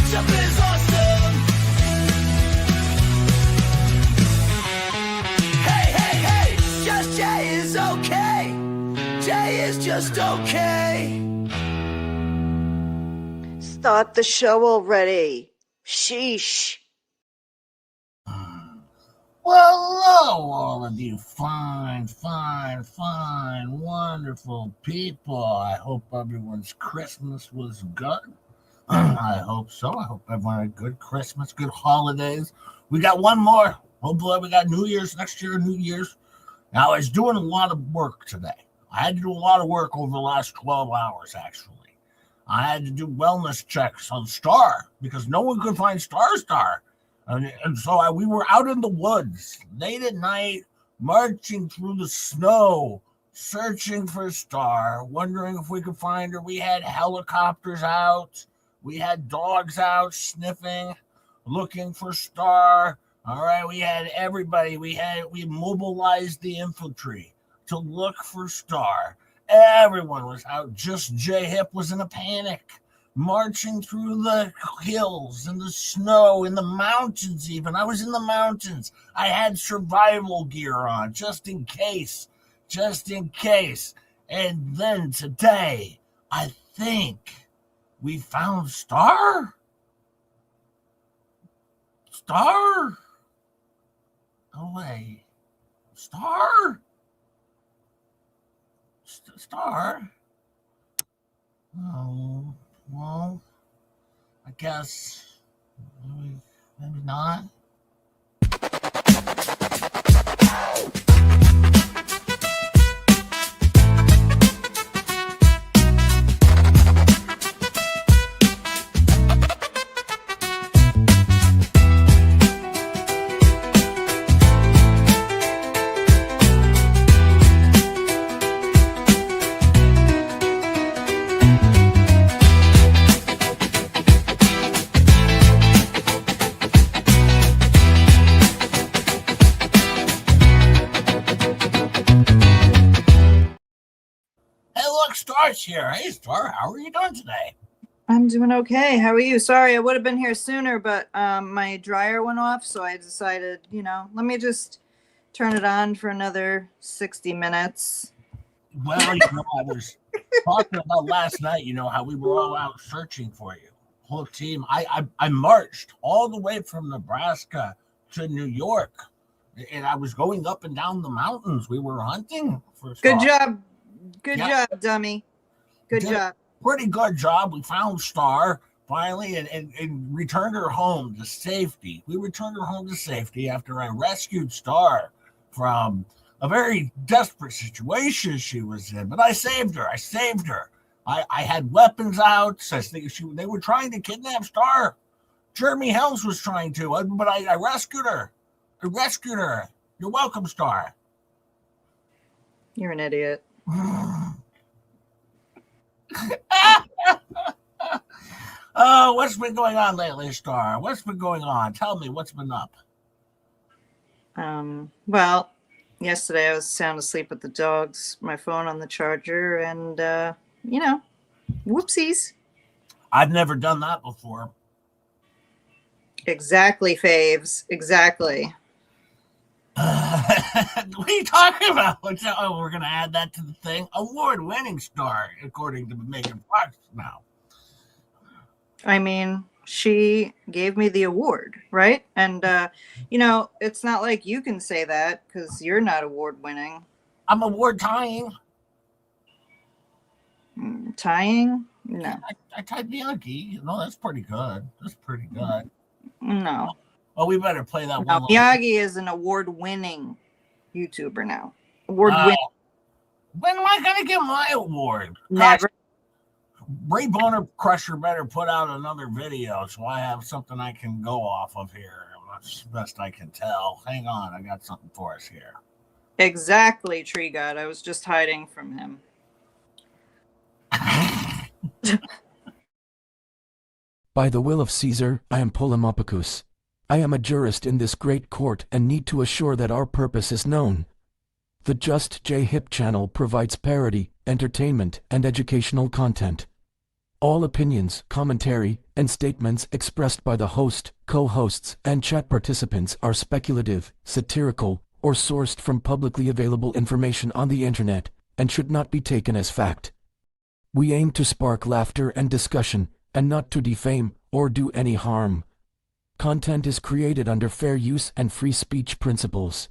Ketchup is awesome. Hey, hey, hey, just Jay is okay. Jay is just okay. Start the show already. Sheesh. Well, hello, all of you fine, wonderful people. I hope everyone's Christmas was good. I hope so. I hope everyone had a good Christmas, good holidays. We got one more. Hopefully, we got New Year's next year, New Year's. Now, I was doing a lot of work today. I had to do a lot of work over the last 12 hours, actually. I had to do wellness checks on Star because no one could find Star. And so we were out in the woods late at night, marching through the snow, searching for Star, wondering if we could find her. We had helicopters out. We had dogs out sniffing, looking for Star. All right, we had everybody. We mobilized the infantry to look for Star. Everyone was out. Just J-Hip was in a panic, marching through the hills and the snow in the mountains even. I was in the mountains. I had survival gear on just in case. And then today, I think we found Star? Star? No way. Star? Star? Oh, well, I guess maybe not. Star's here. Hey, Star, how are you doing today? I'm doing okay. How are you? Sorry, I would have been here sooner, but my dryer went off, so I decided, let me just turn it on for another 60 minutes. Well, I was talking about last night, how we were all out searching for you. Whole team. I marched all the way from Nebraska to New York, and I was going up and down the mountains. We were hunting for Star. Good job. Good job, dummy. Good job. Pretty good job. We found Star finally and returned her home to safety. We returned her home to safety after I rescued Star from a very desperate situation she was in. But I saved her. I had weapons out. So they were trying to kidnap Star. Jeremy Helms was trying to, but I rescued her. You're welcome, Star. You're an idiot. Oh, what's been going on lately, Star? What's been going on? Tell me what's been up. Well, yesterday I was sound asleep with the dogs, my phone on the charger, and whoopsies. I've never done that before. Exactly, Faves. Exactly. What are you talking about? Oh, we're going to add that to the thing. Award-winning Star, according to Megan Fox now. I mean, she gave me the award, right? And, it's not like you can say that because you're not award-winning. I'm award-tying. Tying? No. I tied Miyagi. No, that's pretty good. No. Oh, we better play that No, one. Miyagi is an award-winning YouTuber now. Award-winning. When am I going to get my award? Never. Ray Boner Crusher better put out another video so I have something I can go off of here. That's best I can tell. Hang on, I got something for us here. Exactly, Tree God. I was just hiding from him. By the will of Caesar, I am Polemopicus. I am a jurist in this great court and need to assure that our purpose is known. The Just J Hip channel provides parody, entertainment, and educational content. All opinions, commentary, and statements expressed by the host, co-hosts, and chat participants are speculative, satirical, or sourced from publicly available information on the internet, and should not be taken as fact. We aim to spark laughter and discussion, and not to defame or do any harm. Content is created under fair use and free speech principles.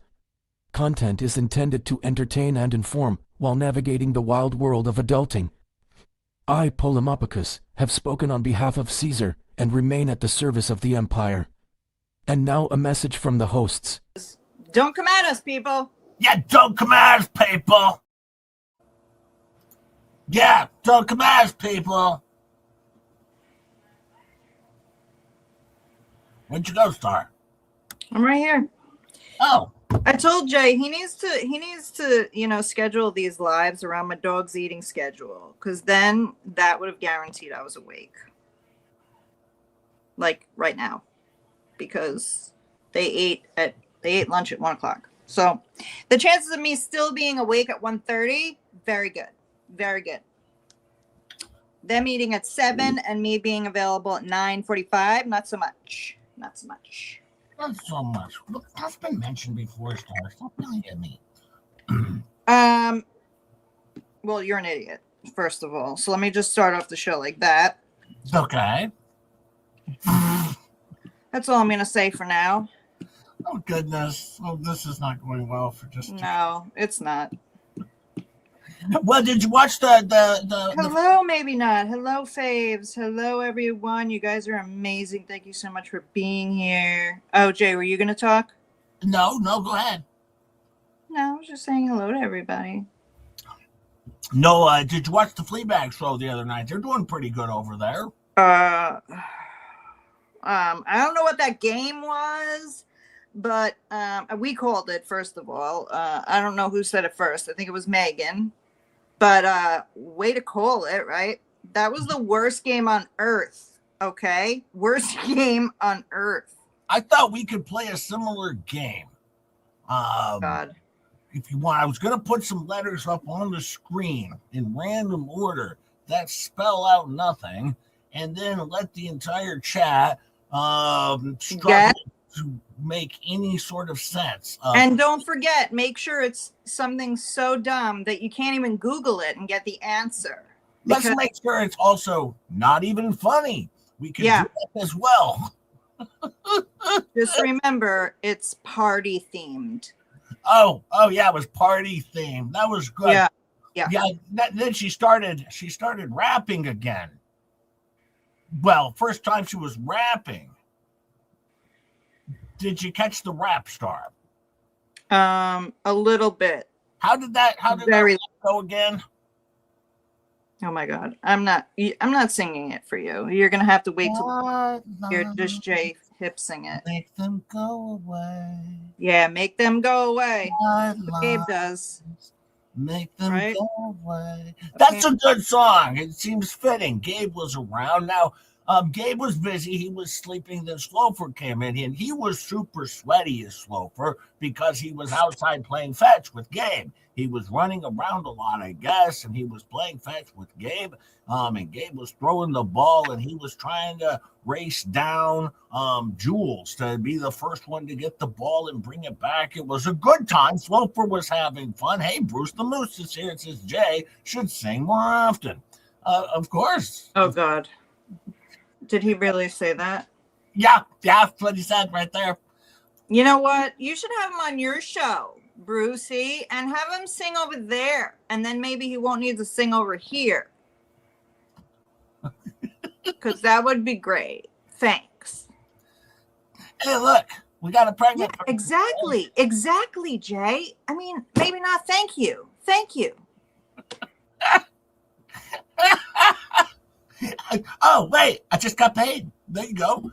Content is intended to entertain and inform while navigating the wild world of adulting. I, Polymopicus, have spoken on behalf of Caesar and remain at the service of the Empire. And now a message from the hosts. Don't come at us, people. Yeah, don't come at us, people. Yeah, don't come at us, people. Where'd you go, Star? I'm right here. Oh. I told Jay he needs to, you know, schedule these lives around my dog's eating schedule, because then that would have guaranteed I was awake. Like right now. Because they ate lunch at 1:00. So the chances of me still being awake at 1:30, very good. Very good. Them eating at 7 and me being available at 9:45, not so much. Not so much. Not so much. Look, that's been mentioned before, Star. Stop yelling at me. Well, you're an idiot, first of all. So let me just start off the show like that. Okay. That's all I'm going to say for now. Oh, goodness. Oh, this is not going well for just... No, it's not. Well, did you watch the Hello, maybe not. Hello, faves. Hello, everyone. You guys are amazing. Thank you so much for being here. Oh, Jay, were you going to talk? No, go ahead. No, I was just saying hello to everybody. No, did you watch the Fleabag show the other night? They're doing pretty good over there. I don't know what that game was, but we called it, first of all. I don't know who said it first. I think it was Megan. But way to call it, right? That was the worst game on earth, okay? Worst game on earth. I thought we could play a similar game. God. If you want, I was going to put some letters up on the screen in random order that spell out nothing, and then let the entire chat struggle to make any sort of sense. And don't forget, make sure it's something so dumb that you can't even Google it and get the answer. Let's make sure it's also not even funny. We can do that as well. Just remember, it's party themed. Oh yeah, it was party themed. That was good. Yeah. Then she started rapping again. Well, first time she was rapping. Did you catch the rap, Star? A little bit. How did that go again? Oh my God. I'm not singing it for you. You're going to have to wait till you're just Jay Hip sing it. Make them go away. Yeah, make them go away. Gabe does. Make them go away. That's a good song. It seems fitting. Gabe was around. Now, Gabe was busy. He was sleeping. Then Sloper came in, and he was super sweaty as Sloper because he was outside playing fetch with Gabe. He was running around a lot, I guess, and he was playing fetch with Gabe. And Gabe was throwing the ball, and he was trying to race down Jules to be the first one to get the ball and bring it back. It was a good time. Sloper was having fun. Hey, Bruce the Moose is here. It says Jay should sing more often. Of course. Oh, God. Did he really say that? Yeah, that's what he said right there. You know what? You should have him on your show, Brucey, and have him sing over there. And then maybe he won't need to sing over here. Because that would be great. Thanks. Hey, look, we got a pregnant. Yeah, exactly, Jay. I mean, maybe not thank you. Thank you. Oh, wait, I just got paid. There you go.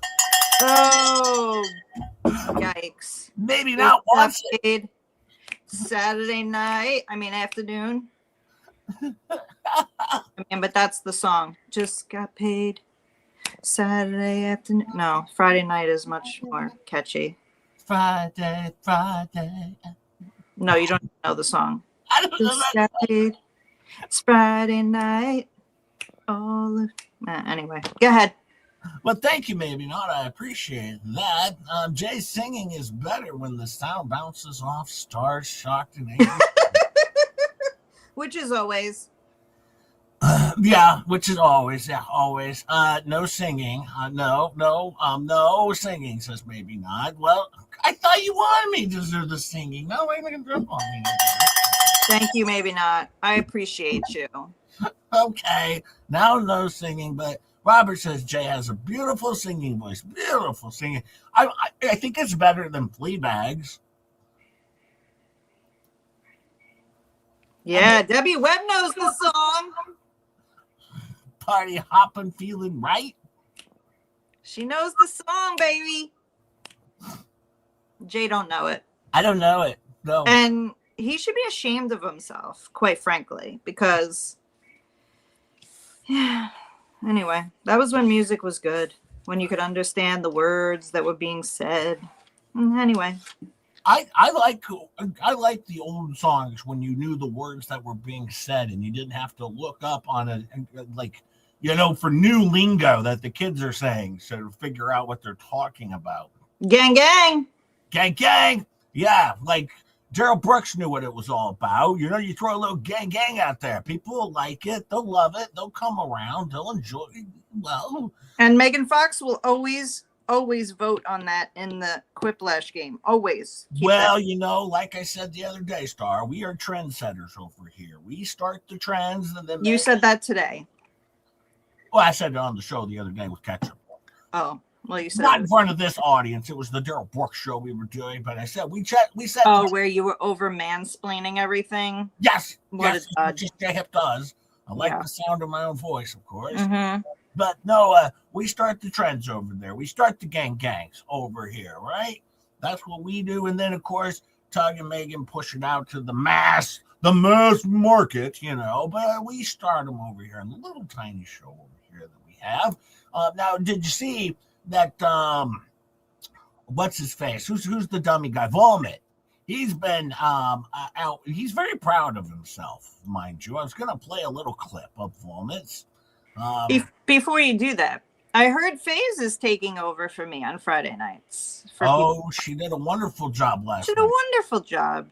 Oh, yikes. Maybe not once. Paid Saturday night. I mean, afternoon. But that's the song. Just got paid Saturday afternoon. No, Friday night is much more catchy. Friday. No, you don't know the song. I don't know Just got paid. It's Friday night. All of Anyway, go ahead. Well, thank you, maybe not. I appreciate that. Jay's singing is better when the sound bounces off stars, shocked and angry. Which is always. Yeah, which is always, always. No singing. No singing, says maybe not. Well, I thought you wanted me to do the singing. No, I'm going to jump on me. Thank you, maybe not. I appreciate you. Okay, now no singing, but Robert says Jay has a beautiful singing voice. Beautiful singing. I think it's better than Fleabag's. Yeah, Debbie Webb knows the song. Party hopping, feeling right. She knows the song, baby. Jay don't know it. I don't know it. No. And he should be ashamed of himself, quite frankly, because yeah. Anyway, that was when music was good, when you could understand the words that were being said. Anyway, I like the old songs when you knew the words that were being said and you didn't have to look up on a, like, you know, for new lingo that the kids are saying, so to figure out what they're talking about. Gang, gang. Gang, gang. Yeah, like Gerald Brooks knew what it was all about. You know, you throw a little gang, gang out there. People will like it. They'll love it. They'll come around. They'll enjoy it. Well. And Megan Fox will always vote on that in the Quiplash game. Always. Well, you know, like I said the other day, Star, we are trendsetters over here. We start the trends. And then you said that today. Well, I said it on the show the other day with Ketchup. Oh, well, you said not in front of this audience. It was the Daryl Brooks show we were doing, but I said we said. Oh, where you were over mansplaining everything. Yes, what yes, which J-Hip does. I like the sound of my own voice, of course. Mm-hmm. But no, we start the trends over there. We start the gangs over here, right? That's what we do, and then of course, Tug and Megan push it out to the mass market, you know. But we start them over here in the little tiny show over here that we have. Now, did you see that? What's his face? Who's the dummy guy? Vomit. He's been out. He's very proud of himself, mind you. I was gonna play a little clip of Vomit's. Before you do that, I heard FaZe is taking over for me on Friday nights. She did a wonderful job last night. She did a wonderful job.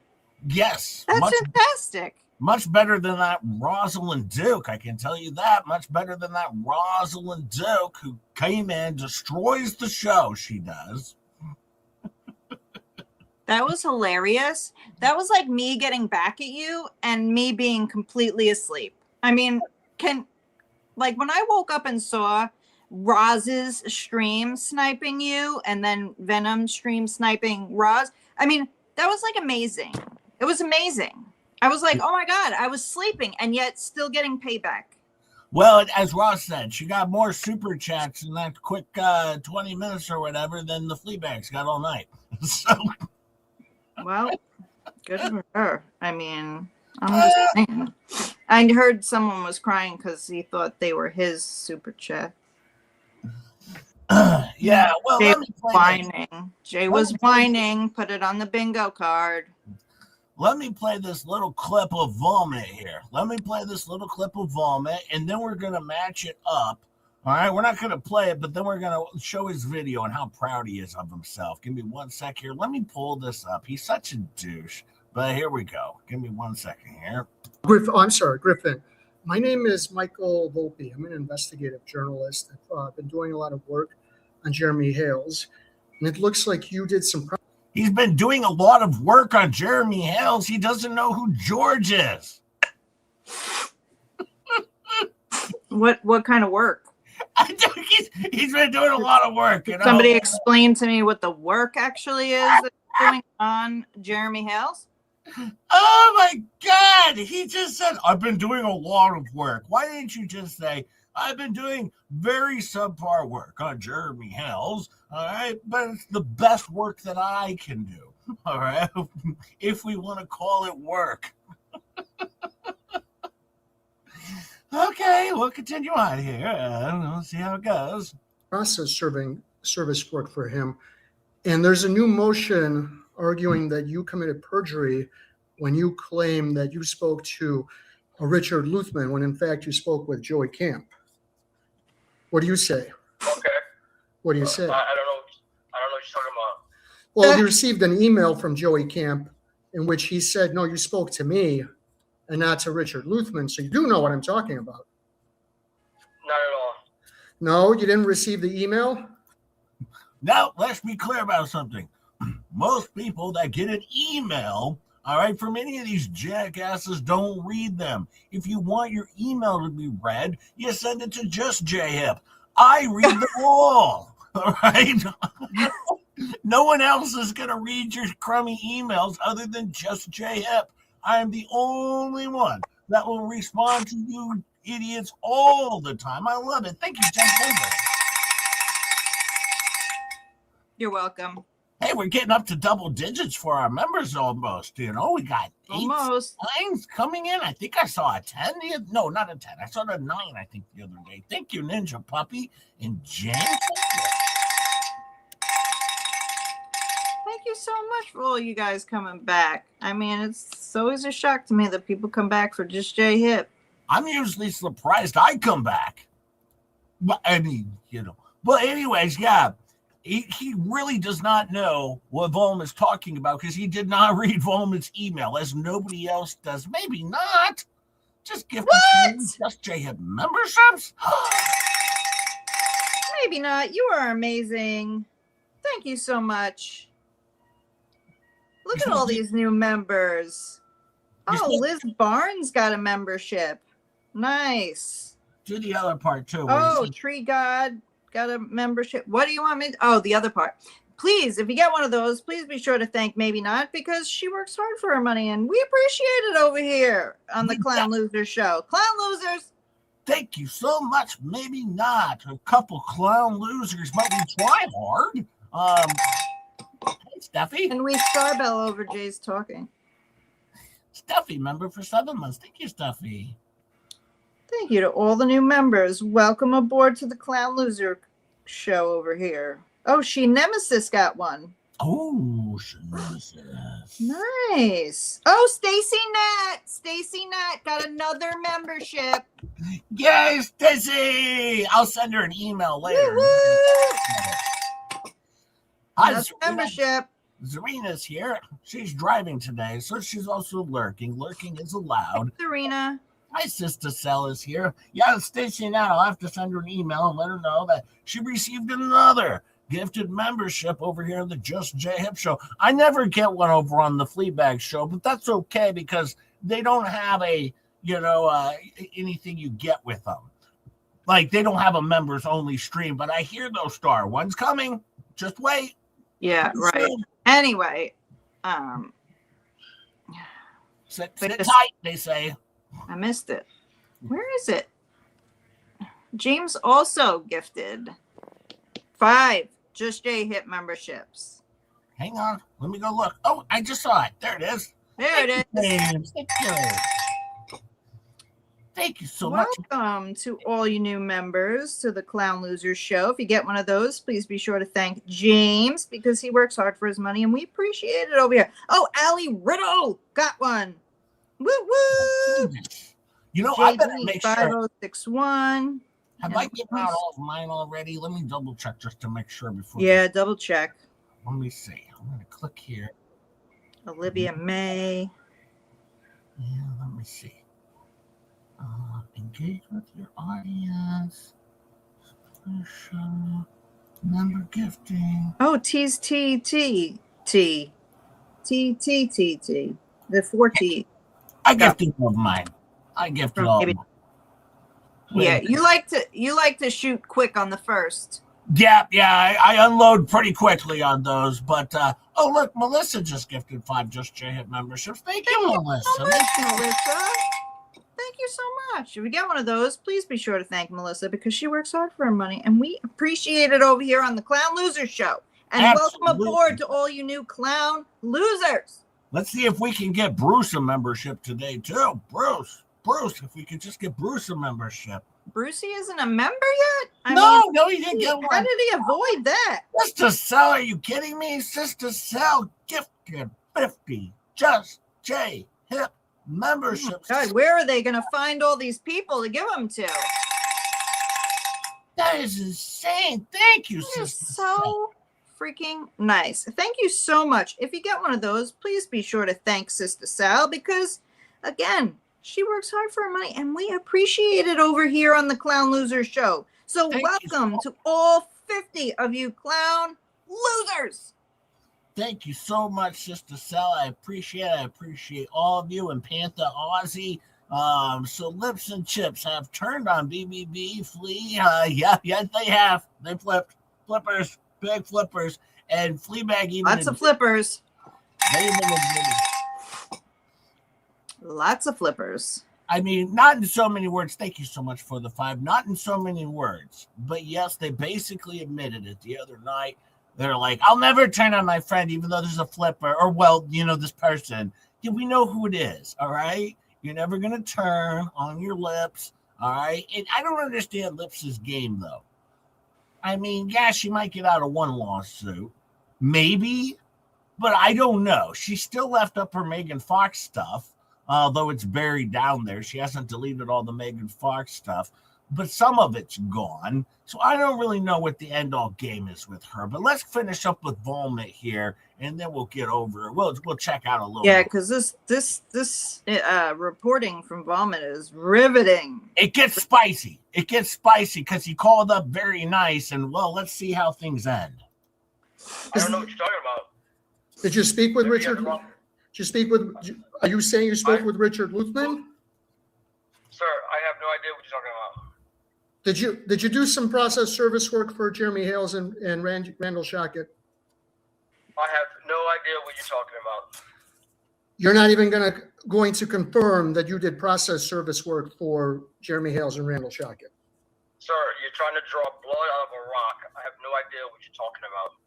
Yes. That's fantastic. Much better than that Rosalind Duke, I can tell you that. Much better than that Rosalind Duke who came in, destroys the show, she does. That was hilarious. That was like me getting back at you and me being completely asleep. I mean, like when I woke up and saw Roz's stream sniping you and then Venom stream sniping Roz, I mean, that was like amazing. It was amazing. I was like, oh my God, I was sleeping and yet still getting payback. Well, as Ross said, she got more super chats in that quick 20 minutes or whatever than the Fleabags got all night. So, well, good for her. I mean, I'm just saying. I heard someone was crying because he thought they were his super chat. Yeah, well, Jay was whining. Jay was whining. Put it on the bingo card. Let me play this little clip of Vomit here. Let me play this little clip of Vomit, and then we're going to match it up. All right, we're not going to play it, but then we're going to show his video and how proud he is of himself. Give me 1 sec here. Let me pull this up. He's such a douche. But here we go. Give me 1 second here. I'm sorry, Griffin. My name is Michael Volpe. I'm an investigative journalist. I've been doing a lot of work on Jeremy Hales, and it looks like you did some. He's been doing a lot of work on Jeremy Hales. He doesn't know who George is. What kind of work? I think he's been doing a lot of work. You know? Somebody explain to me what the work actually is that's doing on Jeremy Hales. Oh my God! He just said, "I've been doing a lot of work." Why didn't you just say, "I've been doing very subpar work on Jeremy Hales"? All right, but it's the best work that I can do. All right, if we want to call it work. Okay, we'll continue on here. We'll see how it goes. Process service work for him, and there's a new motion arguing that you committed perjury when you claim that you spoke to Richard Luthman when in fact you spoke with Joey Camp. What do you say? Okay. What do you say? I don't know. I don't know what you're talking about. Well, he received an email from Joey Camp in which he said, no, you spoke to me and not to Richard Luthman. So you do know what I'm talking about. Not at all. No, you didn't receive the email? Now, let's be clear about something. Most people that get an email, all right, from any of these jackasses, don't read them. If you want your email to be read, you send it to just JHIP. I read them all right? No one else is going to read your crummy emails other than just JHIP. I am the only one that will respond to you idiots all the time. I love it. Thank you, Jen Denver. You're welcome. Hey, we're getting up to double digits for our members almost. You know, we got 8 Almost. 9s coming in. I think I saw a 10. No, not a 10. I saw a 9, I think, the other day. Thank you, Ninja Puppy and Jen. Thank you so much for all you guys coming back. I mean, it's always a shock to me that people come back for just JHIP. I'm usually surprised I come back. But I mean, you know. But anyways, yeah. He really does not know what Volm is talking about because he did not read Volman's email, as nobody else does. Maybe not. Just give just JHIP memberships. Maybe not. You are amazing. Thank you so much. Look at all these new members. Oh, Liz Barnes got a membership. Nice. Do the other part too. Oh, Tree God got a membership. What do you want me? Oh, the other part. Please, if you get one of those, please be sure to thank Maybe Not because she works hard for her money and we appreciate it over here on the Clown Losers show. Clown Losers. Thank you so much. Maybe Not. A couple clown losers, but we try hard. Hey, Steffi. And we Starbell over Jay's talking. Steffi, member for 7 months. Thank you, Steffi. Thank you to all the new members. Welcome aboard to the Clown Loser show over here. Oh, She Nemesis got one. Oh, She Nemesis. Nice. Oh, Stacy Nat. Stacy Nat got another membership. Yay, Stacy! I'll send her an email later. Hi, That's membership. Zarina's here. She's driving today, so she's also lurking. Lurking is allowed. Zarina. My sister Cell is here. Yeah, Stacy now. I'll have to send her an email and let her know that she received another gifted membership over here in the Just JHIP show. I never get one over on the Fleabag show, but that's okay because they don't have a, anything you get with them. Like, they don't have a members only stream, but I hear those star ones coming. Just wait. Yeah, right. Anyway, sit tight, they say. I missed it. Where is it? James also gifted 5 Just JHIP memberships. Hang on. Let me go look. Oh, I just saw it. There it is. There it is. James. Thank you so much. Welcome to all you new members to the Clown Losers show. If you get one of those, please be sure to thank James because he works hard for his money and we appreciate it over here. Oh, Allie Riddle got one. Woo woo! You know, I better make sure. 5061. Have I given out all of mine already? Let me double check just to make sure before. Yeah, double check. Let me see. I'm going to click here. Olivia May. Yeah, let me see. Engage with your audience. Special member gifting. Oh, T's T T T T T T T. The 4 T. I gifted all of mine. I gifted all of mine. Yeah, you like to shoot quick on the first. Yeah, I unload pretty quickly on those. But oh look, Melissa just gifted 5 Just JHIP memberships. Thank you, Melissa. Melissa. Thank you so much. If you get one of those, please be sure to thank Melissa because she works hard for her money, and we appreciate it over here on the Clown Losers show. And Welcome aboard to all you new Clown Losers. Let's see if we can get Bruce a membership today too. Bruce, if we could just get Bruce a membership. Brucey isn't a member yet? No, he didn't get one. How did he avoid that? Sister Cell, are you kidding me? Sister Cell gifted 50 Just JHIP memberships. God, where are they going to find all these people to give them to? That is insane. Thank you, That is Sister. so freaking nice. Thank you so much. If you get one of those, please be sure to thank Sister Sal because, again, she works hard for her money and we appreciate it over here on the Clown Losers Show. So Thank you welcome to all 50 of you clown losers. Thank you so much, Sister Sal. I appreciate it. I appreciate all of you. And Panther Aussie. So Lips and Chips have turned on BBB, Flea. Yeah, they have. They flipped. Flippers, big flippers. And Fleabag even. Lots of flippers. They even admitted. Lots of flippers. I mean, not in so many words. Thank you so much for the 5. Not in so many words. But yes, they basically admitted it the other night. They're like, I'll never turn on my friend, even though there's a flipper. Or, well, this person. Yeah, we know who it is, all right? You're never going to turn on your Lips, all right? And I don't understand Lips' game, though. I mean, yeah, she might get out of one lawsuit. Maybe. But I don't know. She still left up her Megan Fox stuff, although it's buried down there. She hasn't deleted all the Megan Fox stuff. But some of it's gone. So I don't really know what the end-all game is with her. But let's finish up with Volmit here, and then we'll get over it. We'll check out a little Yeah, bit. because this reporting from Vomit is riveting. It gets spicy. It gets spicy because he called up very nice, and, well, let's see how things end. I don't know what you're talking about. Did you speak with Maybe Richard? I'm wrong. Did you speak with? Are you saying you spoke with Richard Luthman? Sir, I have no idea what you're talking about. Did you do some process service work for Jeremy Hales and Randall Shockett? I have no idea what you're talking about. You're not even going to confirm that you did process service work for Jeremy Hales and Randall Shockett. Sir, you're trying to draw blood out of a rock. I have no idea what you're talking about.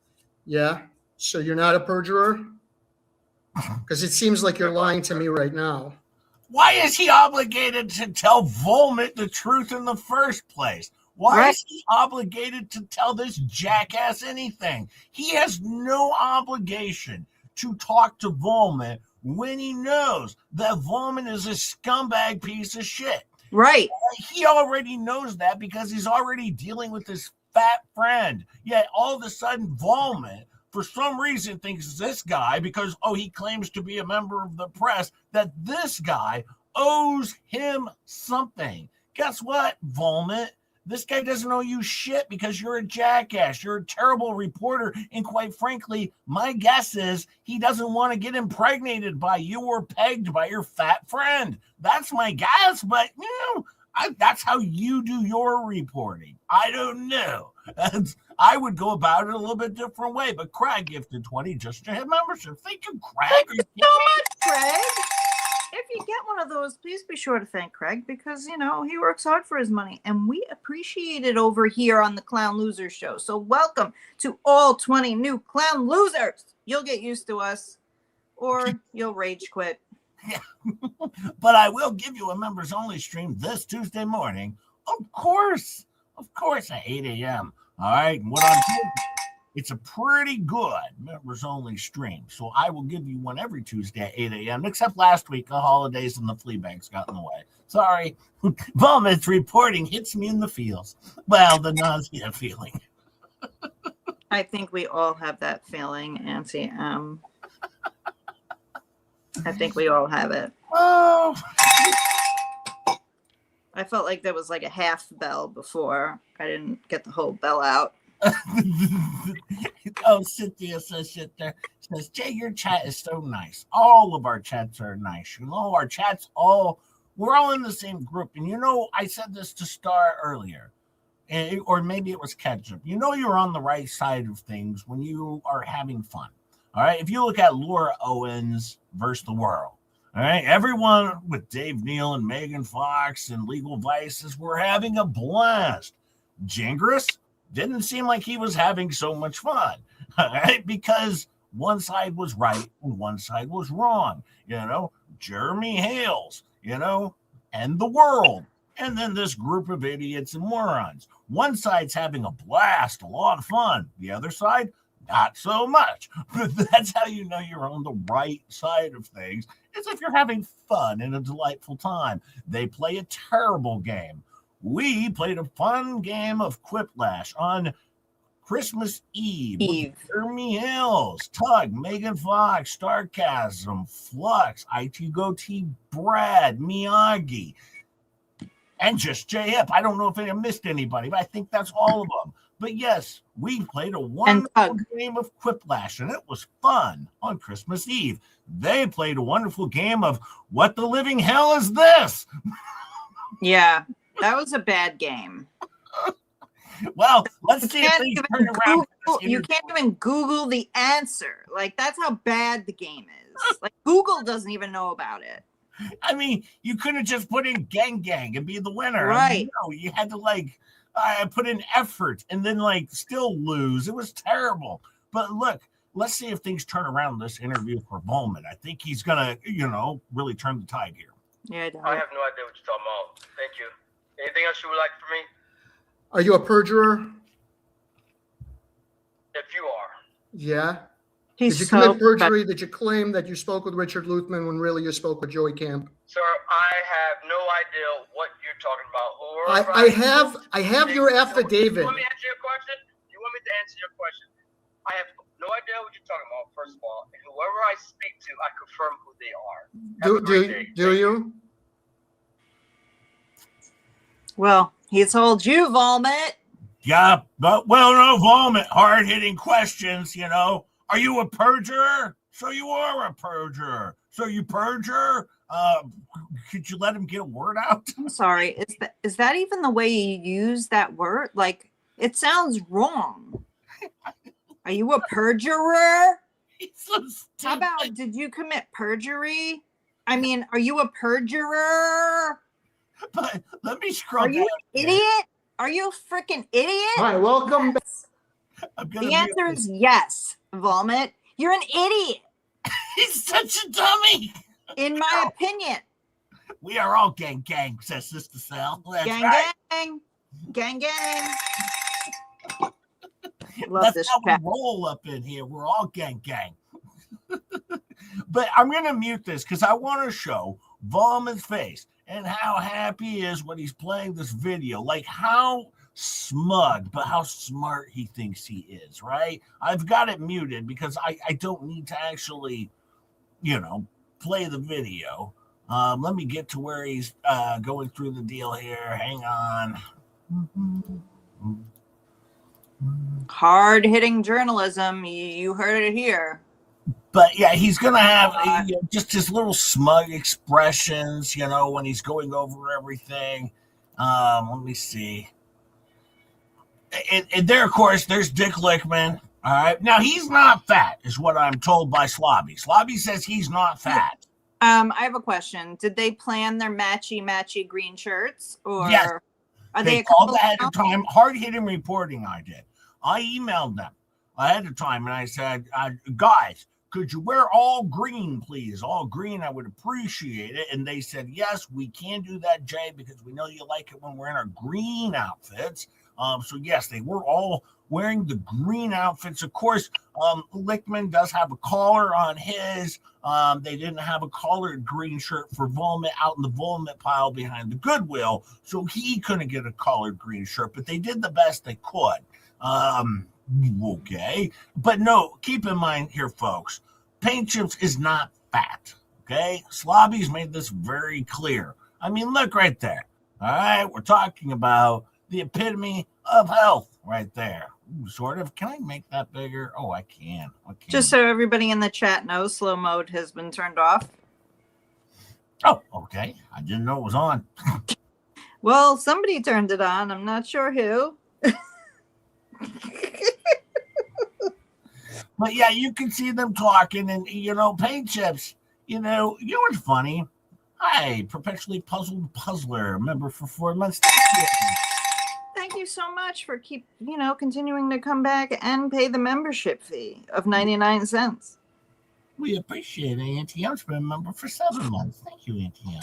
Yeah. So you're not a perjurer? Because it seems like you're lying to me right now. Why is he obligated to tell Volmit the truth in the first place? Why is he obligated to tell this jackass anything? He has no obligation to talk to Volmit when he knows that Volmit is a scumbag piece of shit. Right. He already knows that because he's already dealing with his fat friend. Yet all of a sudden, Volmit, for some reason, thinks this guy, because, he claims to be a member of the press, that this guy owes him something. Guess what, Volmit? This guy doesn't owe you shit because you're a jackass. You're a terrible reporter. And quite frankly, my guess is he doesn't want to get impregnated by you or pegged by your fat friend. That's my guess, but, that's how you do your reporting. I don't know. I would go about it a little bit different way, but Craig gifted 20 just to hit membership. Thank you, Craig. Thank you so much, Craig. If you get one of those, please be sure to thank Craig because, he works hard for his money and we appreciate it over here on the Clown Losers Show. So welcome to all 20 new Clown Losers. You'll get used to us or you'll rage quit. Yeah. But I will give you a members only stream this Tuesday morning. Of course, at 8 a.m. All right. And what I'm doing, it's a pretty good members only stream. So I will give you one every Tuesday at 8 a.m. Except last week, the holidays and the Fleabags got in the way. Sorry. Vomit's reporting hits me in the feels. Well, the nausea feeling. I think we all have that feeling, Auntie M. I think we all have it. Oh. I felt like there was like a half bell before. I didn't get the whole bell out. Cynthia says Jay, your chat is so nice. All of our chats are nice. Our chats we're all in the same group. And I said this to Star earlier, or maybe it was Ketchup. You're on the right side of things when you are having fun. All right. If you look at Laura Owens versus the world, all right, everyone with Dave Neal and Megan Fox and Legal Vices were having a blast. Gingras didn't seem like he was having so much fun, all right, because one side was right and one side was wrong. Jeremy Hales, and the world. And then this group of idiots and morons. One side's having a blast, a lot of fun. The other side, not so much. But that's how you know you're on the right side of things, is if you're having fun and a delightful time. They play a terrible game we played a fun game of Quiplash on Christmas Eve. Eve. Jeremy Hills, Tug, Megan Fox, Starcasm, Flux, IT Goatee, Brad, Miyagi, and just JF. I don't know if I missed anybody, but I think that's all of them. But yes, we played a wonderful game of Quiplash, and it was fun on Christmas Eve. They played a wonderful game of What the Living Hell Is This? Yeah, that was a bad game. Well, let's see if things turn around. You can't even Google the answer. Like, that's how bad the game is. Like, Google doesn't even know about it. I mean, you could have just put in gang gang and be the winner. Right. I mean, no, you had to like put in effort and then like still lose. It was terrible. But look, let's see if things turn around this interview for Bowman. I think he's gonna, really turn the tide here. Yeah, I have no idea what you're talking about. Thank you. Anything else you would like from me? Are you a perjurer? If you are. Yeah. He's Did you commit perjury? Did you claim that you spoke with Richard Luthman when really you spoke with Joey Camp? Sir, I have no idea what you're talking about. I have your affidavit. You want me to answer your question? You want me to answer your question? I have no idea what you're talking about, first of all. And whoever I speak to, I confirm who they are. Do you? Well, he told you, Vomit. Yeah, but no, Vomit, hard-hitting questions, Are you a perjurer? So you are a perjurer. So you perjure? Could you let him get a word out? I'm sorry. Is that even the way you use that word? Like, it sounds wrong. Are you a perjurer? So how about, did you commit perjury? I mean, are you a perjurer? But let me scroll. Are you an idiot? Are you a freaking idiot? All right, welcome back. The answer is yes, Vomit. You're an idiot. He's such a dummy. In my opinion. We are all gang, says Sister Sal. Gang, right. gang. Love That's this how chat. we roll up in here. We're all gang. But I'm going to mute this because I want to show Vomit's face and how happy he is when he's playing this video. Like how smug, but how smart he thinks he is, right? I've got it muted because I don't need to actually, play the video. Let me get to where he's going through the deal here. Hang on. Hard-hitting journalism. You heard it here. But yeah, he's going to have just his little smug expressions, when he's going over everything. Let me see. And there, of course, there's Dick Lickman. All right. Now, he's not fat, is what I'm told by Slobbie. Slobbie says he's not fat. I have a question. Did they plan their matchy green shirts? Or yes. Are they called ahead of time. Hard-hitting reporting I did. I emailed them ahead of time, and I said, guys, could you wear all green, please? All green, I would appreciate it. And they said, yes, we can do that, Jay, because we know you like it when we're in our green outfits. So, yes, they were all wearing the green outfits. Of course, Lickman does have a collar on his. They didn't have a collared green shirt for Vomit out in the Vomit pile behind the Goodwill, so he couldn't get a collared green shirt, but they did the best they could. Okay. But no, keep in mind here, folks, Paint Chips is not fat. Okay. Slobbie's made this very clear. I mean, look right there. All right. We're talking about the epitome of health right there. Ooh, sort of. Can I make that bigger? Oh, I can. Just so everybody in the chat knows, slow mode has been turned off. Oh, okay. I didn't know it was on. Well, somebody turned it on. I'm not sure who. But yeah, you can see them talking, and Paint Chips, what's funny? Hi, perpetually puzzled puzzler, member for 4 months. Thank you so much for continuing to come back and pay the membership fee of 99 cents. We appreciate it, Auntie M's been a member for 7 months. Thank you, Auntie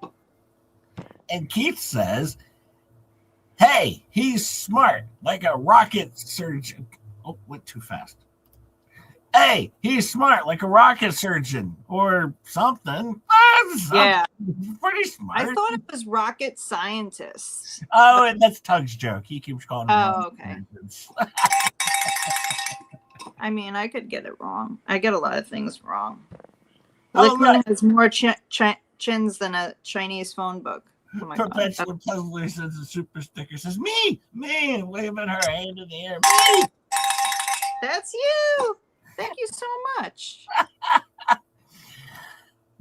M. And Keith says, hey, he's smart, like a rocket surgeon. Oh, went too fast. Hey, he's smart, like a rocket surgeon or something. Yeah. Pretty I smart. thought it was rocket scientists. Oh, and that's Tug's joke. He keeps calling him Oh, rocket okay. surgeons. I mean, I could get it wrong. I get a lot of things wrong. Oh, Lickman look. has more chins than a Chinese phone book. Oh my god. Perpetual puzzler sends a super sticker. Says, me, waving her hand in the air. Me. That's you. Thank you so much.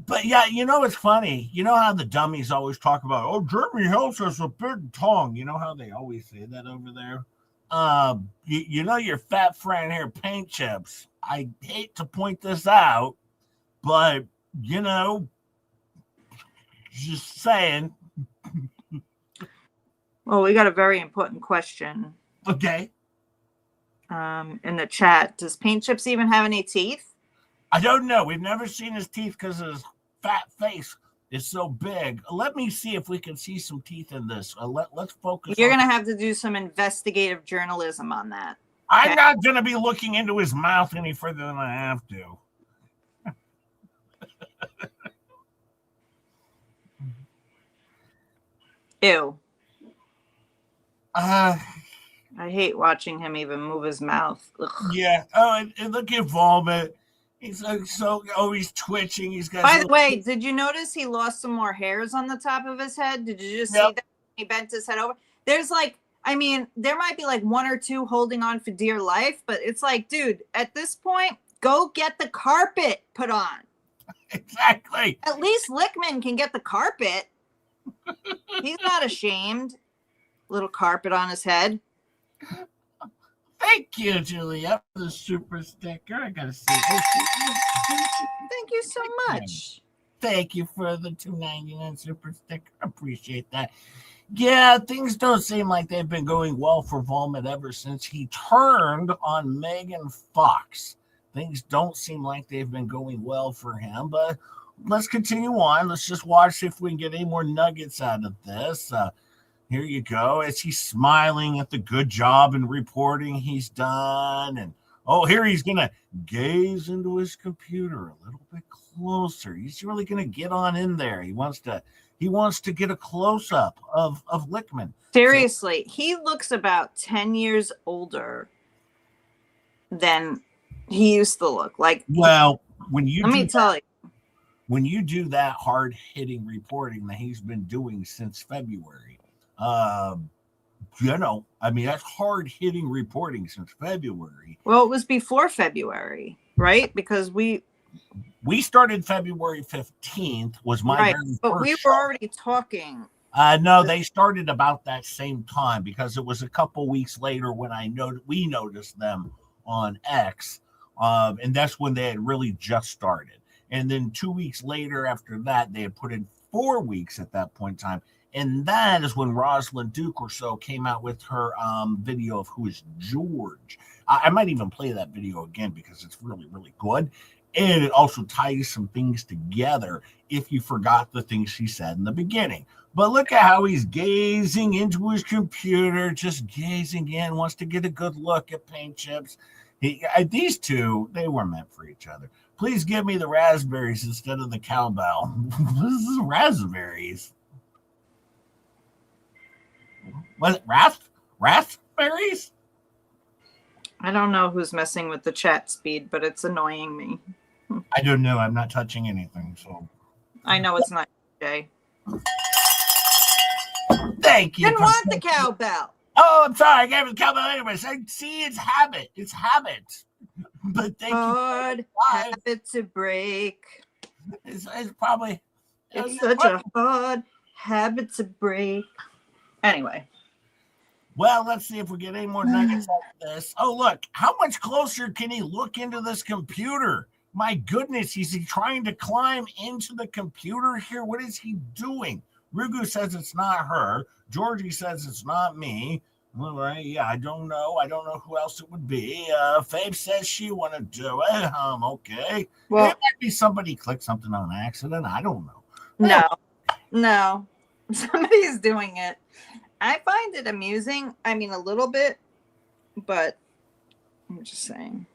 But yeah, you know, it's funny. You know how the dummies always talk about, oh, Jeremy Hills has a big tongue. You know how they always say that over there? You know your fat friend here, Paint Chips. I hate to point this out, but, you know, just saying. Well, we got a very important question Okay. in the chat. Does Paint Chips even have any teeth? I don't know. We've never seen his teeth because his fat face is so big. Let me see if we can see some teeth in this. Let's focus. You're going to have to do some investigative journalism on that. I'm not going to be looking into his mouth any further than I have to. Ew. I hate watching him even move his mouth. Ugh. Yeah. Oh, and look at vomit. He's like he's twitching. He's got. By the way, did you notice he lost some more hairs on the top of his head? Did you just see that? He bent his head over. There's like, I mean, there might be like one or two holding on for dear life, but it's like, dude, at this point, go get the carpet put on. Exactly. At least Lickman can get the carpet. He's not ashamed. Little carpet on his head. Thank you, Julia, for the super sticker. I gotta see. Thank you so much. Thank you for the $2.99 super sticker. Appreciate that. Yeah, things don't seem like they've been going well for Vomit ever since he turned on Megan Fox. Things don't seem like they've been going well for him, but let's continue on. Let's just watch if we can get any more nuggets out of this. Here you go. As he's smiling at the good job and reporting he's done. And here he's going to gaze into his computer a little bit closer. He's really going to get on in there. He wants to get a close up of Lickman. Seriously, he looks about 10 years older than he used to look. Like, well, when you when you do that hard hitting reporting that he's been doing since February, you know, I mean, that's hard hitting reporting since February. Well, it was before February, right? Because we started February 15th was my right, very but first we show. were already talking. No, they started about that same time because it was a couple weeks later when we noticed them on X, and that's when they had really just started. And then 2 weeks later after that, they had put in 4 weeks at that point in time. And that is when Rosalind Duke or so came out with her video of Who is George. I might even play that video again because it's really, really good. And it also ties some things together if you forgot the things she said in the beginning. But look at how he's gazing into his computer, just gazing in, wants to get a good look at Paint Chips. These two, they were meant for each other. Please give me the raspberries instead of the cowbell. This is raspberries. What, raspberries? I don't know who's messing with the chat speed, but it's annoying me. I don't know. I'm not touching anything, so. I know it's not Jay. Thank you. Didn't want the cowbell. Oh, I'm sorry. I gave it the cowbell anyway. See, it's habit. It's habit. But thank hard you. habit to break. It's probably. It's such a hard habit to break. Anyway. Well, let's see if we get any more nuggets out of this. Oh, look. How much closer can he look into this computer? My goodness. Is he trying to climb into the computer here? What is he doing? Rugu says it's not her. Georgie says it's not me. All right. Yeah, I don't know. I don't know who else it would be. Fabe says she want to do it. Okay. Well, it might be somebody clicked something on accident. I don't know. No. Somebody's doing it. I find it amusing. I mean, a little bit, but I'm just saying.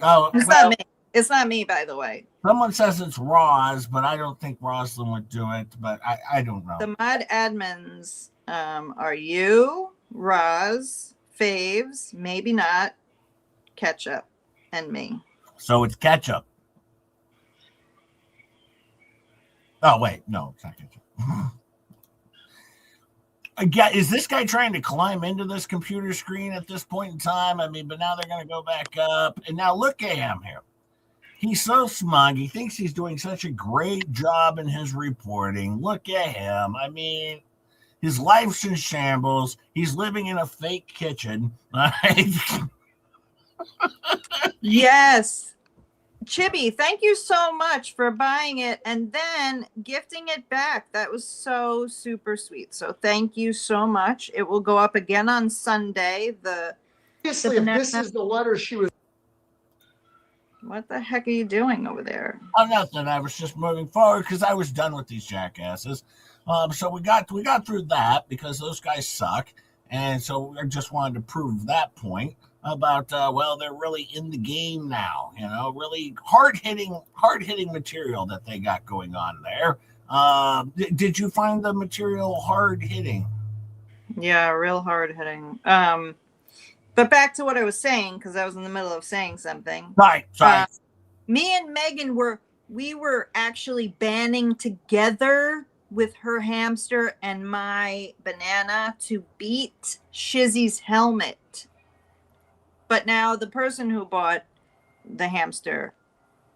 Oh, It's well, not me. It's not me, by the way. someone says it's Roz, but I don't think Roslyn would do it. But I don't know. The mod admins are you, Roz, Faves, maybe not, Ketchup, and me. So it's ketchup. Oh wait, no, it's not ketchup. Again, is this guy trying to climb into this computer screen at this point in time? I mean, but now they're going to go back up, and now look at him here. He's so smug. He thinks he's doing such a great job in his reporting. Look at him. I mean, his life's in shambles. He's living in a fake kitchen. Yes. Chibi, thank you so much for buying it and then gifting it back. That was so super sweet. So thank you so much. It will go up again on Sunday. Obviously, if this is the letter she was. What the heck are you doing over there? Oh, nothing. I was just moving forward because I was done with these jackasses. So we got through that because those guys suck, and so I just wanted to prove that point about well, they're really in the game now. You know, really hard hitting material that they got going on there. Did you find the material hard hitting? Yeah, real hard hitting. But back to what I was saying, because I was in the middle of saying something. Right, sorry. Me and Megan were actually banding together with her hamster and my banana to beat Shizzy's helmet. But now the person who bought the hamster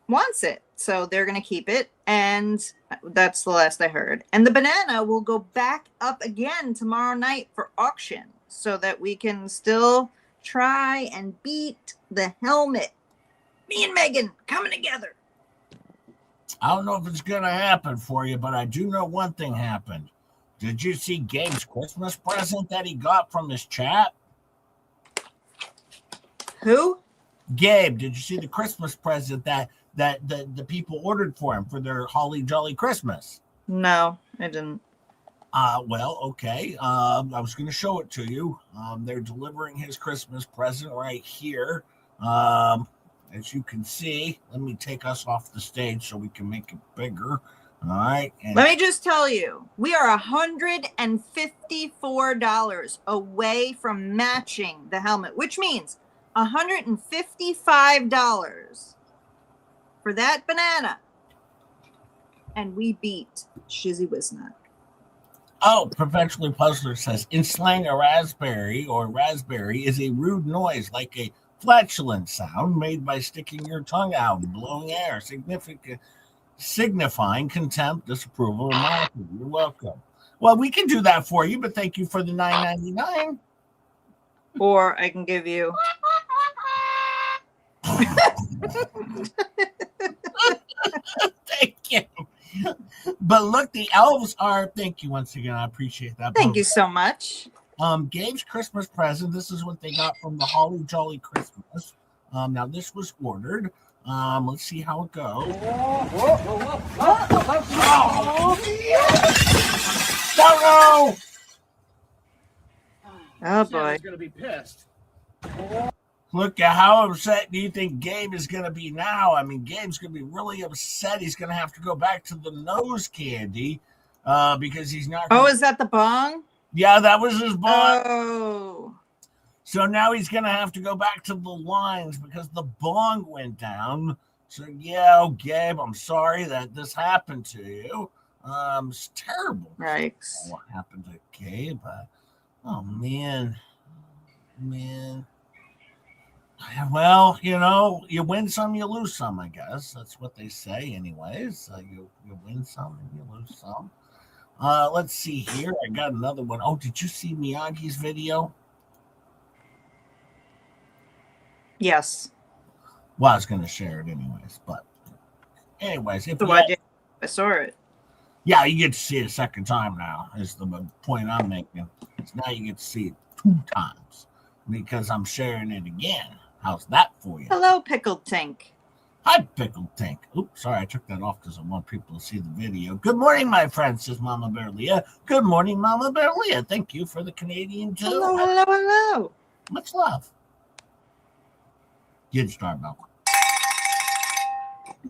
wants it, so they're going to keep it, and that's the last I heard. And the banana will go back up again tomorrow night for auction so that we can still try and beat the helmet. Me and Megan coming together. I don't know if it's going to happen for you, but I do know one thing happened. Did you see Gabe's Christmas present that he got from his chat? Who? Gabe, did you see the Christmas present that the people ordered for him for their holly jolly Christmas? No, I didn't. Well, okay. I was going to show it to you. They're delivering his Christmas present right here. As you can see, let me take us off the stage so we can make it bigger. All right. And let me just tell you, we are $154 away from matching the helmet, which means $155 for that banana. And we beat Shizzy Wisnut. oh, Perpetually Puzzler says, in slang, a raspberry or raspberry is a rude noise like a flatulent sound made by sticking your tongue out and blowing air, signifying contempt, disapproval, or mockery. You're welcome. Well, we can do that for you, but thank you for the $9.99. Or I can give you. Thank you. But look, the elves are. Thank you once again. I appreciate that. Thank you so much. Gabe's Christmas present. This is what they got from the Holly Jolly Christmas. Now this was ordered. Let's see how it goes. Oh, Oh boy. Gonna be pissed. look at how upset do you think Gabe is going to be now? I mean, Gabe's going to be really upset. He's going to have to go back to the nose candy because he's not. Oh, is that the bong? Yeah, that was his bong. Oh. So now he's going to have to go back to the lines because the bong went down. So, yeah, oh, Gabe, I'm sorry that this happened to you. It's terrible. Right. What happened to Gabe? Oh, man. Well, you know, you win some, you lose some, I guess. That's what they say anyways. You win some and you lose some. Let's see here. I got another one. Oh, did you see Miyagi's video? Yes. Well, I was going to share it anyways, but anyways, if So you I saw it. yeah, you get to see it a second time now, is the point I'm making. It's now you get to see it 2 times because I'm sharing it again. How's that for you? Hello, Pickled Tink. Hi, Pickled Tank. Oops, sorry, I took that off because I want people to see the video. Good morning, my friend, says Mama Bear Leah. Good morning, Mama Bear Leah. Thank you for the Canadian too. Hello. Much love. Get started, Mel.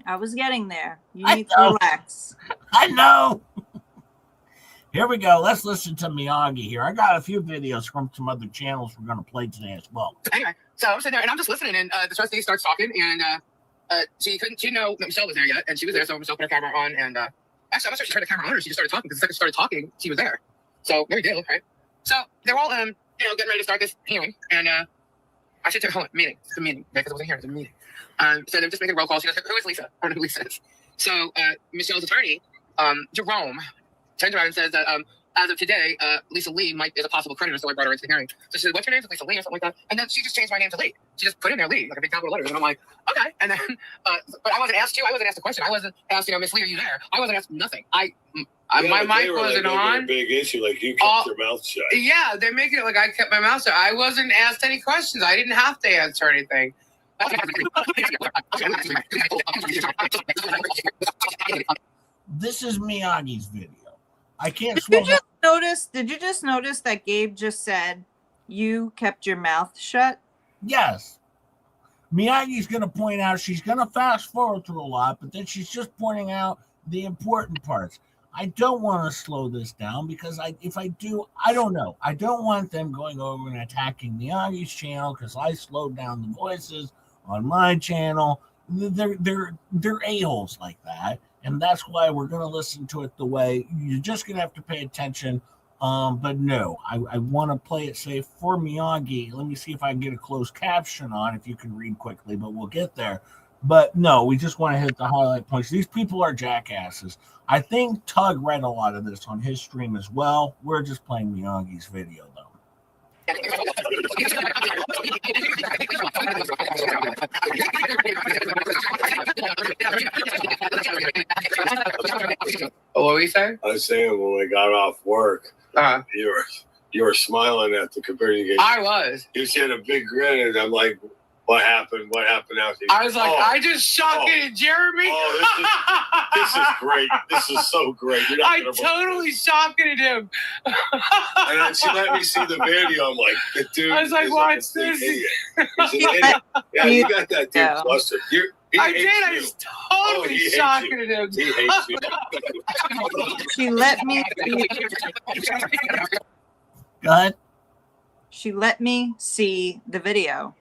I was getting there. You I need know. to relax. I know. Here we go. Let's listen to Miyagi here. I got a few videos from some other channels we're going to play today as well. Anyway, so I'm sitting there and I'm just listening, and the trustee starts talking, and she didn't know that Michelle was there yet, and she was there, so Michelle put her camera on, and actually, I'm not sure she turned the camera on or she just started talking, because the second she started talking, she was there. So, very deal, right? So, they're all, getting ready to start this hearing, and I should tell hold on, meeting. It's a meeting, because it wasn't here, it's a meeting. So they're just making a roll call. She goes, who is Lisa? I don't know who Lisa is. So, Michelle's attorney, Jerome, turns around and says that, as of today, Lisa Lee is a possible creditor, so I brought her into the hearing. So she said, what's your name? Lisa Lee or something like that. And then she just changed my name to Lee. She just put in there Lee, like a big capital letters. And I'm like, okay. And then, but I wasn't asked to. I wasn't asked a question. I wasn't asked, Miss Lee, are you there? I wasn't asked nothing. My mic wasn't on. A big issue, like you kept your mouth shut. Yeah, they're making it like I kept my mouth shut. I wasn't asked any questions. I didn't have to answer anything. This is Miyagi's video. I can't. Did you just notice that Gabe just said you kept your mouth shut? Yes. Miyagi's going to point out, she's going to fast forward through a lot, but then she's just pointing out the important parts. I don't want to slow this down because if I do, I don't know. I don't want them going over and attacking Miyagi's channel because I slowed down the voices on my channel. They're a-holes like that. And that's why we're going to listen to it the way you're just going to have to pay attention. But no, I want to play it safe for Miyagi. Let me see if I can get a closed caption on if you can read quickly, but we'll get there. But no, we just want to hit the highlight points. These people are jackasses. I think Tug read a lot of this on his stream as well. We're just playing Miyagi's video, though. What were you saying? I was saying when we got off work, you were smiling at the computer. I was. You said a big grin, and I'm like, what happened? What happened out there? I was like, I just shocking Jeremy. Oh, this is great. This is so great. I totally shocking him. And then she let me see the video. I'm like, dude. I was like, watch this. Yeah, you got that dude flustered. I did. I was totally shocking him. He hates you. She let me. Go ahead. She let me see the video.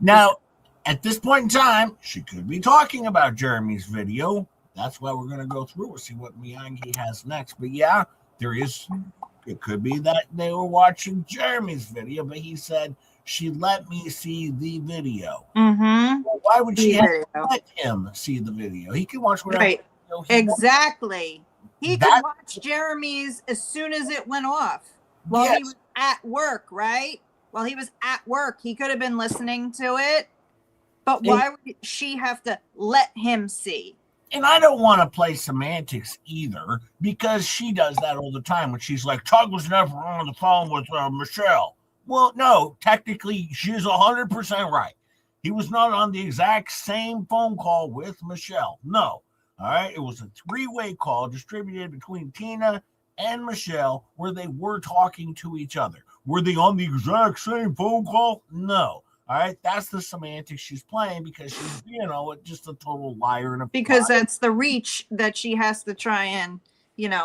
Now, at this point in time, she could be talking about Jeremy's video. That's why we're going to go through and see what Miyagi has next. But yeah, it could be that they were watching Jeremy's video, but he said, she let me see the video. Mm-hmm. Well, why would she have to let him see the video? He can watch whatever video he exactly. wants. He could watch Jeremy's as soon as it went off while he was at work, right? While he was at work, he could have been listening to it. But why would she have to let him see? And I don't want to play semantics either, because she does that all the time when she's like, Tug was never on the phone with Michelle. Well, no, technically, she's 100% right. He was not on the exact same phone call with Michelle. No. All right. It was a three-way call distributed between Tina and Michelle where they were talking to each other. Were they on the exact same phone call? No. All right. That's the semantics she's playing because she's, just a total liar. And because that's the reach that she has to try and,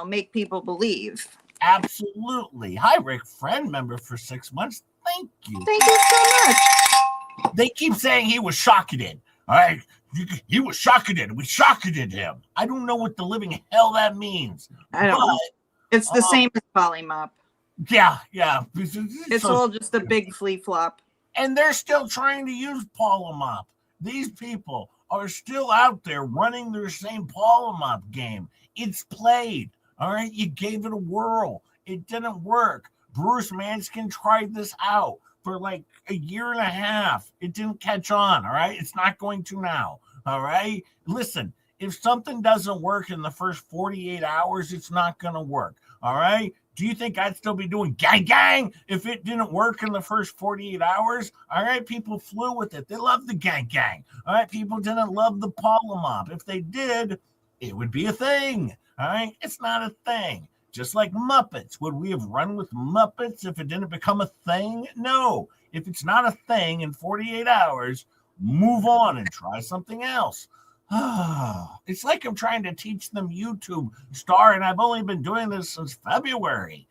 make people believe. Absolutely. Hi, Rick, friend member for 6 months. Thank you. Thank you so much. They keep saying he was shocketed. All right. He was shocketed. We shocketed him. I don't know what the living hell that means. I don't know. It's the same as polymop. Yeah. It's all just a big flea flop. And they're still trying to use polymop. These people are still out there running their same polymop game. It's played. All right. You gave it a whirl. It didn't work. Bruce Manskin tried this out for like a year and a half. It didn't catch on. All right. It's not going to now. All right. Listen, if something doesn't work in the first 48 hours, it's not going to work. All right. Do you think I'd still be doing gang if it didn't work in the first 48 hours? All right. People flew with it. They love the gang. All right. People didn't love the polymop. If they did, it would be a thing. All right. It's not a thing. Just like Muppets. Would we have run with Muppets if it didn't become a thing? No. If it's not a thing in 48 hours, move on and try something else. It's like I'm trying to teach them YouTube, Star, and I've only been doing this since February.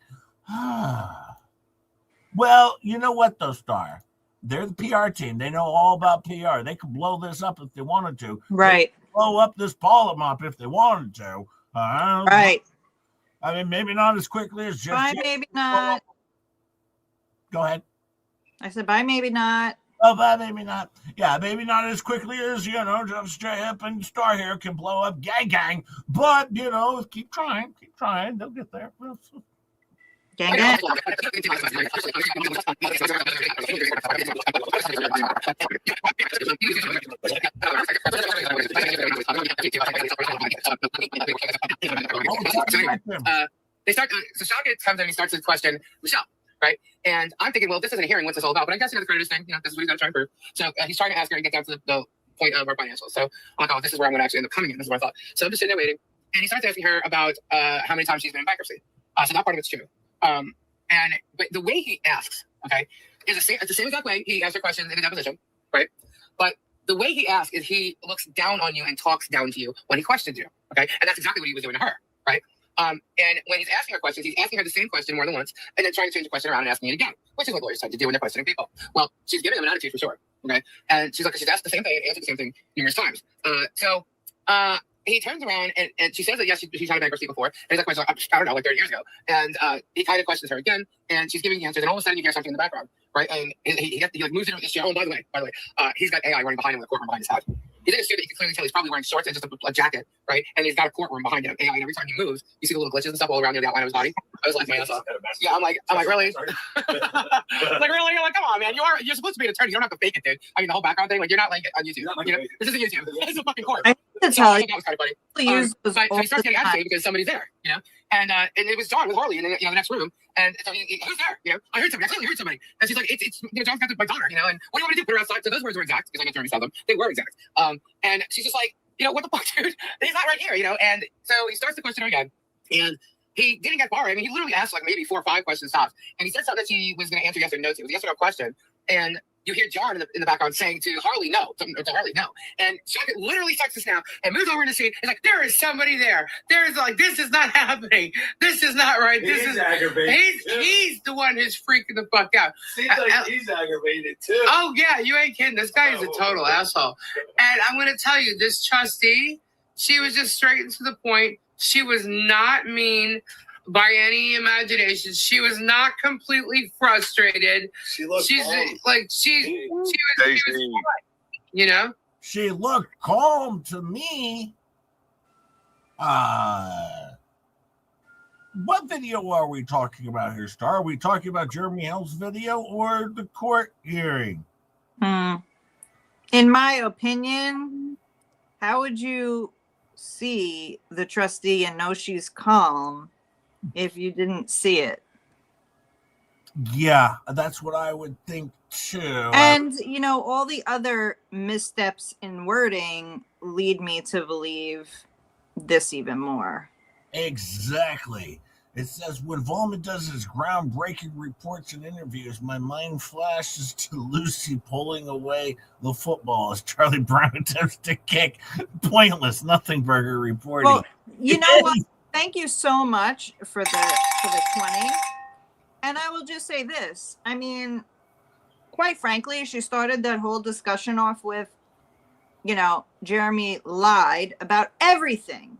Well, you know what, though, Star? They're the PR team. They know all about PR. They could blow this up if they wanted to. Right. Blow up this Parliament if they wanted to. Right. I mean, maybe not as quickly as just. Bye, maybe not. Go ahead. I said bye, maybe not. Oh, bye, maybe not. Yeah, maybe not as quickly as, just Straight Up and Star here can blow up gang. But, keep trying. They'll get there. Gang, gang. They start. So Sean comes in and he starts his question, Michelle, right? And I'm thinking, well, this isn't a hearing. What's this all about? But I guess the creditors thing. This is what he's got to try and prove. So he's trying to ask her and get down to the point of our financials. So I'm like, oh, this is where I'm going to actually end up coming in. This is what I thought. So I'm just sitting there waiting, and he starts asking her about how many times she's been in bankruptcy. So that part of it's true. But the way he asks, okay, is the same exact way he asks her questions in a deposition, right? But the way he asks is he looks down on you and talks down to you when he questions you, okay? And that's exactly what he was doing to her, right? And when he's asking her questions, he's asking her the same question more than once, and then trying to change the question around and asking it again, which is what lawyers tend to do when they're questioning people. Well, she's giving him an attitude for sure, okay? And she's asked the same thing and answered the same thing numerous times. He turns around and she says that, yes, she's had a bankruptcy before. And he's like, I don't know, like 30 years ago. And he kind of questions her again, and she's giving the answers. And all of a sudden, you hear something in the background, right? And he moves into his chair. Oh, by the way, he's got AI running behind him in the courtroom behind his house. He's in a suit that you can clearly tell he's probably wearing shorts and just a jacket, right? And he's got a courtroom behind him. AI, and every time he moves, you see the little glitches and stuff all around near the outline of his body. I was like, man, that's awesome. Yeah, I'm like, really? Like, really? You're like, come on, man. You're supposed to be an attorney. You don't have to fake it, dude. I mean, the whole background thing, like, you're not like on YouTube. This isn't YouTube. This is a fucking court. I So tell I you, thought that was kind of funny. So he starts getting agitated because somebody's there, and it was John with Harley in the next room, and so who's there? I heard somebody. I clearly heard somebody, and she's like, it's John's got my daughter, and what do you want me to do? Put her outside? So those words were exact because I can saw them. They were exact. And she's just like, what the fuck, dude? He's not right here, And so he starts the question again, and he didn't get far. I mean, he literally asked like maybe 4 or 5 questions tops, and he said something that she was going to answer yes or no to. It was a yes or no question, and you hear John in the background saying to Harley, no. To Harley, no. And Chuck literally starts this now and moves over in the seat. He's like, there is somebody there. There is like, this is not happening. This is not right. This is aggravated. He's the one who's freaking the fuck out. Seems like he's aggravated too. Oh, yeah, you ain't kidding. This guy is a total asshole. And I'm going to tell you, this trustee, she was just straight and to the point. She was not mean by any imagination. She was not completely frustrated. She looked She was fine, She looked calm to me. What video are we talking about here, Star? Are we talking about Jeremy Hill's video or the court hearing? in my opinion, how would you see the trustee and know she's calm if you didn't see it? Yeah, that's what I would think too. And, all the other missteps in wording lead me to believe this even more. Exactly. It says, when Volman does his groundbreaking reports and interviews, my mind flashes to Lucy pulling away the football as Charlie Brown attempts to kick. Pointless, nothing burger reporting. Well, you know what? Thank you so much for the 20. And I will just say this. I mean, quite frankly, she started that whole discussion off with, Jeremy lied about everything.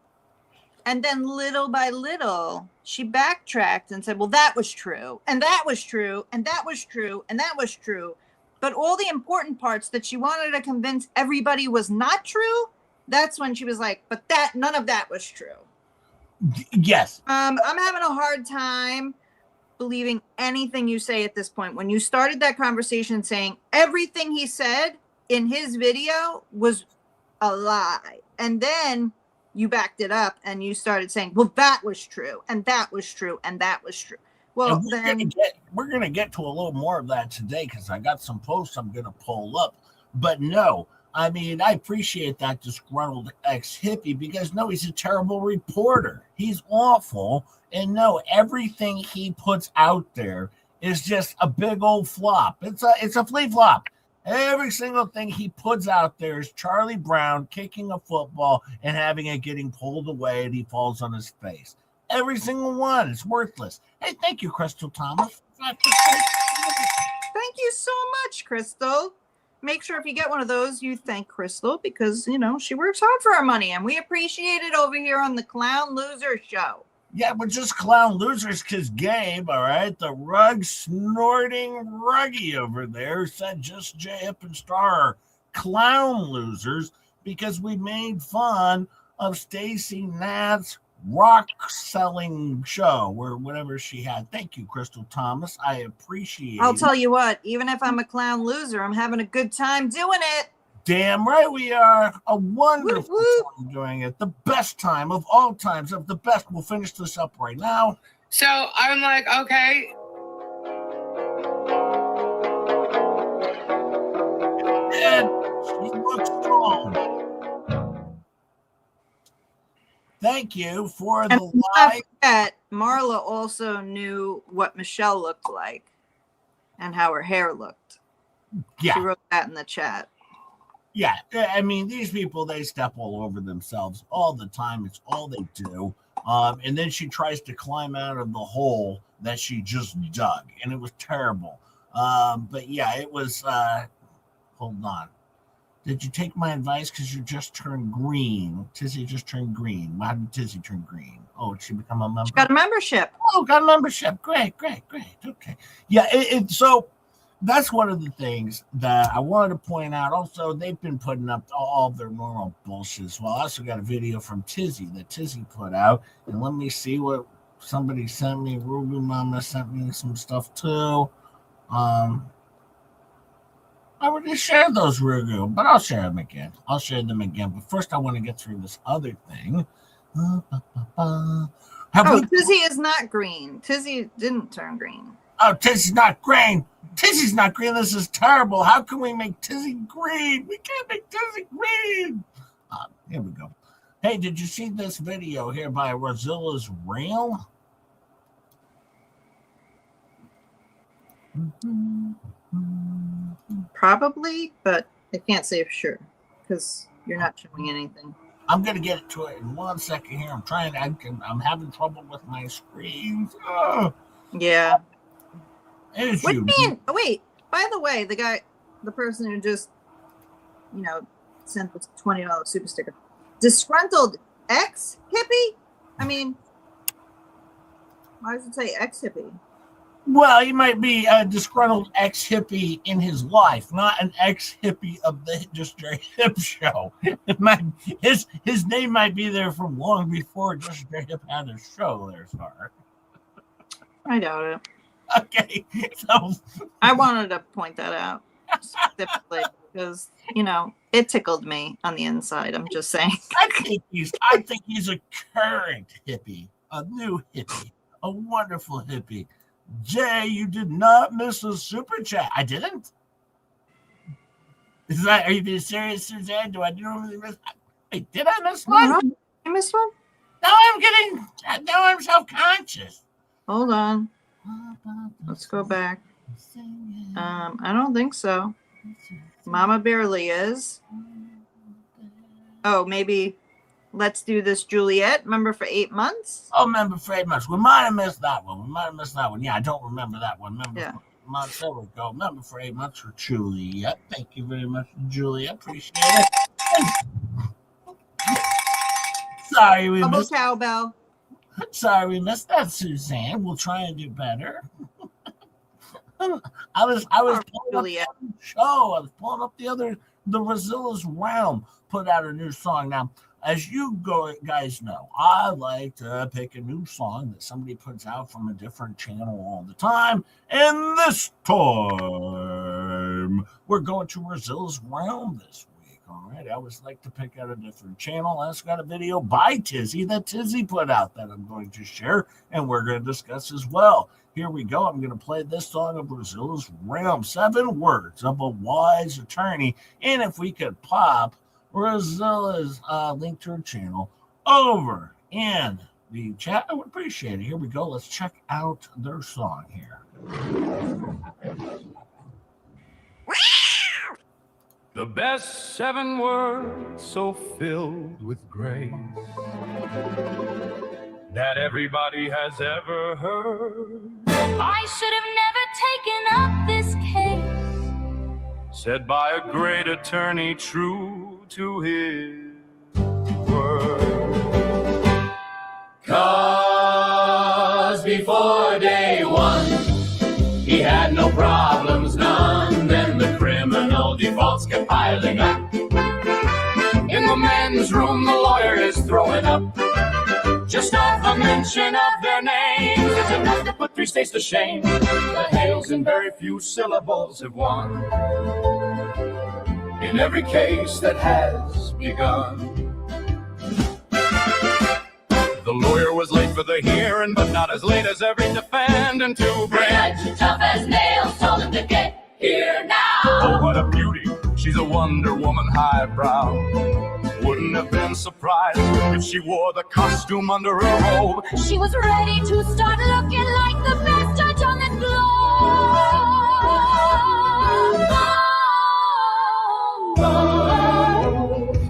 And then little by little, she backtracked and said, well, that was true. And that was true. And that was true. And that was true. But all the important parts that she wanted to convince everybody was not true, that's when she was like, but none of that was true. Yes. I'm having a hard time believing anything you say at this point. When you started that conversation saying everything he said in his video was a lie, and then you backed it up and you started saying, well, that was true, and that was true, and that was true. Well, we're gonna get to a little more of that today because I got some posts I'm gonna pull up. But no, I mean, I appreciate that disgruntled ex-hippie because no, he's a terrible reporter. He's awful. And no, everything he puts out there is just a big old flop. It's a flea flop. Every single thing he puts out there is Charlie Brown kicking a football and having it getting pulled away and he falls on his face. Every single one. It's worthless. Hey, thank you, Crystal Thomas. Thank you so much, Crystal. Make sure if you get one of those, you thank Crystal because, you know, she works hard for our money and we appreciate it over here on the Clown Loser Show. Yeah, we're just clown losers because Gabe, all right, the rug snorting ruggy over there said just J-Hip and Star are clown losers because we made fun of Stacey Nat's rock selling show or whatever she had. Thank you, Crystal Thomas. I appreciate I'll it. tell you what, even if I'm a clown loser, I'm having a good time doing it. Damn right we are. A wonderful Whoop, whoop. time doing it. The best time of all times of the best. We'll finish this up right now. So I'm like, okay. And she looks strong. Thank you for And the don't live. forget, Marla also knew what Michelle looked like and how her hair looked. She Yeah, wrote that in the chat. yeah. I mean, these people, they step all over themselves all the time. It's all they do. And then she tries to climb out of the hole that she just dug, and it was terrible. But yeah, it was. Hold on. Did you take my advice? Because you just turned green. Tizzy just turned green. How did Tizzy turn green? Oh, did she become a member? She got a membership. Oh, got a membership. Great. Okay. Yeah, so that's one of the things that I wanted to point out. Also, they've been putting up all their normal bullshit. Well, I also got a video from Tizzy that Tizzy put out. And let me see what somebody sent me. Ruby Mama sent me some stuff too. I already shared those, Rugu, but I'll share them again. But first, I want to get through this other thing. Tizzy is not green. Tizzy didn't turn green. Oh, Tizzy's not green. Tizzy's not green. This is terrible. How can we make Tizzy green? We can't make Tizzy green. Here we go. Hey, did you see this video here by Rozilla's Rail? Probably, but I can't say for sure because you're not showing anything. I'm gonna get to it in 1 second here. I'm having trouble with my screens. Yeah. It's What you. mean? Oh, wait. By the way, the person who just, sent this $20 super sticker, disgruntled ex hippie. I mean, why does it say ex hippie? Well, he might be a disgruntled ex-hippie in his life, not an ex-hippie of the Just J Hip show. His name might be there from long before Just J Hip had a show there, Star. I doubt it. Okay, so I wanted to point that out specifically because it tickled me on the inside. I'm just saying. I think he's a current hippie, a new hippie, a wonderful hippie. Jay, you did not miss a super chat. I didn't. Are you being serious, Suzanne? Do I normally miss? Wait, did I miss one? No, I missed one. Now I'm self-conscious. Hold on. Let's go back. I don't think so. Mama Barely is. Oh, maybe Let's Do This Juliet. Member for 8 months. Oh, member for 8 months. We might have missed that one. Yeah, I don't remember that one. Member for 8 months. There we go. Member for 8 months for Juliet. Thank you very much, Juliet. Appreciate it. Sorry we missed. Cowbell. Sorry we missed that, Suzanne. We'll try and do better. I was pulling up the other show. I was pulling up the Rozilla's Realm put out a new song. Now, as you guys know, I like to pick a new song that somebody puts out from a different channel all the time. And this time, we're going to Rozilla's Realm this week. All right, I always like to pick out a different channel. I've got a video by Tizzy that Tizzy put out that I'm going to share, and we're going to discuss as well. Here we go. I'm going to play this song of Rozilla's Realm, 7 words of a wise attorney. And if we could pop Rozilla's link to her channel over in the chat, I would appreciate it. Here we go. Let's check out their song here. The best 7 words so filled with grace that everybody has ever heard. I should have never taken up this case. Said by a great attorney true to his word. 'Cause before day 1, he had no problems, none. Then the criminal defaults kept piling up. In the men's room, the lawyer is throwing up. Just off the mention of their names is enough to put 3 states to shame. The Hales in very few syllables have won in every case that has begun. The lawyer was late for the hearing, but not as late as every defendant to bring. Tough as nails, told him to get here now. Oh, what a beauty. She's a Wonder Woman highbrow. Wouldn't have been surprised if she wore the costume under her robe. She was ready to start looking like the best judge on the globe.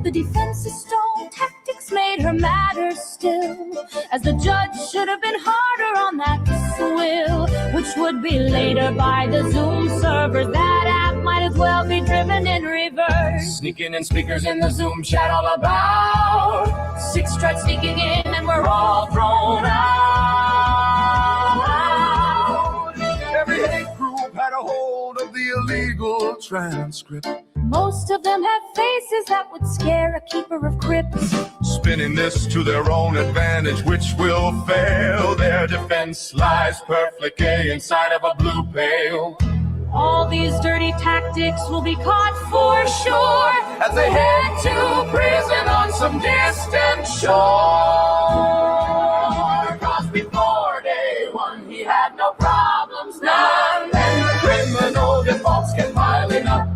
The defense's stone tactics made her madder still, as the judge should have been harder on that swill, which would be later by the Zoom servers. That app might as well be driven in reverse. Sneaking in speakers in the Zoom chat all about. 6 tried sneaking in and we're all thrown out. Every hate group had a hold of the illegal transcript. Most of them have faces that would scare a keeper of crypts. Spinning this to their own advantage, which will fail. Their defense lies perfectly inside of a blue pail. All these dirty tactics will be caught for sure As they head to prison on some distant shore. 'Cause before day 1, he had no problems, none. And the criminal defaults kept piling up.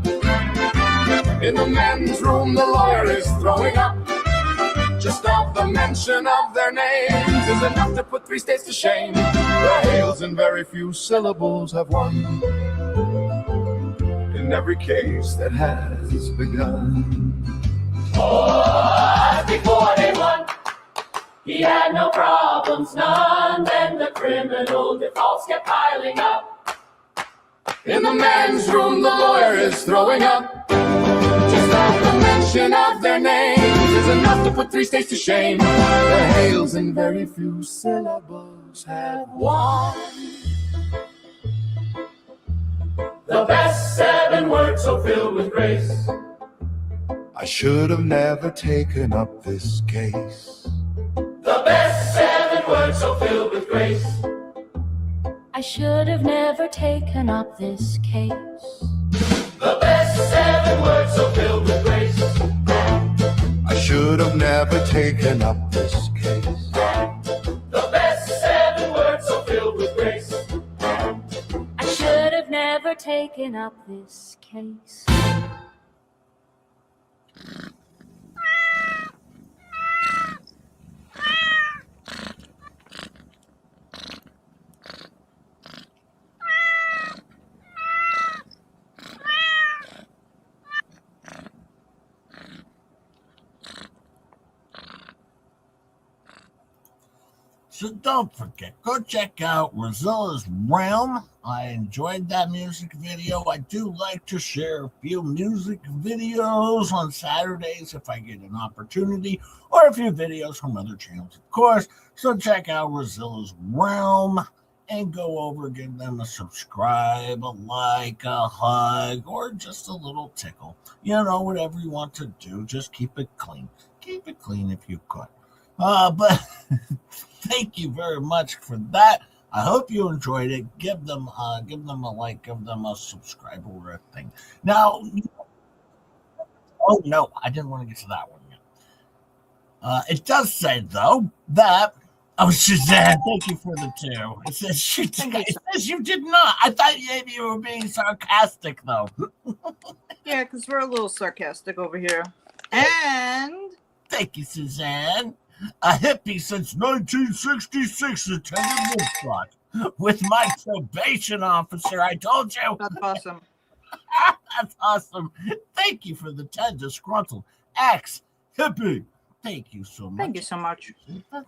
In the men's room, the lawyer is throwing up. Just off the mention of their names is enough to put 3 states to shame. The Hales in very few syllables have won in every case that has begun. Oh, before day 1, he had no problems, none. Then the criminal defaults kept piling up. In the men's room, the lawyer is throwing up. Just off the mention of their names is enough to put 3 states to shame. The Hales in very few syllables have won. The best 7 words so filled with grace. I should have never taken up this case. The best 7 words so filled with grace. I should have never taken up this case. The best 7 words so filled with grace. I should have never taken up this case. The best 7 words so filled with grace. I should have never taken up this case. So don't forget, go check out Rozilla's Realm. I enjoyed that music video. I do like to share a few music videos on Saturdays if I get an opportunity, or a few videos from other channels, of course. So check out Rozilla's Realm and go over, give them a subscribe, a like, a hug, or just a little tickle. You know, whatever you want to do, just keep it clean. Keep it clean if you could. But thank you very much for that. I hope you enjoyed it. Give them a like, give them a subscribe or a thing. Now, oh no, I didn't want to get to that one yet. It does say though that Suzanne, thank you for the 2. It says you did not. I thought maybe you were being sarcastic though. Yeah, because we're a little sarcastic over here. And thank you, Suzanne. A hippie since 1966 attended Woodstock with my probation officer. I told you. that's awesome. That's awesome. Thank you for the 10 disgruntled ex hippie. Thank you so much. Thank you so much.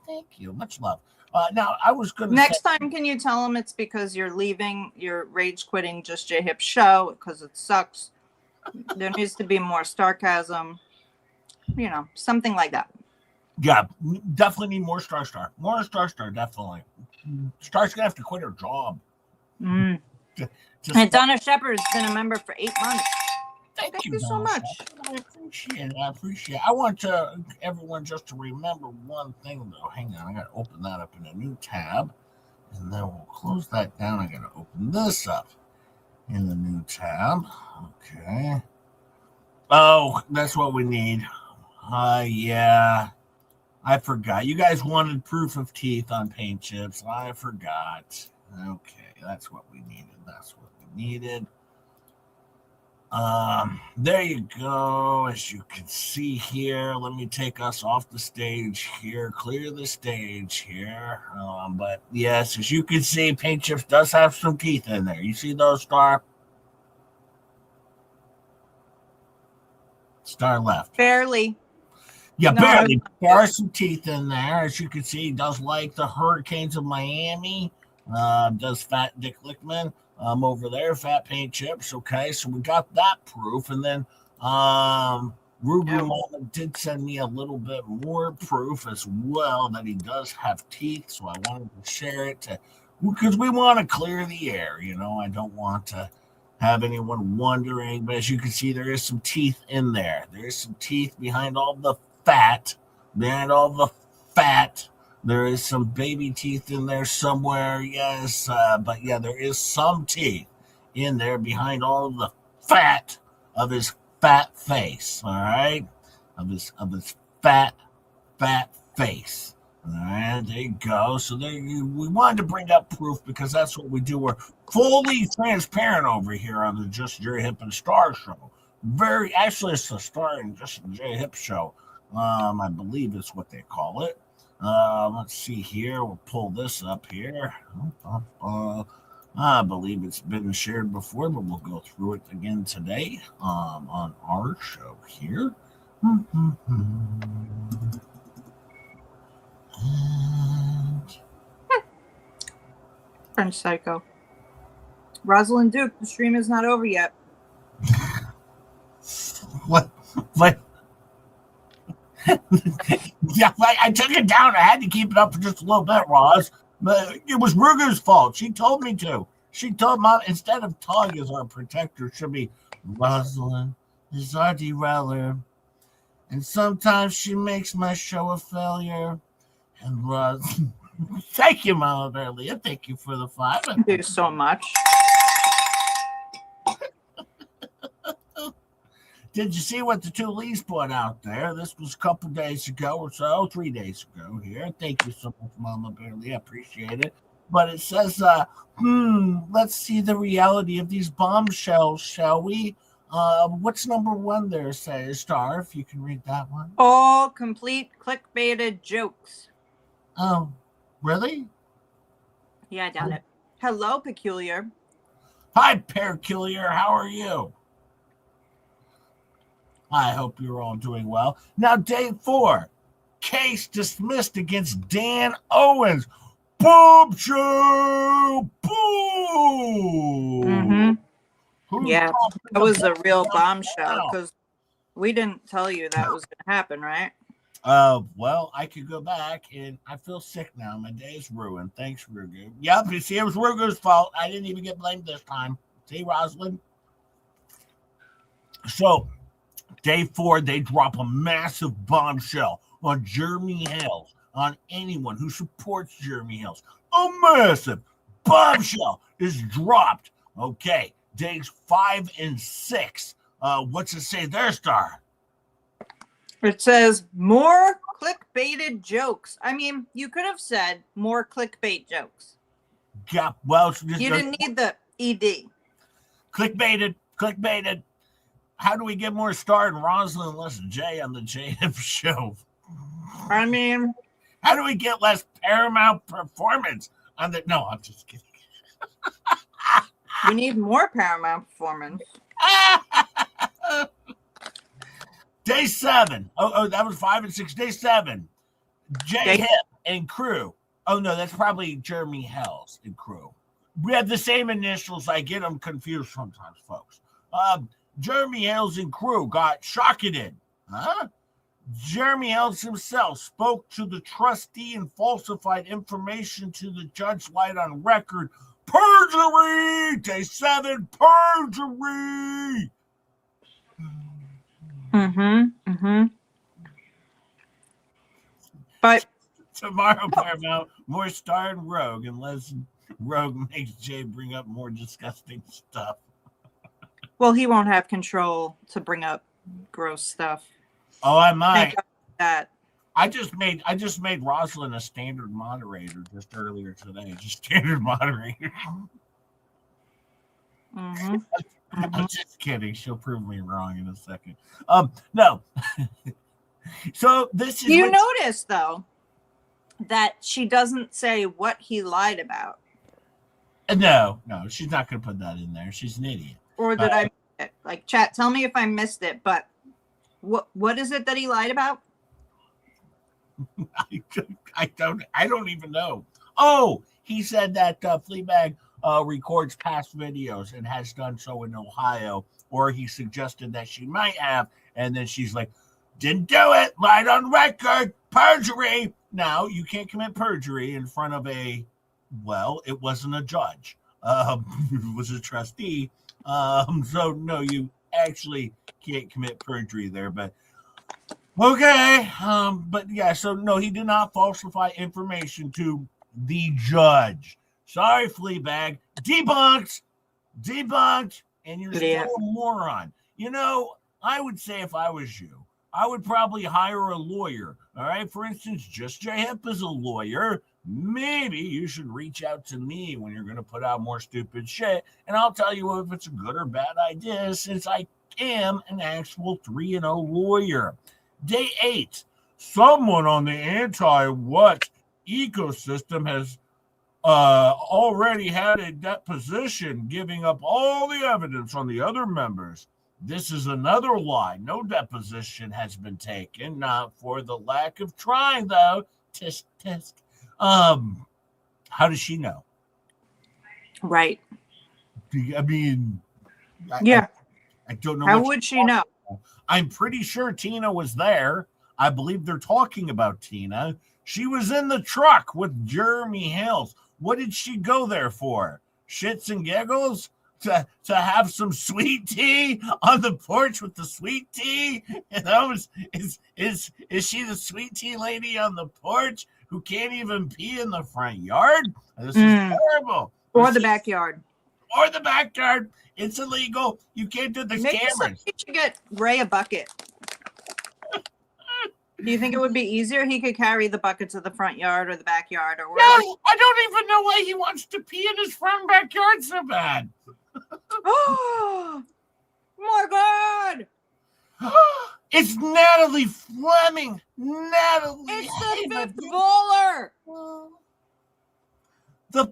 Thank you. Much love. Now, I was going to Next time, can you tell them it's because you're leaving, you're rage quitting Just J Hip show because it sucks? There needs to be more sarcasm, you know, something like that. Yeah, definitely need more Star. More Star, definitely. Star's going to have to quit her job. And Donna Shepard's been a member for 8 months. Thank you so much. I appreciate it. I want everyone just to remember one thing, though. Hang on, I got to open that up in a new tab, and then we'll close that down. I got to open this up in the new tab. Okay. Oh, that's what we need. Yeah. I forgot. You guys wanted proof of teeth on paint chips. I forgot. Okay, that's what we needed. There you go. As you can see here, let me take us off the stage here, clear the stage here. But yes, as you can see, paint chips does have some teeth in there. You see those, Star left. Barely. Yeah, no, barely. There are some teeth in there. As you can see, he does like the Hurricanes of Miami. Does Fat Dick Lickman. Over there, Fat Paint Chips. Okay, so we got that proof. And then Ruben Mama did send me a little bit more proof as well that he does have teeth. So I wanted to share it because we want to clear the air. You know, I don't want to have anyone wondering. But as you can see, there is some teeth in there. There is some teeth behind all the fat. There is some baby teeth in there somewhere, yes. But yeah, there is some teeth in there behind all of the fat of his fat face. All right, of his fat face. All right, there you go. So we wanted to bring up proof because that's what we do. We're fully transparent over here on the Just J Hip and Star show. Actually, it's the Star and Just J Hip show. I believe it's what they call it. Let's see here. We'll pull this up here. I believe it's been shared before, but we'll go through it again today on our show here. French Psycho. Rosalind Duke, the stream is not over yet. What? Yeah, I took it down. I had to keep it up for just a little bit, Roz. But it was Ruger's fault. She told me to. She told Mom instead of Tug as our protector, should be Rosalind is our derailer. And sometimes she makes my show a failure. And Roz, thank you, Mama Berlia. Thank you for the 5. Thank you so much. Did you see what the 2 Lees put out there? This was a couple days ago or so, 3 days ago here. Thank you so much, Mama Barely. I appreciate it. But it says, let's see the reality of these bombshells, shall we? What's number 1 there, say, Star, if you can read that one? All complete clickbaited jokes. Oh, really? Yeah, I doubt it. Hello, Peculiar. Hi, Peculiar. How are you? I hope you're all doing well. Now, day 4, case dismissed against Dan Owens. Bombshell! Boom! Yeah, that was a real bombshell because we didn't tell you that was going to happen, right? Well, I could go back and I feel sick now. My day is ruined. Thanks, Rugu. Yep, you see, it was Rugu's fault. I didn't even get blamed this time. See, Rosalind? So, day 4, they drop a massive bombshell on Jeremy Hales, on anyone who supports Jeremy Hales. A massive bombshell is dropped. Okay, days 5 and 6. What's it say there, Star? It says more clickbaited jokes. I mean, you could have said more clickbait jokes. Yeah, well, you didn't need the ED. Clickbaited. How do we get more Star and Rosalind, less Jay on the JF show? I mean, how do we get less Paramount performance on the? No, I'm just kidding. We need more Paramount performance. Day 7. Oh, that was 5 and 6. Day 7. Jay Hip and crew. Oh, no, that's probably Jeremy Hells and crew. We have the same initials. I get them confused sometimes, folks. Jeremy Hells and crew got shocketed. Huh? Jeremy Hells himself spoke to the trustee and falsified information to the judge, lied on record. Perjury! Day 7, perjury! But tomorrow, Paramount, more starring Rogue, unless Rogue makes Jay bring up more disgusting stuff. Well, he won't have control to bring up gross stuff. Oh, I might. That. I just made Rosalind a standard moderator just earlier today. Just standard moderator. I'm just kidding. She'll prove me wrong in a second. No. So this is. You notice though that she doesn't say what he lied about. No, she's not going to put that in there. She's an idiot. Or did I miss it? Like, chat, tell me if I missed it. But what is it that he lied about? I don't even know. Oh, he said that Fleabag records past videos and has done so in Ohio, or he suggested that she might have, and then she's like, didn't do it, lied on record, perjury. Now you can't commit perjury in front of it wasn't a judge. It was a trustee. So no, you actually can't commit perjury there, but okay. But yeah, so no, he did not falsify information to the judge. Sorry, Fleabag. Debunked, and you're still a moron. You know, I would say if I was you, I would probably hire a lawyer. All right. For instance, Just J Hip is a lawyer. Maybe you should reach out to me when you're going to put out more stupid shit, and I'll tell you if it's a good or bad idea, since I am an actual 3-0 lawyer. Day 8. Someone on the anti-what ecosystem has already had a deposition, giving up all the evidence on the other members. This is another lie. No deposition has been taken, not for the lack of trying, though. Tisk, tisk. How does she know? Right. I mean, yeah. I don't know. How would she know? I'm pretty sure Tina was there. I believe they're talking about Tina. She was in the truck with Jeremy Hells. What did she go there for? Shits and giggles? To have some sweet tea on the porch with the sweet tea? And is she the sweet tea lady on the porch who can't even pee in the front yard? This is terrible. Or the backyard. Or the backyard. It's illegal. You can't do the cameras. You should get Ray a bucket. Do you think it would be easier? He could carry the bucket to the front yard or the backyard or wherever. No, I don't even know why he wants to pee in his front backyard so bad. Oh my God! It's Natalie Fleming. Natalie. It's the fifth baller. The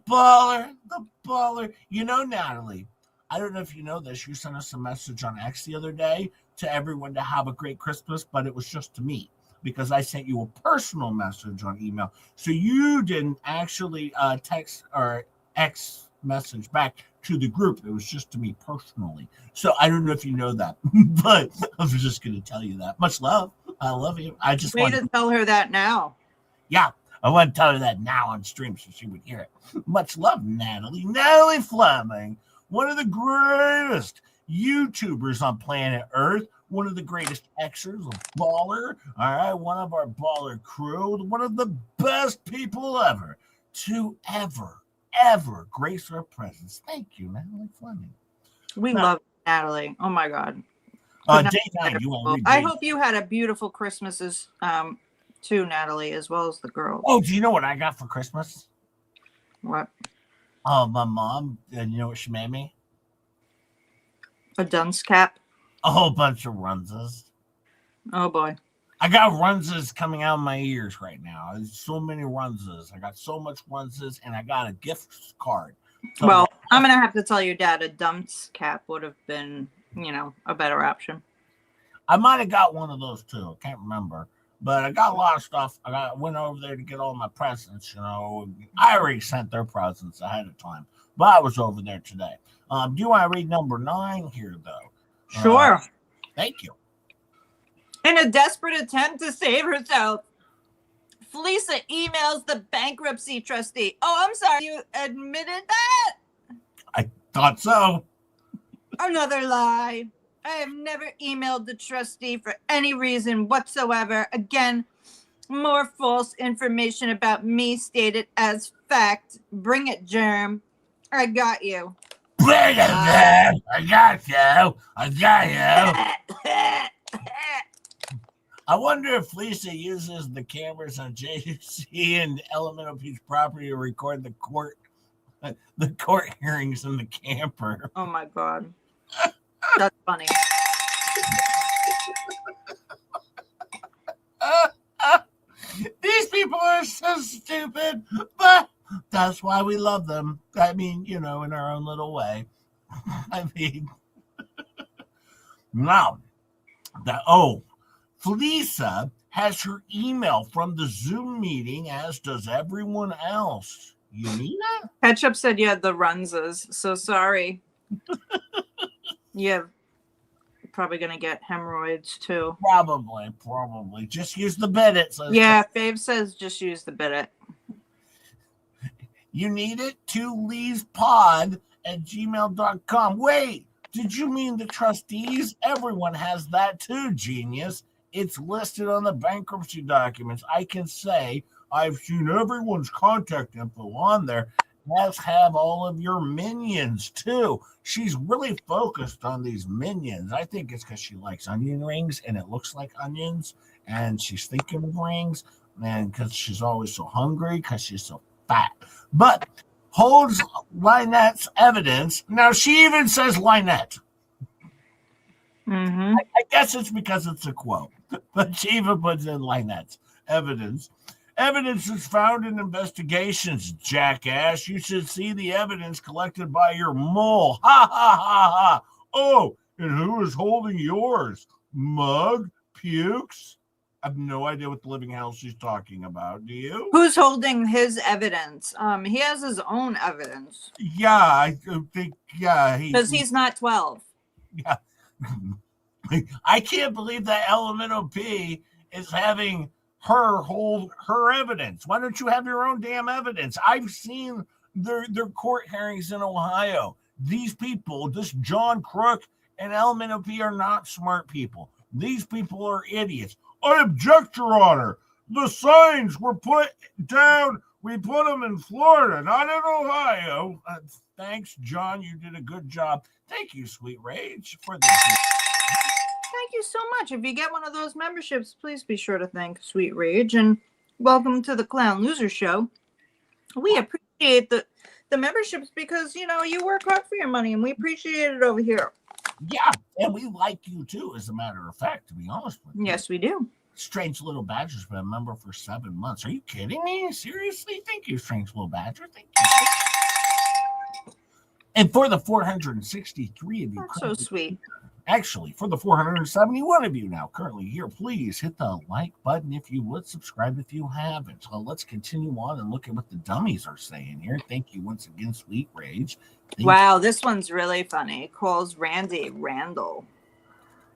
baller. You know, Natalie, I don't know if you know this. You sent us a message on X the other day to everyone to have a great Christmas, but it was just to me because I sent you a personal message on email. So you didn't actually text or X message back to the group. It was just to me personally. So I don't know if you know that, but I was just going to tell you that. Much love. I love you. I just want to tell her that now. Yeah, I want to tell her that now on stream so she would hear it. Much love, Natalie. Natalie Fleming, one of the greatest YouTubers on planet Earth, one of the greatest Xers, a baller. All right, one of our baller crew, one of the best people ever to ever grace our presence. Thank you, Natalie Fleming. We love Natalie. Oh my God. Day 9. I hope you had a beautiful Christmases too, Natalie, as well as the girls. Oh, do you know what I got for Christmas? What? Oh, my mom. And you know what she made me? A dunce cap. A whole bunch of runzas. Oh boy. I got runzas coming out of my ears right now. There's so many runzas. I got so much runzas, and I got a gift card. So well, I'm gonna have to tell your dad a dunce cap would have been, a better option. I might have got one of those too. I can't remember. But I got a lot of stuff. Went over there to get all my presents. I already sent their presents ahead of time. But I was over there today. Do you want to read number 9 here, though? Sure. Thank you. In a desperate attempt to save herself, FLEASA emails the bankruptcy trustee. Oh, I'm sorry. You admitted that? I thought so. Another lie. I have never emailed the trustee for any reason whatsoever. Again, more false information about me stated as fact. Bring it, Germ. I got you. Bring it, Germ. I got you. I got you. I wonder if FLEASA uses the cameras on JC and LMNOP's property to record the court hearings in the camper. Oh my God. That's funny. These people are so stupid, but that's why we love them. I mean, in our own little way. I mean, now, FLEASA has her email from the Zoom meeting, as does everyone else. You need it? Ketchup said you had the runses, so sorry. Yeah, probably gonna get hemorrhoids too. Probably. Just use the biddet. Yeah, Fave says just use the biddet. You need it? 2leespod@gmail.com. Wait, did you mean the trustees? Everyone has that too, genius. It's listed on the bankruptcy documents. I can say I've seen everyone's contact info on there. Let's have all of your minions too. She's really focused on these minions. I think it's because she likes onion rings and it looks like onions, and she's thinking of rings, and because she's always so hungry because she's so fat. But holds Lynette's evidence. Now she even says Lynette. Mm-hmm. I guess it's because it's a quote, but she even puts in Lynette's evidence. Evidence is found in investigations, jackass. You should see the evidence collected by your mole. Ha, ha, ha, ha. Oh, and who is holding yours? Mug? Pukes? I have no idea what the living hell she's talking about. Do you? Who's holding his evidence? He has his own evidence. Yeah, I think, yeah. Because he's not 12. Yeah. I can't believe that LMNOP is having her hold her evidence. Why don't you have your own damn evidence? I've seen their court hearings in Ohio. These people, this John Crook and LMNOP, are not smart people. These people are idiots. I object, Your Honor. The signs were put down. We put them in Florida, not in Ohio. Thanks, John. You did a good job. Thank you, Sweet Rage, for this. Thank you so much. If you get one of those memberships, please be sure to thank Sweet Rage, and welcome to the Clown Loser Show. We appreciate the memberships because, you work hard for your money, and we appreciate it over here. Yeah, and we like you too, as a matter of fact, to be honest with you. Yes, we do. Strange Little Badger's been a member for 7 months. Are you kidding me? Seriously? Thank you, Strange Little Badger. Thank you. And for the 463 of you. That's so sweet. Actually, for the 471 of you now currently here, please hit the like button if you would. Subscribe if you haven't. So let's continue on and look at what the dummies are saying here. Thank you once again, Sweet Rage. Wow, this one's really funny. Calls Randy Randall.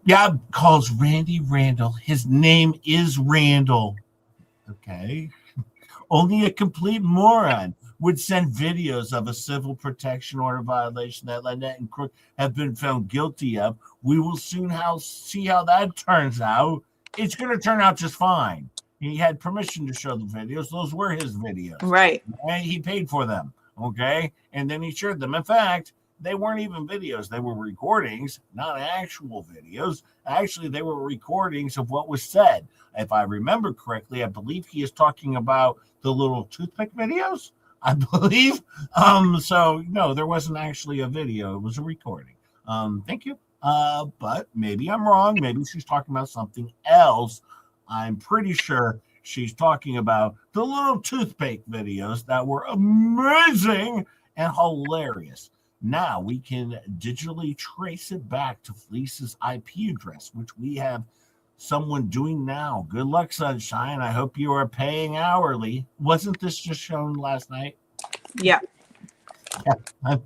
Yeah, calls Randy Randall. His name is Randall. Okay. Only a complete moron would send videos of a civil protection order violation that Lynette and Crook have been found guilty of. We will soon see how that turns out. It's going to turn out just fine. He had permission to show the videos. Those were his videos. Right. And he paid for them. Okay. And then he shared them. In fact, they weren't even videos. They were recordings, not actual videos. Actually, they were recordings of what was said. If I remember correctly, I believe he is talking about the little toothpick videos, I believe. So no, there wasn't actually a video. It was a recording. Thank you. But maybe I'm wrong. Maybe she's talking about something else. I'm pretty sure she's talking about the little toothpick videos that were amazing and hilarious. Now we can digitally trace it back to FLEASA's IP address, which we have someone doing now. Good luck, Sunshine. I hope you are paying hourly. Wasn't this just shown last night? Yeah. I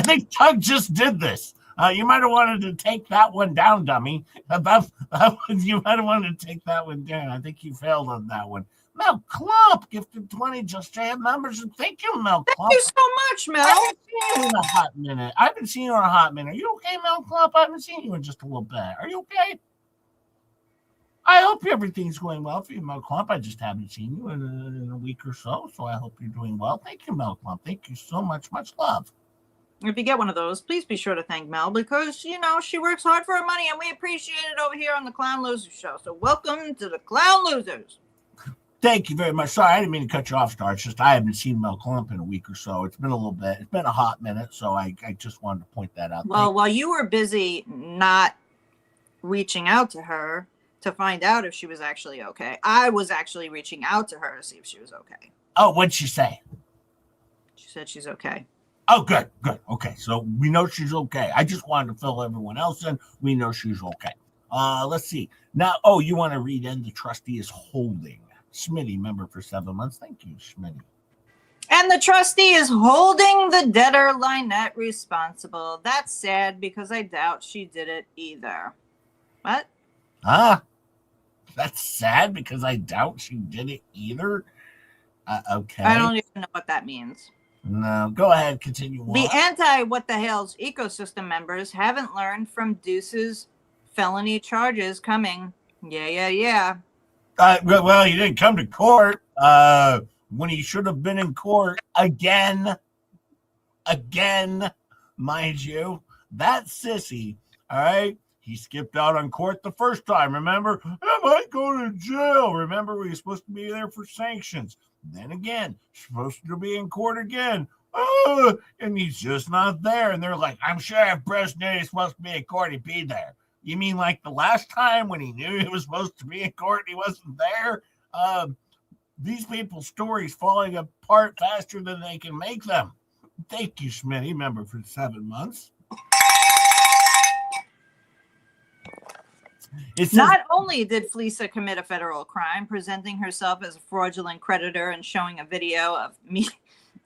think Tug just did this. You might have wanted to take that one down, dummy. You might have wanted to take that one down. I think you failed on that one. Mel Clump gifted 20 just to have members. And thank you, Mel Clump. Thank you so much, Mel. I haven't seen you in a hot minute. I haven't seen you in a hot minute. Are you okay, Mel Clump? I haven't seen you in just a little bit. Are you okay? I hope everything's going well for you, Mel Clump. I just haven't seen you in a week or so I hope you're doing well. Thank you, Mel Clump. Thank you so much. Much love. If you get one of those, please be sure to thank Mel because, she works hard for her money and we appreciate it over here on the Clown Losers Show. So welcome to the Clown Losers. Thank you very much. Sorry, I didn't mean to cut you off, Star. It's just I haven't seen Mel Clump in a week or so. It's been a little bit. It's been a hot minute, so I just wanted to point that out. Well, while you were busy not reaching out to her to find out if she was actually okay, I was actually reaching out to her to see if she was okay. Oh, what'd she say? She said she's okay. Oh, good. Okay, so we know she's okay. I just wanted to fill everyone else in. We know she's okay. Let's see. Now, you want to read in the trustee is holding. Smitty, member for 7 months. Thank you, Smitty. And the trustee is holding the debtor Lynette responsible. That's sad because I doubt she did it either. What? That's sad because I doubt she did it either. Okay. I don't even know what that means. No, go ahead, continue on. The anti-what-the-hell's ecosystem members haven't learned from Deuce's felony charges coming. Yeah. Well, he didn't come to court when he should have been in court again, mind you. That sissy, all right? He skipped out on court the first time, remember? I might go to jail. Remember, we were supposed to be there for sanctions. Then again, supposed to be in court again. And he's just not there. And they're like, I'm sure if Bruce knew he's supposed to be in court, he'd be there. You mean like the last time when he knew he was supposed to be in court and he wasn't there? These people's stories falling apart faster than they can make them. Thank you, Smitty, member for 7 months. Not only did FLEASA commit a federal crime, presenting herself as a fraudulent creditor and showing a video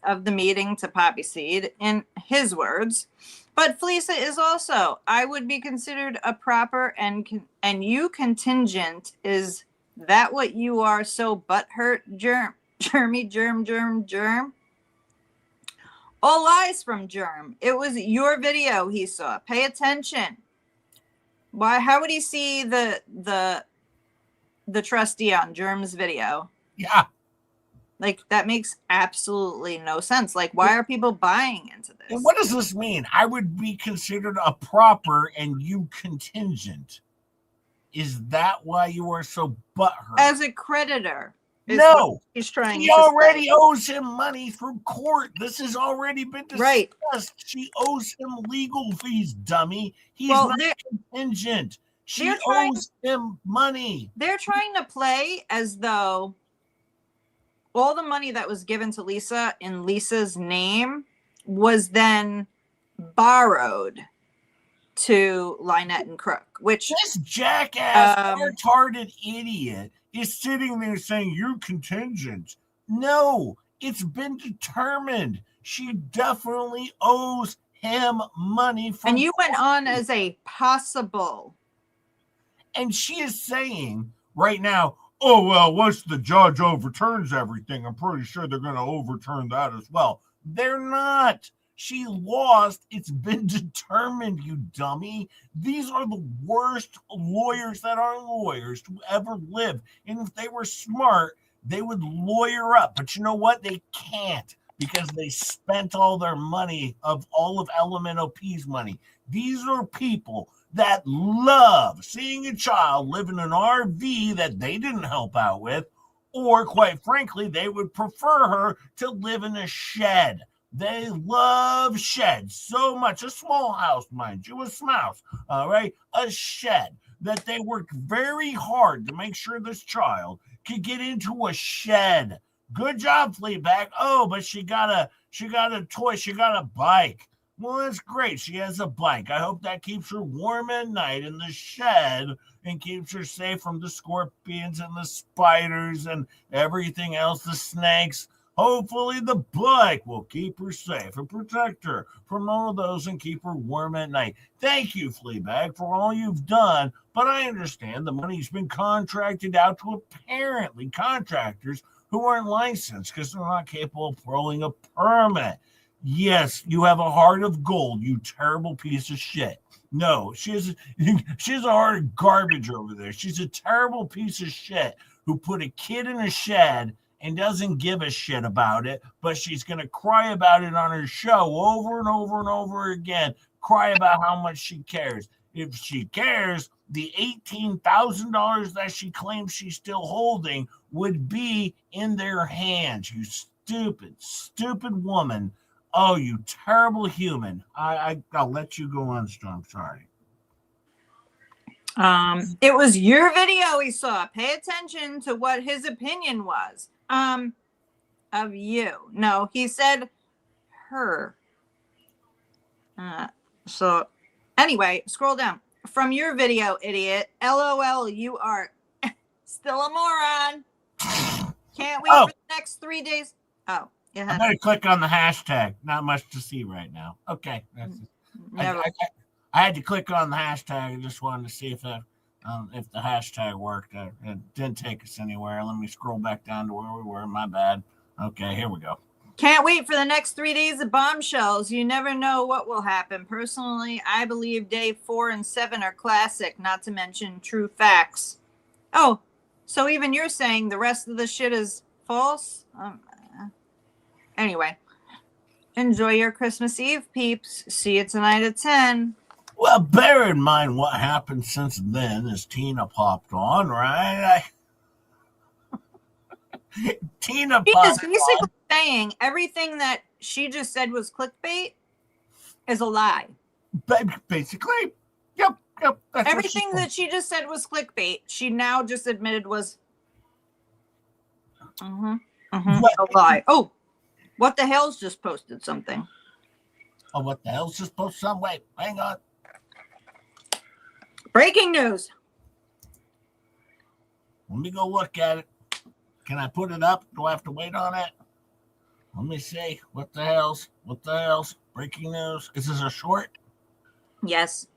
of the meeting to Poppy Seed, in his words, but FLEASA is also, I would be considered a proper and you contingent. Is that what you are so butthurt, Germ? All lies from Germ. It was your video he saw. Pay attention. Why? How would he see the trustee on Germ's video? Yeah. Like, that makes absolutely no sense. Like, why are people buying into this? And what does this mean? I would be considered a proper and you contingent. Is that why you are so butthurt? As a creditor. No. He's trying. She already owes him money through court. This has already been discussed. Right. She owes him legal fees, dummy. He's not contingent. She owes him money. They're trying to play as though all the money that was given to Lisa in Lisa's name was then borrowed to Lynette and Crook, which this jackass, retarded idiot is sitting there saying you're contingent. No, it's been determined. She definitely owes him money. And you went on as a possible. And she is saying right now, oh, well, once the judge overturns everything, I'm pretty sure they're going to overturn that as well. They're not. She lost. It's been determined, you dummy. These are the worst lawyers that are lawyers to ever live. And if they were smart, they would lawyer up. But you know what? They can't because they spent all their money of all of LMNOP's money. These are people that love seeing a child live in an RV that they didn't help out with, or quite frankly, they would prefer her to live in a shed. They love sheds so much. A small house, mind you, a smouse, all right? A shed that they worked very hard to make sure this child could get into a shed. Good job, Fleabag. Oh, but she got She got a toy. She got a bike. Well, that's great. She has a bike. I hope that keeps her warm at night in the shed and keeps her safe from the scorpions and the spiders and everything else, the snakes. Hopefully the bike will keep her safe and protect her from all of those and keep her warm at night. Thank you, Fleabag, for all you've done, but I understand the money's been contracted out to apparently contractors who aren't licensed because they're not capable of pulling a permit. Yes, you have a heart of gold, you terrible piece of shit. No, she's a heart of garbage over there. She's a terrible piece of shit who put a kid in a shed and doesn't give a shit about it, but she's going to cry about it on her show over and over and over again, cry about how much she cares. If she cares, the $18,000 that she claims she's still holding would be in their hands. You stupid, stupid woman. Oh, you terrible human. I'll let you go on, Storm. Sorry. It was your video we saw. Pay attention to what his opinion was. Of you. No, he said her. So anyway, scroll down. From your video, idiot. LOL, you are still a moron. Can't wait for the next 3 days. Oh, yeah. I better click on the hashtag. Not much to see right now. Okay. I had to click on the hashtag. I just wanted to see if the hashtag worked. It didn't take us anywhere. Let me scroll back down to where we were. My bad. Okay, here we go. Can't wait for the next 3 days of bombshells. You never know what will happen. Personally, I believe day 4 and 7 are classic, not to mention true facts. Oh, so even you're saying the rest of the shit is false? Anyway, enjoy your Christmas Eve, peeps. See you tonight at 10. Well, bear in mind what happened since then as Tina popped on, right? Tina She popped is basically saying everything that she just said was clickbait is a lie. Basically, yep. Everything that she just said was clickbait. She now just admitted was a lie. Oh, what the hell's just posted something? Oh, what the hell's just posted something? Wait, hang on. Breaking news. Let me go look at it. Can I put it up? Do I have to wait on it? Let me see. What the hell's? Breaking news. Is this a short? Yes.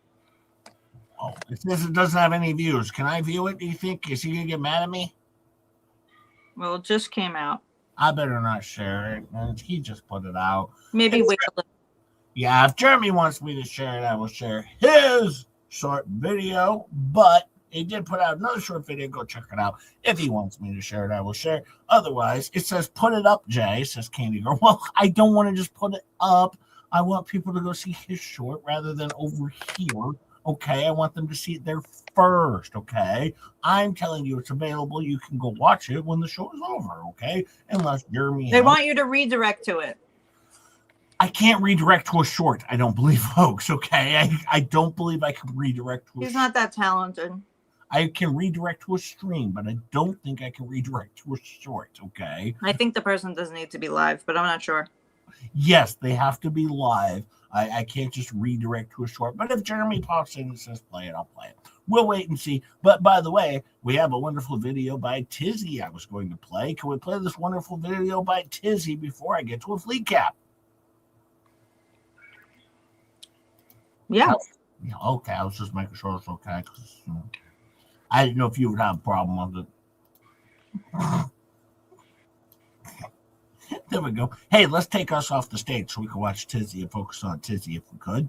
Oh, it says it doesn't have any views. Can I view it, do you think? Is he going to get mad at me? Well, it just came out. I better not share it. And he just put it out. Maybe wait a little. Yeah, if Jeremy wants me to share it, I will share his short video. But he did put out another short video. Go check it out. If he wants me to share it, I will share it. Otherwise, it says, put it up, Jay, says Candy Girl. Well, I don't want to just put it up. I want people to go see his short rather than over here. Okay, I want them to see it there first, okay? I'm telling you it's available. You can go watch it when the show is over, okay? Unless Jeremy... They want you to redirect to it. I can't redirect to a short, I don't believe, folks, okay? I don't believe I can redirect to a He's not that talented. I can redirect to a stream, but I don't think I can redirect to a short, okay? I think the person doesn't need to be live, but I'm not sure. Yes, they have to be live. I can't just redirect to a short. But if Jeremy pops in and says play it, I'll play it. We'll wait and see. But by the way, we have a wonderful video by Tizzy I was going to play. Can we play this wonderful video by Tizzy before I get to a FLEACAP? Yeah. Okay, I was just making sure it's okay. I didn't know if you would have a problem with it. There we go. Hey, let's take us off the stage so we can watch Tizzy and focus on Tizzy if we could.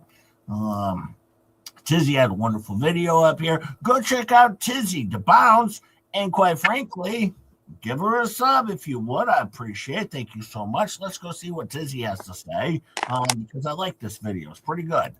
Tizzy had a wonderful video up here. Go check out Tizzy to bounce. And quite frankly, give her a sub if you would. I appreciate it. Thank you so much. Let's go see what Tizzy has to say because I like this video. It's pretty good.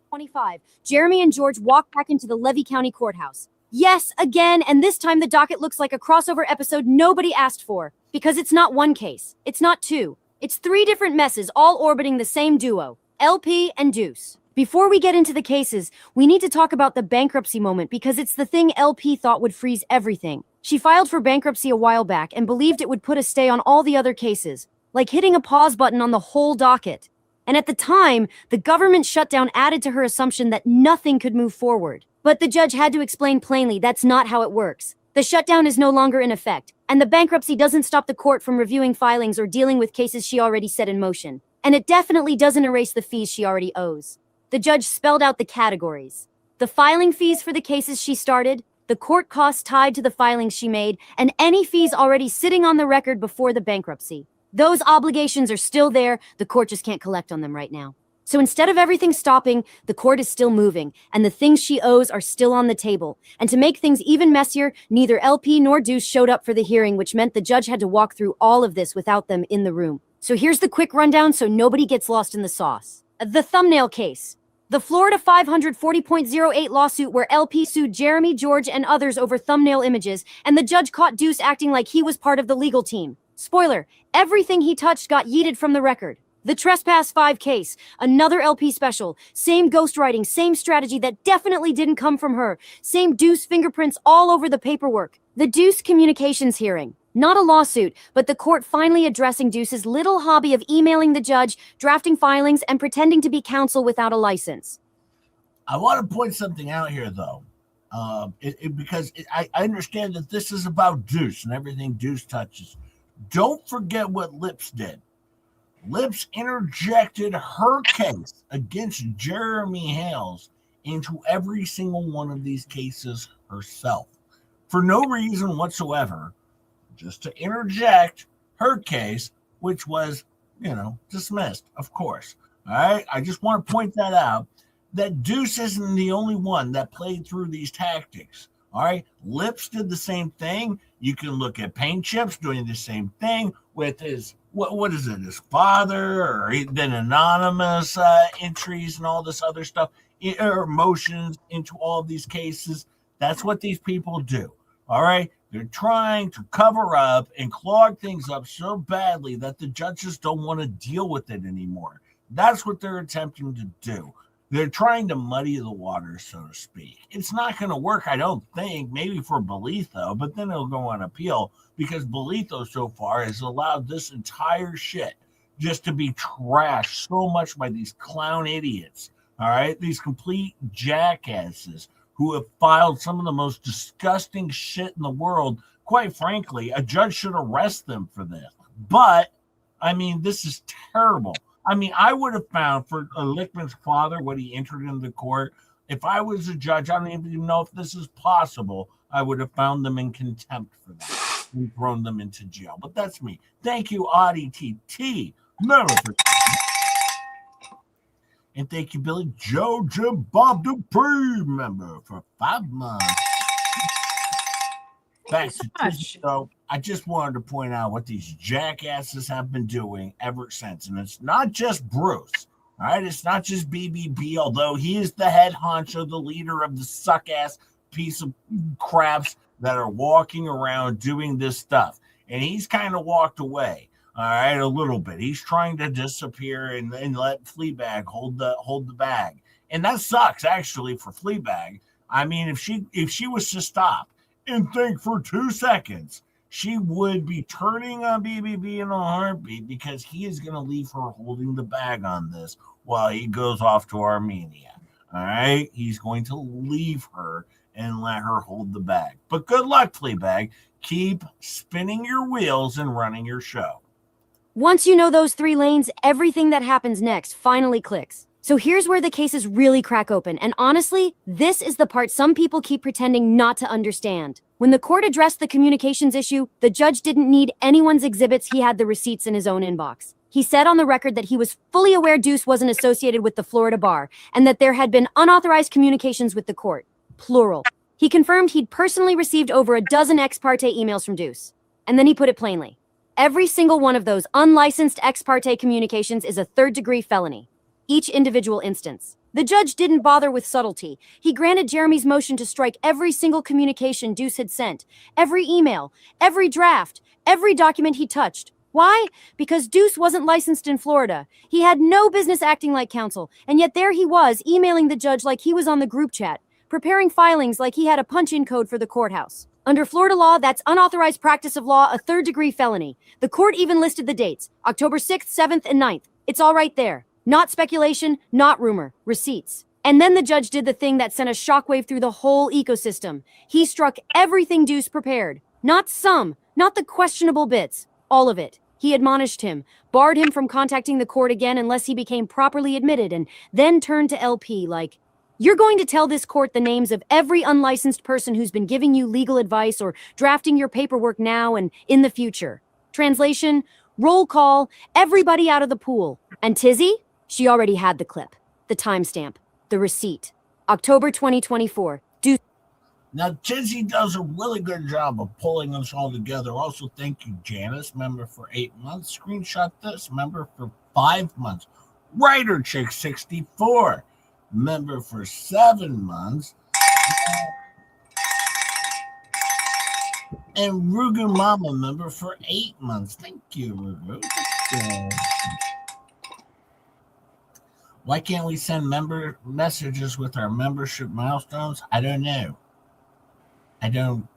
25. Jeremy and George walk back into the Levy County Courthouse. Yes, again, and this time the docket looks like a crossover episode nobody asked for. Because it's not one case. It's not two. It's 3 different messes all orbiting the same duo, LP and Deuce. Before we get into the cases, we need to talk about the bankruptcy moment because it's the thing LP thought would freeze everything. She filed for bankruptcy a while back and believed it would put a stay on all the other cases. like hitting a pause button on the whole docket. And at the time, the government shutdown added to her assumption that nothing could move forward. But the judge had to explain plainly that's not how it works. The shutdown is no longer in effect, and the bankruptcy doesn't stop the court from reviewing filings or dealing with cases she already set in motion. And it definitely doesn't erase the fees she already owes. The judge spelled out the categories: the filing fees for the cases she started, the court costs tied to the filings she made, and any fees already sitting on the record before the bankruptcy. Those obligations are still there, the court just can't collect on them right now. So instead of everything stopping, the court is still moving, and the things she owes are still on the table. And to make things even messier, neither LP nor Deuce showed up for the hearing, which meant the judge had to walk through all of this without them in the room. So here's the quick rundown so nobody gets lost in the sauce. The thumbnail case. The Florida 540.08 lawsuit where LP sued Jeremy, George, and others over thumbnail images, and the judge caught Deuce acting like he was part of the legal team. Spoiler, everything he touched got yeeted from the record. The Trespass 5 case, another LP special, same ghostwriting, same strategy that definitely didn't come from her, same Deuce fingerprints all over the paperwork. The Deuce communications hearing, not a lawsuit, but the court finally addressing Deuce's little hobby of emailing the judge, drafting filings, and pretending to be counsel without a license. I want to point something out here, though, because I understand that this is about Deuce and everything Deuce touches. Don't forget what Lips did. Lips interjected her case against Jeremy Hales into every single one of these cases herself for no reason whatsoever, just to interject her case, which was, dismissed, of course. All right. I just want to point that out, that Deuce isn't the only one that played through these tactics. All right. Lips did the same thing. You can look at Paint Chips doing the same thing with his, what is it, his father, or then anonymous entries and all this other stuff, or motions into all of these cases. That's what these people do. All right. They're trying to cover up and clog things up so badly that the judges don't want to deal with it anymore. That's what they're attempting to do. They're trying to muddy the water, so to speak. It's not going to work, I don't think, maybe for Bolitho, but then it'll go on appeal because Bolitho so far has allowed this entire shit just to be trashed so much by these clown idiots, all right? These complete jackasses who have filed some of the most disgusting shit in the world. Quite frankly, a judge should arrest them for this. But, this is terrible. I would have found for Lichtman's father, when he entered into the court, if I was a judge, I don't even know if this is possible, I would have found them in contempt for that and thrown them into jail. But that's me. Thank you, Audie TT. And thank you, Billy Joe Jim Bob Dupree, member, for 5 months. Back to the show. I just wanted to point out what these jackasses have been doing ever since. And it's not just Bruce. All right. It's not just BBB, although he is the head honcho, the leader of the suck-ass piece of craps that are walking around doing this stuff. And he's kind of walked away. All right, a little bit. He's trying to disappear and let Fleabag hold the bag. And that sucks, actually, for Fleabag. If she was to stop and think for 2 seconds, she would be turning on BBB in a heartbeat because he is going to leave her holding the bag on this while he goes off to Armenia. All right? He's going to leave her and let her hold the bag. But good luck, Fleabag. Keep spinning your wheels and running your show. Once you know those 3 lanes, everything that happens next finally clicks. So here's where the cases really crack open. And honestly, this is the part some people keep pretending not to understand. When the court addressed the communications issue, the judge didn't need anyone's exhibits. He had the receipts in his own inbox. He said on the record that he was fully aware Deuce wasn't associated with the Florida bar and that there had been unauthorized communications with the court. Plural. He confirmed he'd personally received over a dozen ex parte emails from Deuce. And then he put it plainly. Every single one of those unlicensed ex parte communications is a 3rd-degree felony. Each individual instance. The judge didn't bother with subtlety. He granted Jeremy's motion to strike every single communication Deuce had sent, every email, every draft, every document he touched. Why? Because Deuce wasn't licensed in Florida. He had no business acting like counsel, and yet there he was, emailing the judge like he was on the group chat, preparing filings like he had a punch-in code for the courthouse. Under Florida law, that's unauthorized practice of law, a third-degree felony. The court even listed the dates, October 6th, 7th, and 9th. It's all right there. Not speculation, not rumor, receipts. And then the judge did the thing that sent a shockwave through the whole ecosystem. He struck everything Deuce prepared. Not some, not the questionable bits, all of it. He admonished him, barred him from contacting the court again unless he became properly admitted, and then turned to LP like, "You're going to tell this court the names of every unlicensed person who's been giving you legal advice or drafting your paperwork now and in the future." Translation, roll call, everybody out of the pool. And Tizzy? She already had the clip, the timestamp, the receipt. October 2024. Now, Tizzy does a really good job of pulling us all together. Also, thank you, Janice, member for 8 months. Screenshot this, member for 5 months. Writer Chick 64, member for 7 months. And Rugu Mama, member for 8 months. Thank you, Rugu. Why can't we send member messages with our membership milestones? I don't know. I don't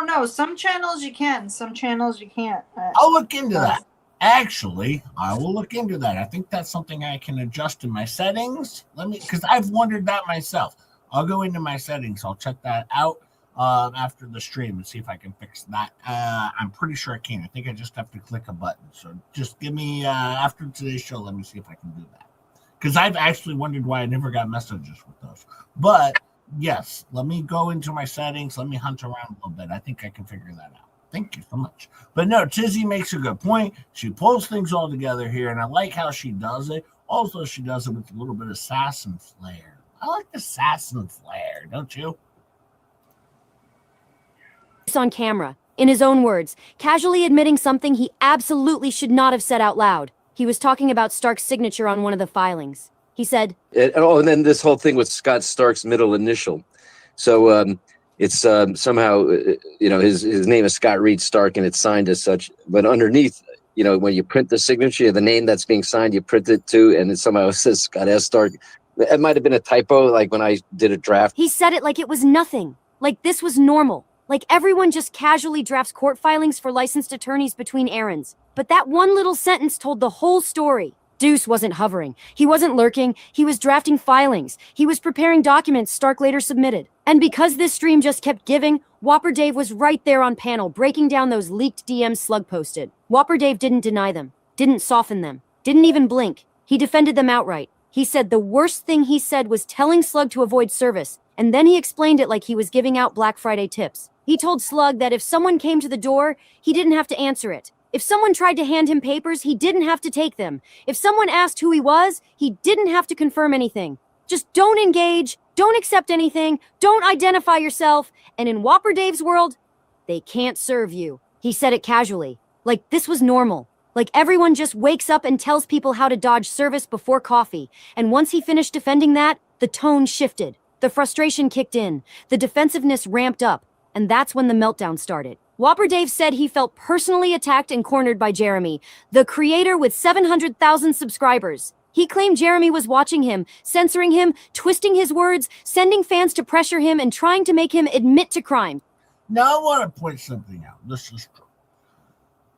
know. Some channels you can, some channels you can't. I'll look into that. Actually, I will look into that. I think that's something I can adjust in my settings. Because I've wondered that myself. I'll go into my settings. I'll check that out after the stream and see if I can fix that. I'm pretty sure I can. I think I just have to click a button. So just give me, after today's show, let me see if I can do that. Because I've actually wondered why I never got messages with those. But yes, let me go into my settings. Let me hunt around a little bit. I think I can figure that out. Thank you so much. But no, Tizzy makes a good point. She pulls things all together here, and I like how she does it. Also, she does it with a little bit of sass and flair. I like the sass and flair, don't you? On camera, in his own words, casually admitting something he absolutely should not have said out loud. He was talking about Stark's signature on one of the filings. He said, and then this whole thing with Scott Stark's middle initial. So it's somehow, his name is Scott Reed Stark, and it's signed as such. But underneath, when you print the signature, the name that's being signed, you print it too, and it somehow says Scott S. Stark. It might have been a typo, like when I did a draft. He said it like it was nothing, like this was normal. Like everyone just casually drafts court filings for licensed attorneys between errands. But that one little sentence told the whole story. Deuce wasn't hovering. He wasn't lurking. He was drafting filings. He was preparing documents Stark later submitted. And because this stream just kept giving, Whopper Dave was right there on panel breaking down those leaked DMs Slug posted. Whopper Dave didn't deny them, didn't soften them, didn't even blink. He defended them outright. He said the worst thing he said was telling Slug to avoid service, and then he explained it like he was giving out Black Friday tips. He told Slug that if someone came to the door, he didn't have to answer it. If someone tried to hand him papers, he didn't have to take them. If someone asked who he was, he didn't have to confirm anything. Just don't engage, don't accept anything, don't identify yourself, and in Whopper Dave's world, they can't serve you. He said it casually, like this was normal. Like everyone just wakes up and tells people how to dodge service before coffee. And once he finished defending that, the tone shifted. The frustration kicked in. The defensiveness ramped up. And that's when the meltdown started. Whopper Dave said he felt personally attacked and cornered by Jeremy, the creator with 700,000 subscribers. He claimed Jeremy was watching him, censoring him, twisting his words, sending fans to pressure him, and trying to make him admit to crime. Now I want to point something out. This is true.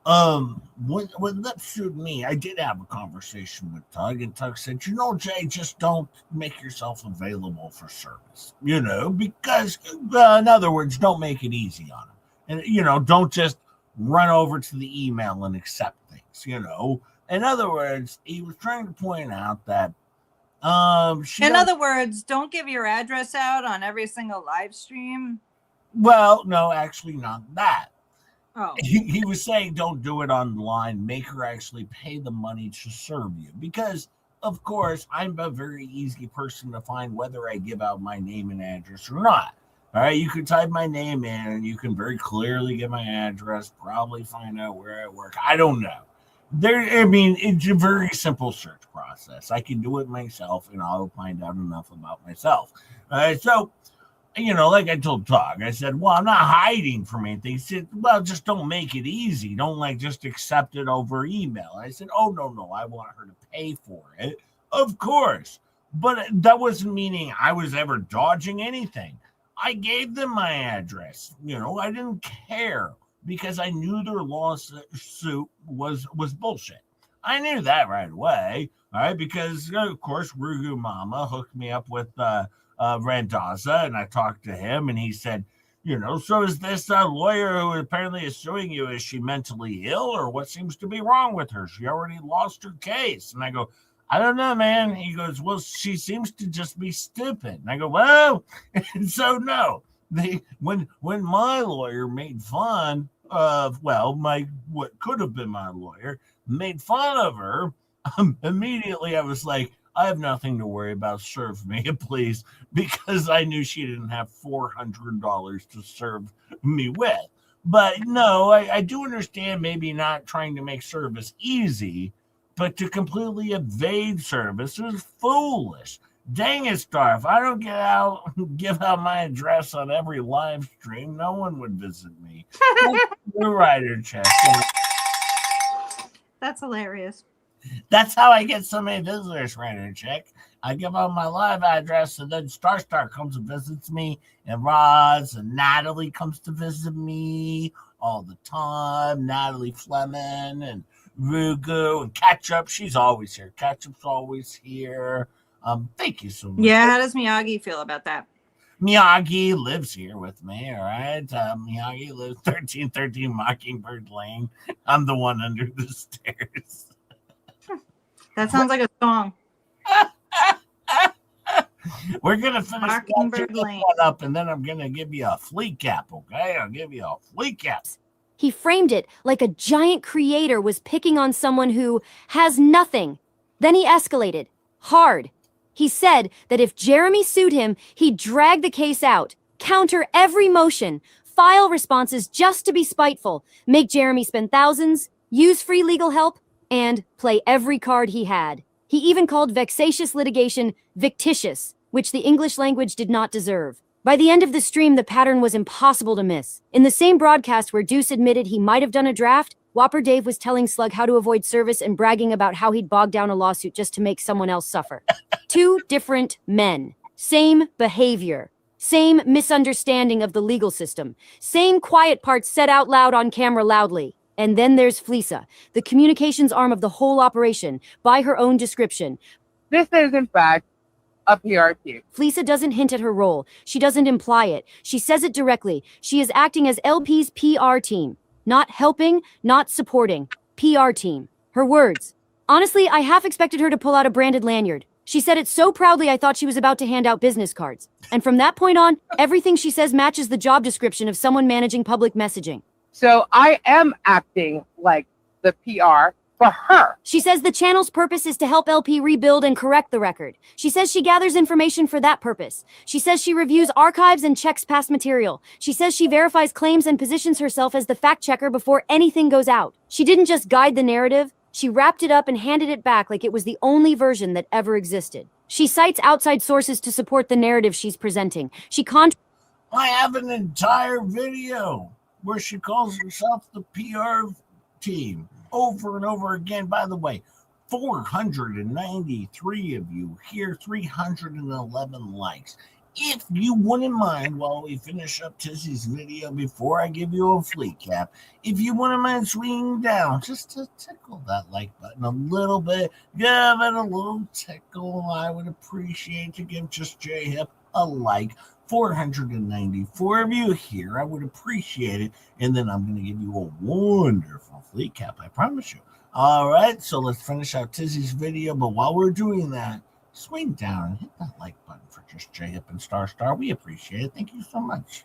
When Lip sued me, I did have a conversation with Tug, and Tug said, Jay, just don't make yourself available for service, because, in other words, don't make it easy on him. And, don't just run over to the email and accept things, In other words, he was trying to point out that, in other words, don't give your address out on every single live stream. Well, no, actually not that. Oh. He was saying don't do it online. Make her actually pay the money to serve you. Because, of course, I'm a very easy person to find whether I give out my name and address or not. All right, you can type my name in and you can very clearly get my address, probably find out where I work. I don't know. It's a very simple search process. I can do it myself and I'll find out enough about myself. So, like I told Tug, I said, well, I'm not hiding from anything. He said, well, just don't make it easy. Don't just accept it over email. I said, oh, no, I want her to pay for it. Of course. But that wasn't meaning I was ever dodging anything. I gave them my address. I didn't care because I knew their lawsuit was bullshit. I knew that right away, all right, because of course Rugu Mama hooked me up with Randazza, and I talked to him, and he said, so is this lawyer who apparently is suing you, is she mentally ill, or what seems to be wrong with her? She already lost her case. And I go, I don't know, man. He goes, well, she seems to just be stupid. And I go, well, and so no. When my lawyer made fun of, what could have been my lawyer, made fun of her, immediately I was like, I have nothing to worry about. Serve me, please, because I knew she didn't have $400 to serve me with. But no, I do understand maybe not trying to make service easy, but to completely evade service is foolish. Dang it, Star. If I don't give out my address on every live stream, no one would visit me. You're right, Chess. That's hilarious. That's how I get so many visitors, Ryder Chick. I give out my live address, and then Star comes and visits me, and Roz and Natalie comes to visit me all the time. Natalie Fleming and Rugu and Ketchup. She's always here. Ketchup's always here. Thank you so much. Yeah, how does Miyagi feel about that? Miyagi lives here with me, all right? Miyagi lives 1313 Mockingbird Lane. I'm the one under the stairs. That sounds like a song. We're going to finish Mockingbird Lane. one up, and then I'm going to give you a FLEACAP, okay? I'll give you a FLEACAP. He framed it like a giant creator was picking on someone who has nothing. Then he escalated. Hard. He said that if Jeremy sued him, he'd drag the case out, counter every motion, file responses just to be spiteful, make Jeremy spend thousands, use free legal help, and play every card he had. He even called vexatious litigation victitious, which the English language did not deserve. By the end of the stream, the pattern was impossible to miss. In the same broadcast where Deuce admitted he might have done a draft, Whopper Dave was telling Slug how to avoid service and bragging about how he'd bogged down a lawsuit just to make someone else suffer. Two different men. Same behavior. Same misunderstanding of the legal system. Same quiet parts said out loud on camera loudly. And then there's FLEASA, the communications arm of the whole operation, by her own description. This is, in fact, a PR team. FLEASA doesn't hint at her role. She doesn't imply it. She says it directly. She is acting as LP's PR team. Not helping, not supporting. PR team. Her words. Honestly, I half expected her to pull out a branded lanyard. She said it so proudly I thought she was about to hand out business cards. And from that point on, everything she says matches the job description of someone managing public messaging. So I am acting like the PR for her. She says the channel's purpose is to help LP rebuild and correct the record. She says she gathers information for that purpose. She says she reviews archives and checks past material. She says she verifies claims and positions herself as the fact checker before anything goes out. She didn't just guide the narrative, she wrapped it up and handed it back like it was the only version that ever existed. She cites outside sources to support the narrative she's presenting. I have an entire video where she calls herself the PR team over and over again. By the way, 493 of you here, 311 likes. If you wouldn't mind, while we finish up Tizzy's video before I give you a FLEACAP, if you wouldn't mind swinging down just to tickle that like button a little bit, give it a little tickle, I would appreciate to give just J-Hip a like. 494 of you here, I would appreciate it. And then I'm going to give you a wonderful FLEACAP, I promise you. All right, so let's finish out Tizzy's video. But while we're doing that, swing down and hit that like button for just J-Hip and Star. We appreciate it. Thank you so much.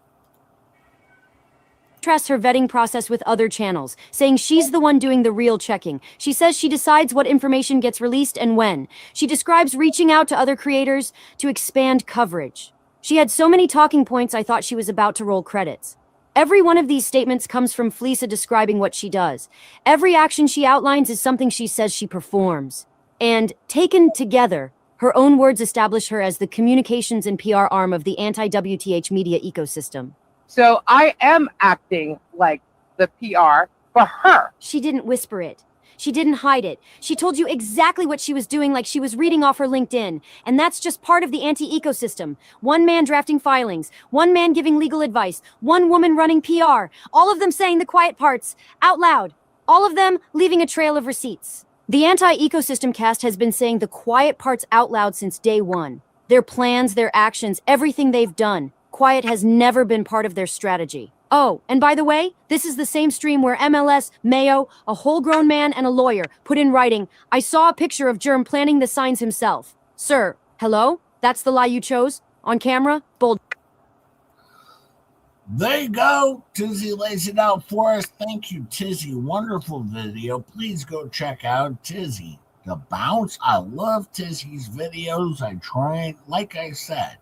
Contrasts her vetting process with other channels, saying she's the one doing the real checking. She says she decides what information gets released and when. She describes reaching out to other creators to expand coverage. She had so many talking points I thought she was about to roll credits. Every one of these statements comes from FLEASA describing what she does. Every action she outlines is something she says she performs. And taken together, her own words establish her as the communications and PR arm of the anti-WTH media ecosystem. So I am acting like the PR for her. She didn't whisper it. She didn't hide it. She told you exactly what she was doing, like she was reading off her LinkedIn. And that's just part of the anti-ecosystem. One man drafting filings, one man giving legal advice, one woman running PR, all of them saying the quiet parts out loud, all of them leaving a trail of receipts. The anti-ecosystem cast has been saying the quiet parts out loud since day one. Their plans, their actions, everything they've done. Quiet has never been part of their strategy. Oh, and by the way, this is the same stream where MLS, Mayo, a whole grown man and a lawyer put in writing, I saw a picture of Germ planting the signs himself. Sir, hello? That's the lie you chose? On camera? Bold. There you go. Tizzy lays it out for us. Thank you, Tizzy. Wonderful video. Please go check out Tizzy. The Bounce. I love Tizzy's videos. I try, like I said,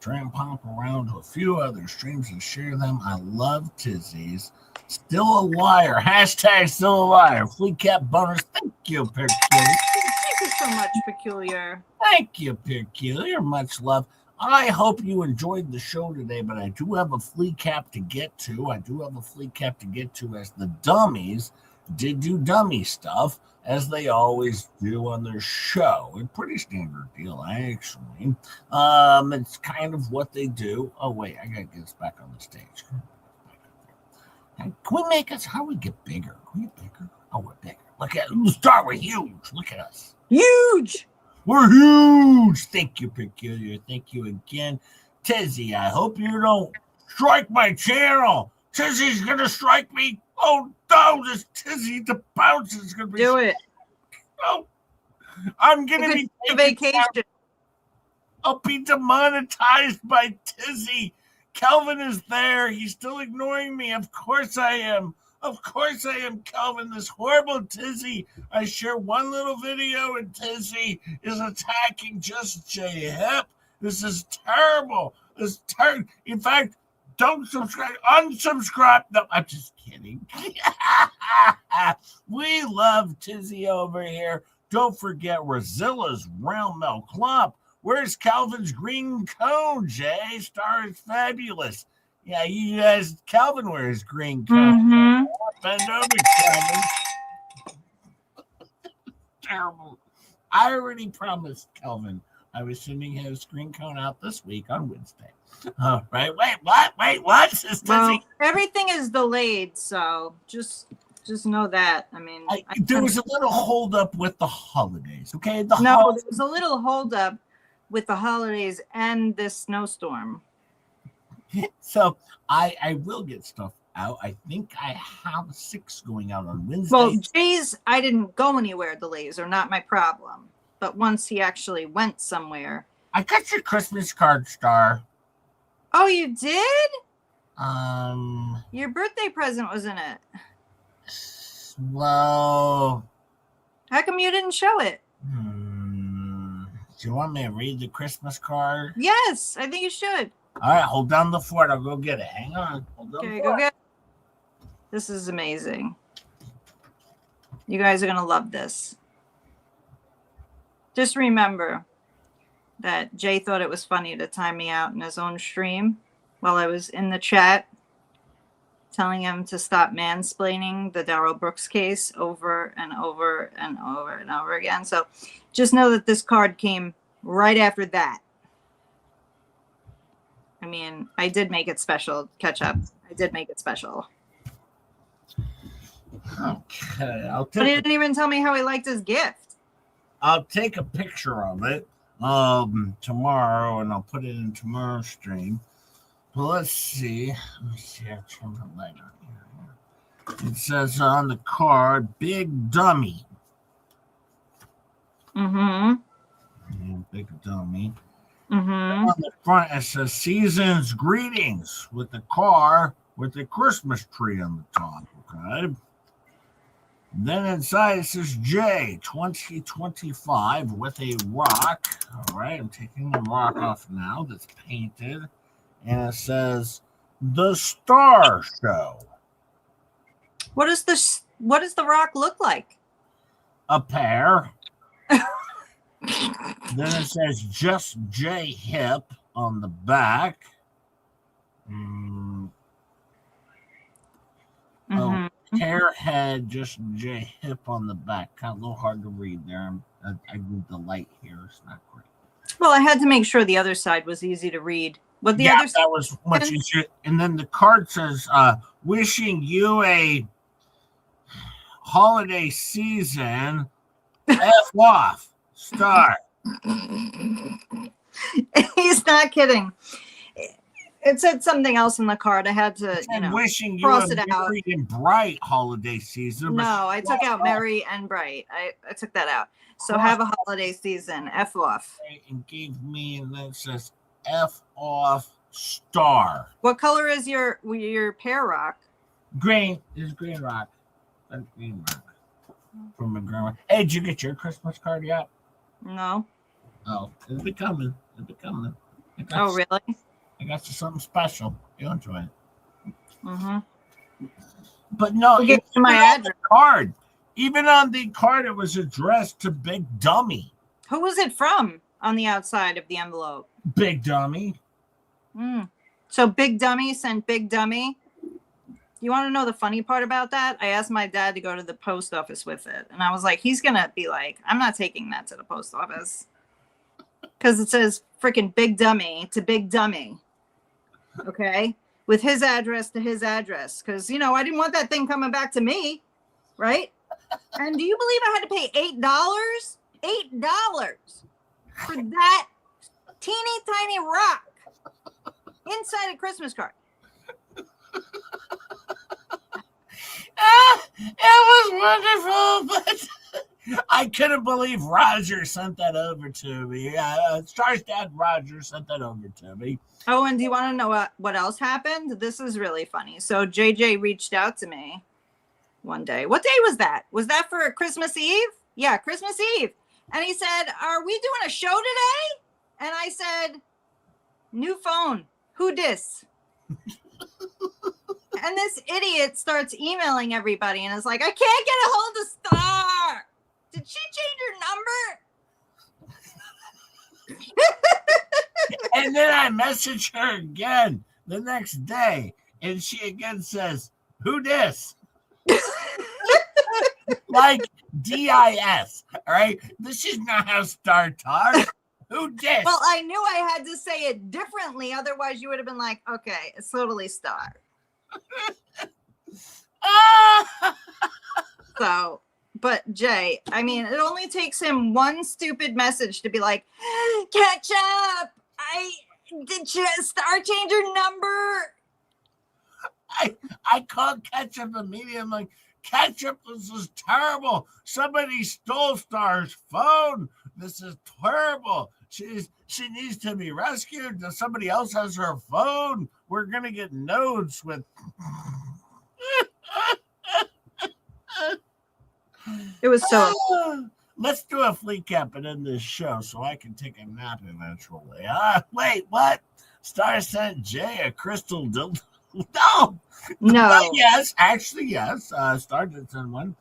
try and pop around to a few other streams and share them. I love Tizzy's. Still a liar. Hashtag still a liar. FLEACAP bonus. Thank you, Peculiar. Thank you so much, Peculiar. Thank you, Peculiar. Much love. I hope you enjoyed the show today, but I do have a FLEACAP to get to. As the dummies did do dummy stuff, as they always do on their show. A pretty standard deal, actually. It's kind of what they do. Oh, wait, I gotta get us back on the stage. Can we make us, how do we get bigger? Can we get bigger? Oh, we're bigger. Look at, let's start with huge. Look at us. Huge! We're huge. Thank you, Peculiar. Thank you again. Tizzy, I hope you don't strike my channel. Tizzy's gonna strike me. Oh, no, this Tizzy, the Bounce is gonna be. Do it. Oh, I'm gonna be taking vacation. I'll be demonetized by Tizzy. Kelvin is there. He's still ignoring me. Of course I am. Of course I am, Kelvin. This horrible Tizzy. I share one little video and Tizzy is attacking Just J Hip. This is terrible. In fact, don't subscribe. Unsubscribe. No, I'm just kidding. We love Tizzy over here. Don't forget Rozilla's Realm Milk Clump. Where's Calvin's green cone, Jay? Star is fabulous. Yeah, you guys, Calvin wears green cone. Bend over, Calvin. Terrible. I already promised Calvin I was sending his green cone out this week on Wednesday. All right. Wait, what? Wait, what? Well, everything is delayed, so just know that. I mean, there was a little holdup with the holidays. Okay, there was a little holdup with the holidays and this snowstorm. So I will get stuff out. I think I have 6 going out on Wednesday. Well, Jay's, I didn't go anywhere. Delays are not my problem. But once he actually went somewhere. I got your Christmas card, Star. Oh, you did? Your birthday present was in it. Well. How come you didn't show it? Do you want me to read the Christmas card? Yes, I think you should. All right, hold down the fort. I'll go get it. Hang on. Okay, go get it. This is amazing. You guys are going to love this. Just remember that Jay thought it was funny to time me out in his own stream while I was in the chat telling him to stop mansplaining the Darrell Brooks case over and over and over and over again. So just know that this card came right after that. I mean, I did make it special, Ketchup. I did make it special. Okay. But he didn't even tell me how he liked his gift. I'll take a picture of it tomorrow, and I'll put it in tomorrow's stream. But let's see. Let me see. I'll turn the light on here. It says on the card, Big Dummy. Big Dummy. On the front, it says Season's Greetings with the car with the Christmas tree on the top. Okay. Then inside it says J 2025 with a rock. All right, I'm taking the rock off now that's painted. And it says The Star Show. What does the rock look like? A pear. Then it says Just J Hip on the back. Hair had just J Hip on the back. Kind of a little hard to read there. I moved the light here. It's not great. Well, I had to make sure the other side was easy to read. What the other side? That was much easier. And then the card says, wishing you a holiday season. F off. Star. He's not kidding. It said something else in the card. I had to, wishing you cross a it out. merry and bright holiday season. No, I took out merry and bright. I took that out. So have a holiday season. F off. And gave me, and then it says F off star. What color is your pear rock? Green. Is green rock. That's green rock. From my grandma. Hey, did you get your Christmas card yet? No. Oh, it'll be coming. It'll be coming. Oh, really? I got you something special. You'll enjoy it. Mm-hmm. But no, get to my address. Card. Even on the card, it was addressed to Big Dummy. Who was it from on the outside of the envelope? Big Dummy. So Big Dummy sent Big Dummy. You want to know the funny part about that? I asked my dad to go to the post office with it. And I was like, he's going to be like, I'm not taking that to the post office. Because it says freaking Big Dummy to Big Dummy. Okay? With his address to his address. Because, I didn't want that thing coming back to me. Right? And do you believe I had to pay $8? $8 for that teeny tiny rock inside a Christmas card. It was wonderful, but I couldn't believe Roger sent that over to me. Star's dad, Roger, sent that over to me. Oh, and do you want to know what else happened? This is really funny. So JJ reached out to me one day. What day was that? Was that for Christmas Eve? Yeah, Christmas Eve. And he said, are we doing a show today? And I said, new phone. Who dis? And this idiot starts emailing everybody and is like, I can't get a hold of Star. Did she change her number? And then I message her again the next day. And she again says, who dis? Like DIS. All right. This is not how Star talks. Who dis? Well, I knew I had to say it differently. Otherwise, you would have been like, okay, it's totally Star. So, but Jay, I mean, it only takes him one stupid message to be like, catch up. Did Star change her number? I called Ketchup immediately. I'm like, Ketchup, this is terrible. Somebody stole Star's phone. This is terrible. She needs to be rescued. Somebody else has her phone. We're gonna get notes with. It was so. Let's do a FLEACAP and end this show so I can take a nap eventually. Wait, what? Star sent Jay a crystal dildo. No. Yes, actually, yes. Star did send one.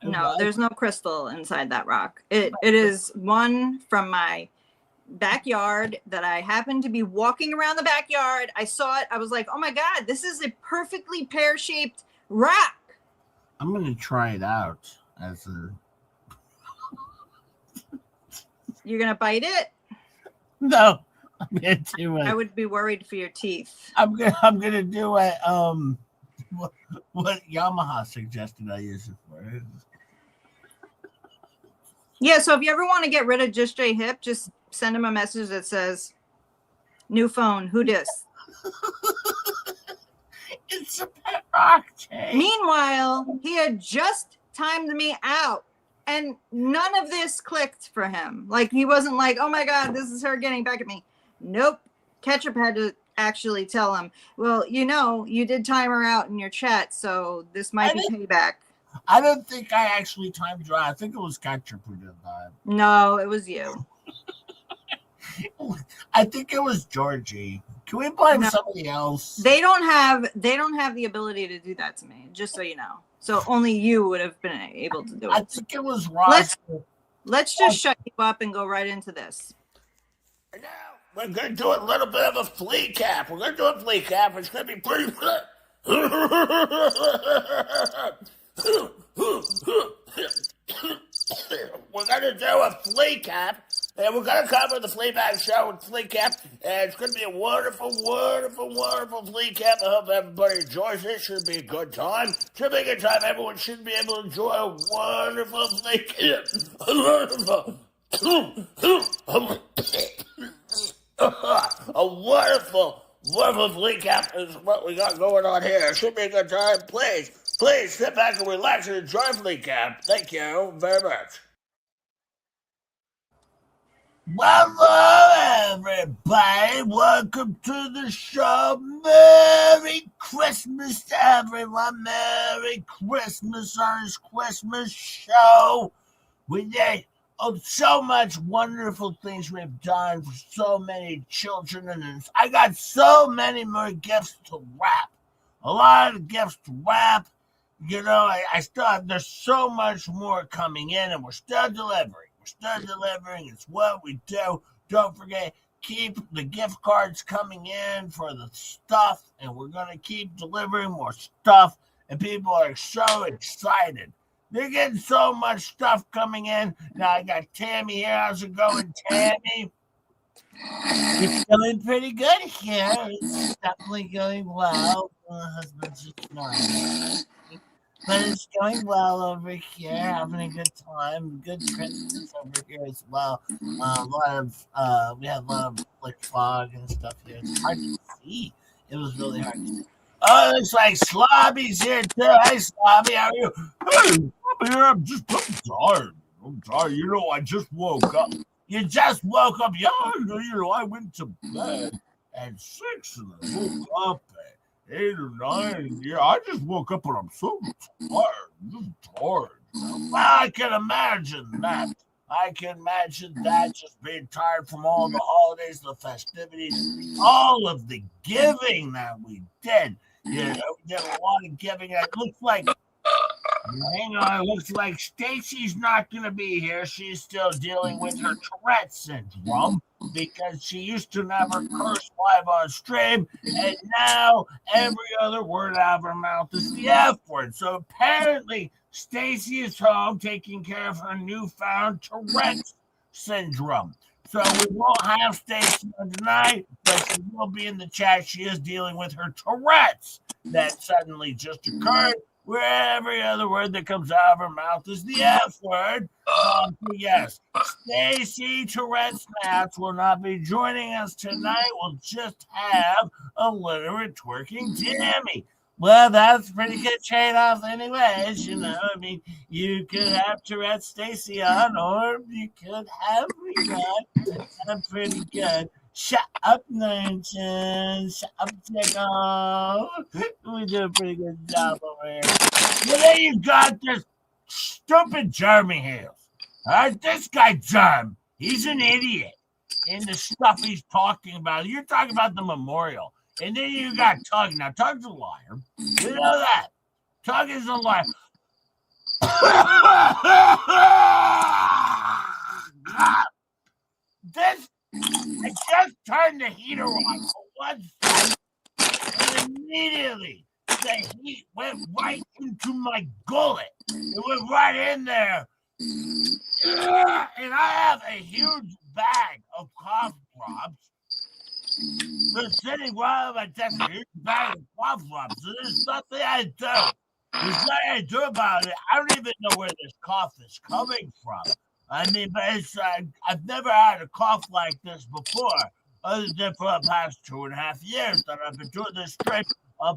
No, there's no crystal inside that rock. It is one from my backyard that I happened to be walking around the backyard. I saw it. I was like, oh my God, this is a perfectly pear-shaped rock. I'm going to try it out as a... You're going to bite it? No. I'm going to do it. I would be worried for your teeth. I'm gonna do a what Yamaha suggested I use it for. Yeah, so if you ever want to get rid of Just J Hip, just send him a message that says, new phone, who dis? It's a pet rock, Jay. Meanwhile, he had just timed me out. And none of this clicked for him. Like, he wasn't like, oh my God, this is her getting back at me. Nope. Ketchup had to actually tell him, well, you did time her out in your chat, so this might be payback. I don't think I actually timed you out. I think it was Ketchup who did that. No, it was you. I think it was Georgie. Can we blame somebody else? They don't have the ability to do that to me, just so you know. So only you would have been able to do it. I think it was Ross. Let's just shut you up and go right into this. We're going to do a little bit of a FLEACAP. We're going to do a FLEACAP. It's going to be pretty good. We're gonna do a FLEACAP, and we're gonna cover the Fleabag show with FLEACAP, and it's gonna be a wonderful, wonderful, wonderful FLEACAP. I hope everybody enjoys it. Should be a good time. Should be a good time. Everyone should be able to enjoy a wonderful FLEACAP. A wonderful, wonderful FLEACAP is what we got going on here. It should be a good time. Please sit back and relax and enjoy FLEACAP. Thank you very much. Hello, everybody. Welcome to the show. Merry Christmas to everyone. Merry Christmas on this Christmas show. We did so much wonderful things we've done for so many children, and I got so many more gifts to wrap. A lot of gifts to wrap. You know, I still have, there's so much more coming in, and we're still delivering. It's what we do. Don't forget, keep the gift cards coming in for the stuff, and we're going to keep delivering more stuff, and people are so excited. They're getting so much stuff coming in. Now, I got Tammy here. How's it going, Tammy? It's going pretty good here. It's definitely going well. My husband's just snoring. But it's going well over here, having a good time. Good Christmas over here as well. We have a lot of like fog and stuff here. It's hard to see. It was really hard to see. Oh, it looks like Slobbie's here too. Hey, Slobbie, how are you? Hey, I'm here. I'm tired. I'm tired. You know, I just woke up. You just woke up. Yeah, you know, I went to bed at 6 and I woke up at 8 or 9. Yeah, I just woke up and I'm so tired. I'm just tired. Well, I can imagine that. Just being tired from all the holidays, the festivities, all of the giving that we did. You know, we did a lot of giving. It looks like, hang on, it looks like Stacy's not going to be here. She's still dealing with her Tourette syndrome because she used to never curse live on stream, and now every other word out of her mouth is the F word. So apparently, Stacy is home taking care of her newfound Tourette syndrome. So we won't have Stacy on tonight, but she will be in the chat. She is dealing with her Tourette's that suddenly just occurred, where every other word that comes out of her mouth is the F word. Yes, Stacy Tourette Snaps will not be joining us tonight. We'll just have a literate twerking Tammy. Well, that's a pretty good trade-off anyways, you know. I mean, you could have Tourette Stacy on, or you could have me on. That's pretty good. Shut up, Nation. Shut up, Tickle. We did a pretty good job over here. But then you got this stupid Jeremy Hales. All right, this guy, Jerm, he's an idiot in the stuff he's talking about. You're talking about the memorial. And then you got Tug. Now, Tug's a liar. You know that. Tug is a liar. I just turned the heater on for 1 second, and immediately the heat went right into my gullet. It went right in there. And I have a huge bag of cough drops. They're sitting right on my desk, a huge bag of cough drops. So there's nothing I do. There's nothing I do about it. I don't even know where this cough is coming from. I mean, but it's, I've never had a cough like this before, other than for the past 2.5 years that I've been doing this straight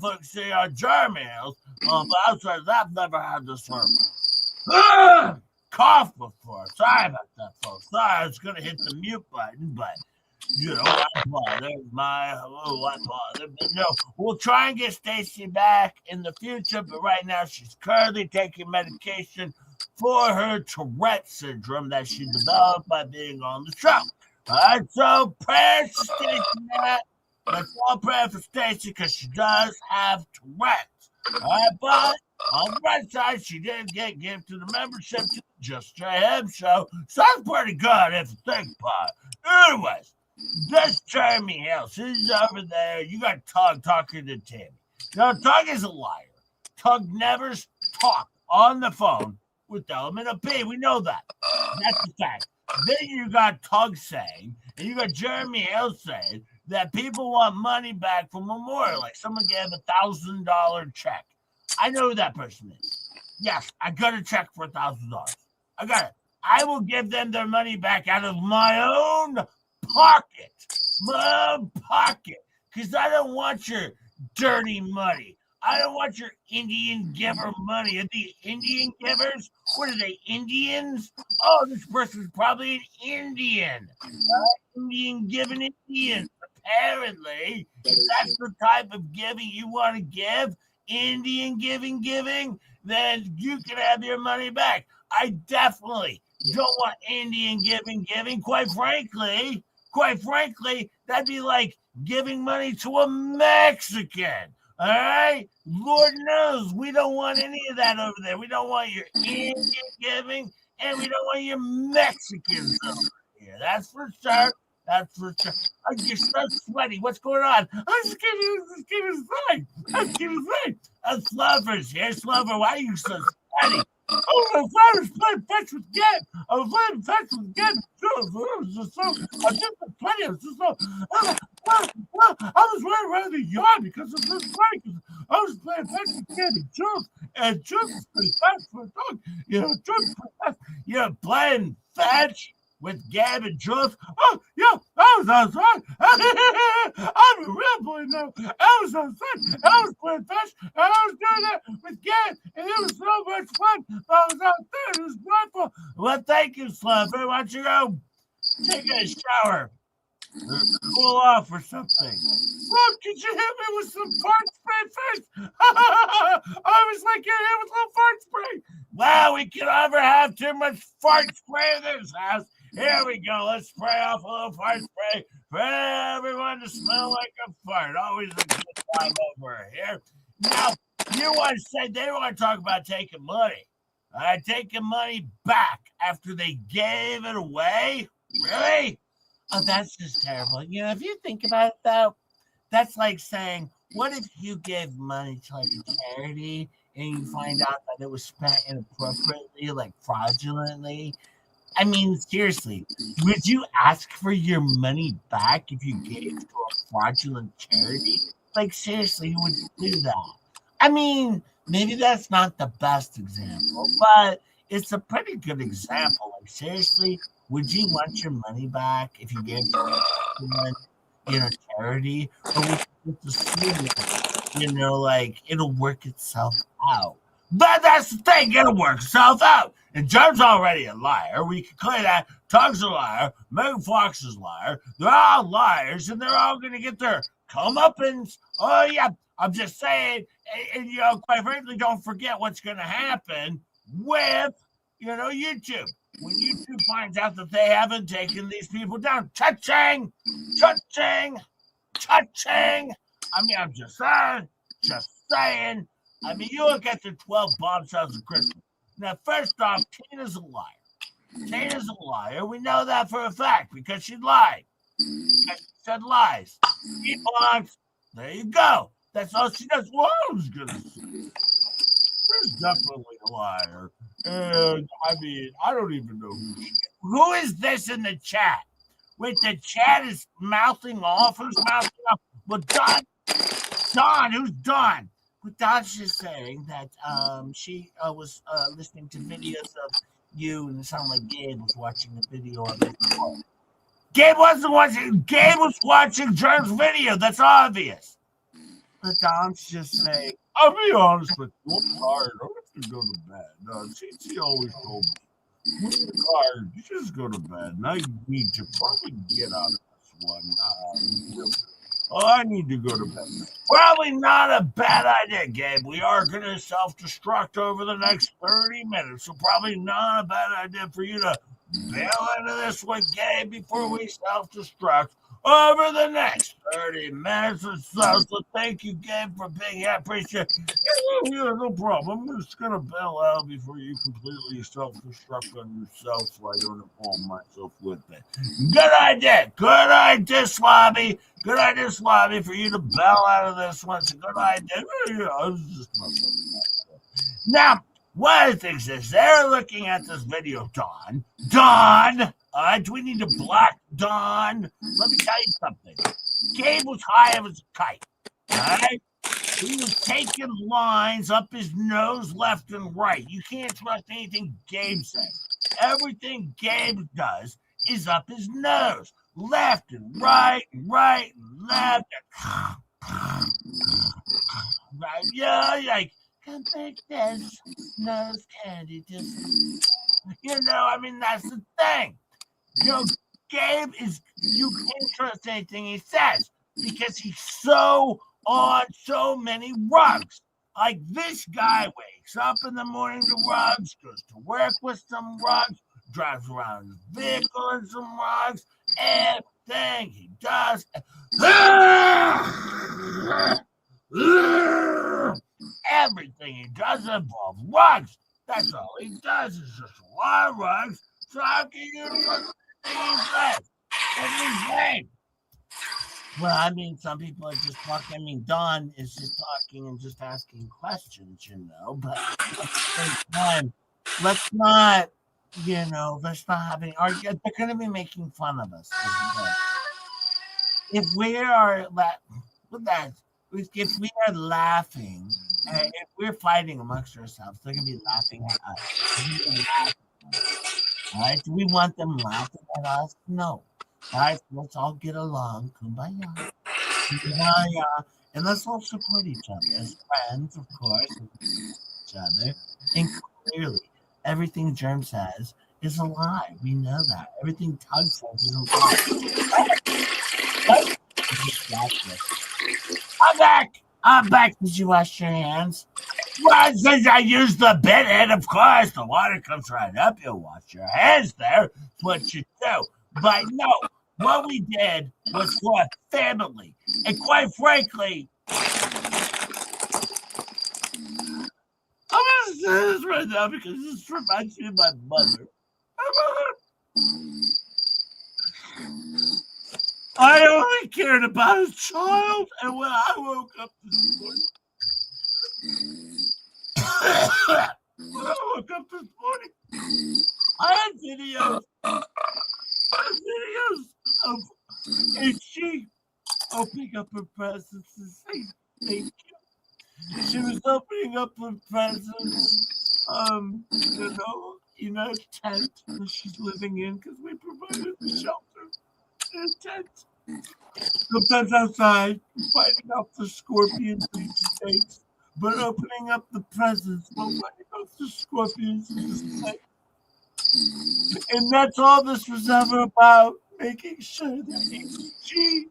focusing on Jeremy Hills. But outside of that, I've never had this sort of cough before. Sorry about that, folks. Sorry, I was going to hit the mute button, but, you know, I bother. But no, we'll try and get Stacy back in the future, but right now she's currently taking medication for her Tourette syndrome that she developed by being on the show. All right, so prayers for Stacy. Let's all pray for Stacy because she does have Tourette's. All right, but on the right side, she did get gifted the membership to the Just Straight Him show. Sounds pretty good if you think about it. Anyways, this Jeremy Hills, he's over there. You got Tug talking to Tammy. Now, Tug is a liar. Tug never talked on the phone with the LMNOP. We know that. That's the fact. Then you got Tug saying, and you got Jeremy Hale saying that people want money back from Memorial. Like someone gave $1,000 check. I know who that person is. Yes, I got a check for $1,000. I got it. I will give them their money back out of my own pocket. My own pocket. Because I don't want your dirty money. I don't want your Indian giver money. Are the Indian givers? What are they, Indians? Oh, this person's probably an Indian. Indian giving Indians. Apparently, if that's the type of giving you want to give, Indian giving, then you can have your money back. I definitely don't want Indian giving. Quite frankly, that'd be like giving money to a Mexican. All right? Lord knows we don't want any of that over there. We don't want your Indian giving, and we don't want your Mexicans over here. That's for sure. You're so sweaty. What's going on? I'm just kidding. Slubber's here. Slubber, why are you so sweaty? Oh, my father's playing fetch with Gab. I was playing fetch with Gab. I was running around the yard because of this fight. I was playing fetch with Gab and Jules is playing fetch for a dog. You're playing fetch with Gab and Jules. Oh, yeah, I was outside. I'm a real boy now. I was outside. I was playing fetch, and I was doing that with Gab, and it was so much fun. I was out there. It was wonderful. Well, thank you, Slubber. Why don't you go take a shower? Cool off or something. Look, could you hit me with some fart spray first? I was like, you're here with a little fart spray. Well, we can never have too much fart spray in this house. Here we go. Let's spray off a little fart spray for everyone to smell like a fart. Always a good time over here. Now, you want to say they want to talk about taking money. Taking money back after they gave it away? Really? Oh, that's just terrible. If you think about it, though, that's like saying, what if you gave money to like a charity and you find out that it was spent inappropriately, like fraudulently? I mean, seriously, would you ask for your money back if you gave to a fraudulent charity? Like, seriously, you would do that. I mean, maybe that's not the best example, but it's a pretty good example. Like, seriously, would you want your money back if you gave to a charity? Or would you just assume, like, it'll work itself out? But that's the thing, it'll work itself out. And John's already a liar. We can clear that. Tug's a liar. Megan Fox is a liar. They're all liars, and they're all going to get their comeuppance. Oh, yeah, I'm just saying. And quite frankly, don't forget what's going to happen with, YouTube. When YouTube finds out that they haven't taken these people down. Cha-ching! Cha-ching! Cha-ching! I mean, I'm just saying. I mean, you look at the 12 bombshells of Christmas. Now, first off, Tina's a liar. Tina's a liar. We know that for a fact because she lied. She said lies. She belongs. There you go. That's all she does. Well, I was going to say, she's definitely a liar. And, I mean, I don't even know who she is. Who is this in the chat? Wait, the chat is mouthing off? Who's mouthing off? Well, Don, who's Don? Don's just saying that she was listening to videos of you, and it sounded like Gabe was watching the video of it. Gabe wasn't watching. Gabe was watching Jerm's video. That's obvious. But Don's just saying, I'll be honest with you. I'm tired. I have to go to bed. No, she always told me, when you're tired, you just go to bed. And I need to probably get out of this one. I need to go to bed. Probably not a bad idea, Gabe. We are going to self-destruct over the next 30 minutes, so probably not a bad idea for you to bail into this one, Gabe, before we self-destruct. over the next 30 minutes or so. So thank you, Gabe, for being here. I appreciate it. Yeah, no problem. I'm just going to bail out before you completely self-destruct on yourself so I don't involve myself with it. Good idea. Good idea, Slobbie. Good idea, Slobbie, for you to bail out of this one. It's a good idea. Yeah, I was just now, one of the things is they're looking at this video, Dawn. Dawn! Do we need to block Dawn? Let me tell you something. Gabe was high as a kite. All right? He was taking lines up his nose left and right. You can't trust anything Gabe says. Everything Gabe does is up his nose. Left and right and right and left. And right, yeah, like, come take this nose candy. Just, I mean, that's the thing. Gabe is, you can't trust anything he says because he's so on so many rugs. Like this guy wakes up in the morning to rugs, goes to work with some rugs, drives around his vehicle in some rugs, everything he does. Everything he does involves rugs. That's all he does is just a lot of rugs. So how can you trust anything he says? Everything. Well, I mean, some people are just talking. I mean, Dawn is just talking and just asking questions, but at the same time, let's not have any argument. They're going to be making fun of us. If we are laughing, if we're fighting amongst ourselves, they're going to be laughing at us. All right? Do we want them laughing at us? No. All right, let's all get along. Kumbaya. Kumbaya. And let's all support each other as friends, of course, each other. And clearly, everything Germ says is a lie. We know that. Everything Tug says is a lie. I'm back. I'm back. Did you wash your hands? Well, since I used the bed head, of course, the water comes right up. You wash your hands there. That's what you do. But no, what we did was for a family. And quite frankly, I'm going to say this right now because this reminds me of my mother. I only cared about a child, and when I woke up this morning, I had videos of she opening up her presents and saying thank you. She was opening up her presents, in a tent that she's living in because we provided the shelter in a tent. Sometimes outside, fighting off the scorpions and snakes, but opening up the presents while fighting off the scorpions and the snakes. And that's all this was ever about, making sure that she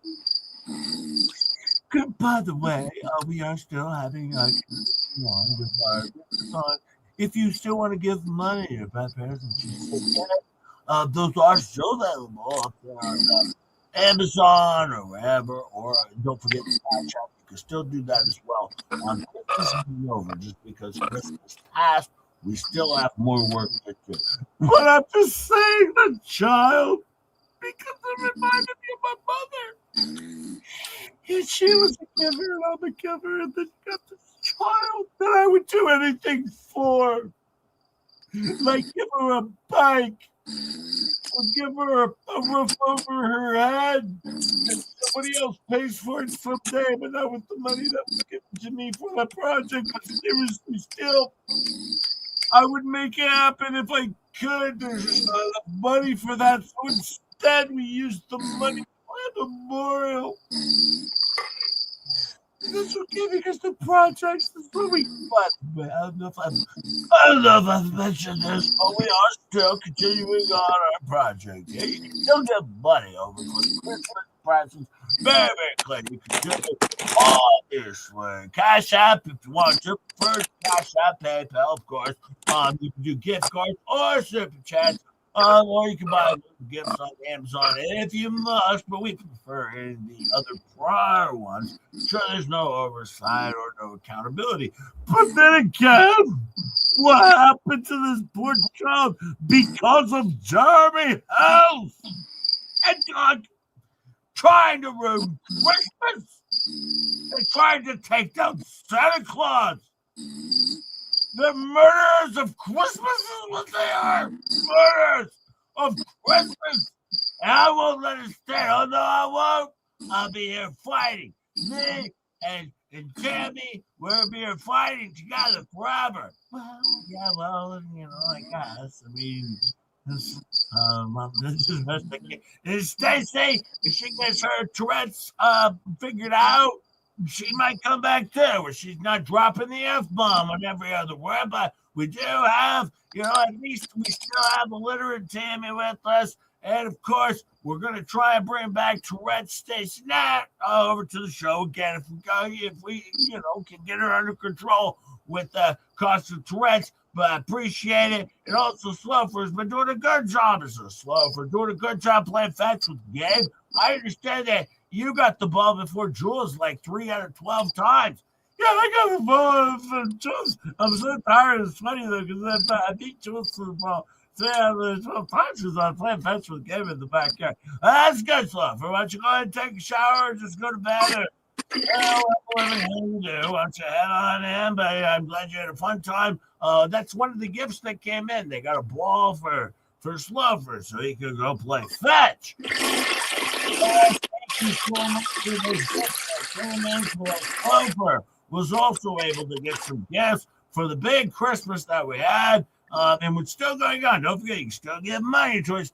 could. By the way, we are still having on with our song. If you still want to give money to Bad Parents and Cheese, those are still available on Amazon or wherever, or don't forget the Snapchat. You can still do that as well. Christmas is over just because Christmas passed. We still have more work to do. But I'm just saying the child because it reminded me of my mother. And she was a giver and I'm a giver, and then got this child that I would do anything for. Like give her a bike, or give her a roof over her head, and somebody else pays for it someday, but not with the money that was given to me for that project. But seriously, still, I would make it happen if I could. There's not enough money for that, so instead we used the money for a memorial. That's okay because the project's really fun. I don't know if I've mentioned this, but we are still continuing on our project. Yeah, you can still get money over for Christmas presents. Very, very clear. You can do it obviously. Cash App if you want to. First Cash App, PayPal, of course. You can do gift cards or super chats Or you can buy gifts on Amazon if you must, but we prefer the other prior ones. Sure, there's no oversight or no accountability. But then again, what happened to this poor child because of Jeremy House and God trying to ruin Christmas and trying to take down Santa Claus? The murderers of Christmas is what they are. Murderers of Christmas. And I won't let it stand. Oh, no, I won't. I'll be here fighting. Me and Tammy, we'll be here fighting together forever. Well, yeah, well, I guess. I mean, this is Stacy. If she gets her Tourette's figured out, she might come back too, where she's not dropping the F-bomb on every other word, but we do have, at least we still have a literate Tammy with us. And of course, we're going to try and bring back Tourette's Stacy Nat over to the show again. If we can get her under control with the cost of Tourette's, but I appreciate it. And also, Slofer's been doing a good job as a Slofer, doing a good job playing fetch with Gabe. I understand that you got the ball before Jules like 3 out of 12 times. Yeah, I got the ball for Jules. I'm so tired. It's funny though, because I beat Jules for the ball 3 out of 12 times because I'm playing fetch with Gabe in the backyard. That's good stuff. Why don't you go ahead and take a shower or just go to bed or whatever you do? Why don't you head on in? But I'm glad you had a fun time. That's one of the gifts that came in. They got a ball for Slofer so he could go play fetch. Slofer was also able to get some gifts for the big Christmas that we had, and it's still going on. Don't forget, you can still get money to it.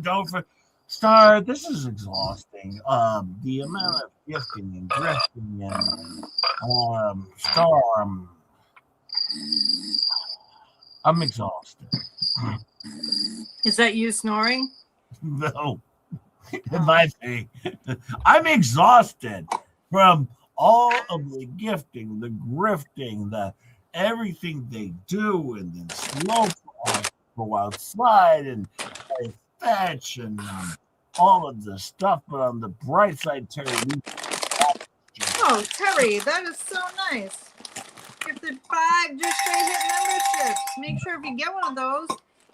Don't forget, this is exhausting. The amount of gifting and drifting and I'm exhausted. Is that you snoring? No. It might be. I'm exhausted from all of the gifting, the grifting, the everything they do, and then slow go outside and play fetch and all of the stuff. But on the bright side, Terry. Oh, Terry, that is so nice. Gifted 5 just straight hit memberships. Make sure if you get one of those,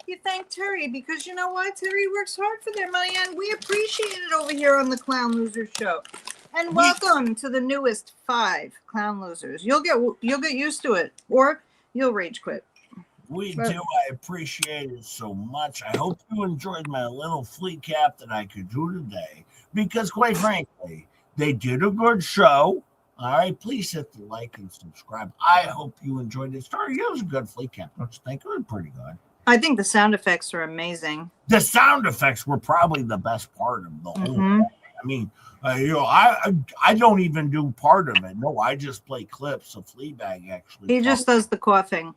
you thank Terry, because you know what? Terry works hard for their money, and we appreciate it over here on the Clown Loser Show. And welcome to the newest 5 Clown Losers. You'll get used to it, or you'll rage quit. We do. I appreciate it so much. I hope you enjoyed my little FLEACAP that I could do today, because quite frankly, they did a good show. All right, please hit the like and subscribe. I hope you enjoyed it. It was a good FLEACAP, don't you think? It was pretty good. I think the sound effects are amazing. The sound effects were probably the best part of the whole thing. I mean, I don't even do part of it. No, I just play clips of Fleabag, actually. He just does the coughing.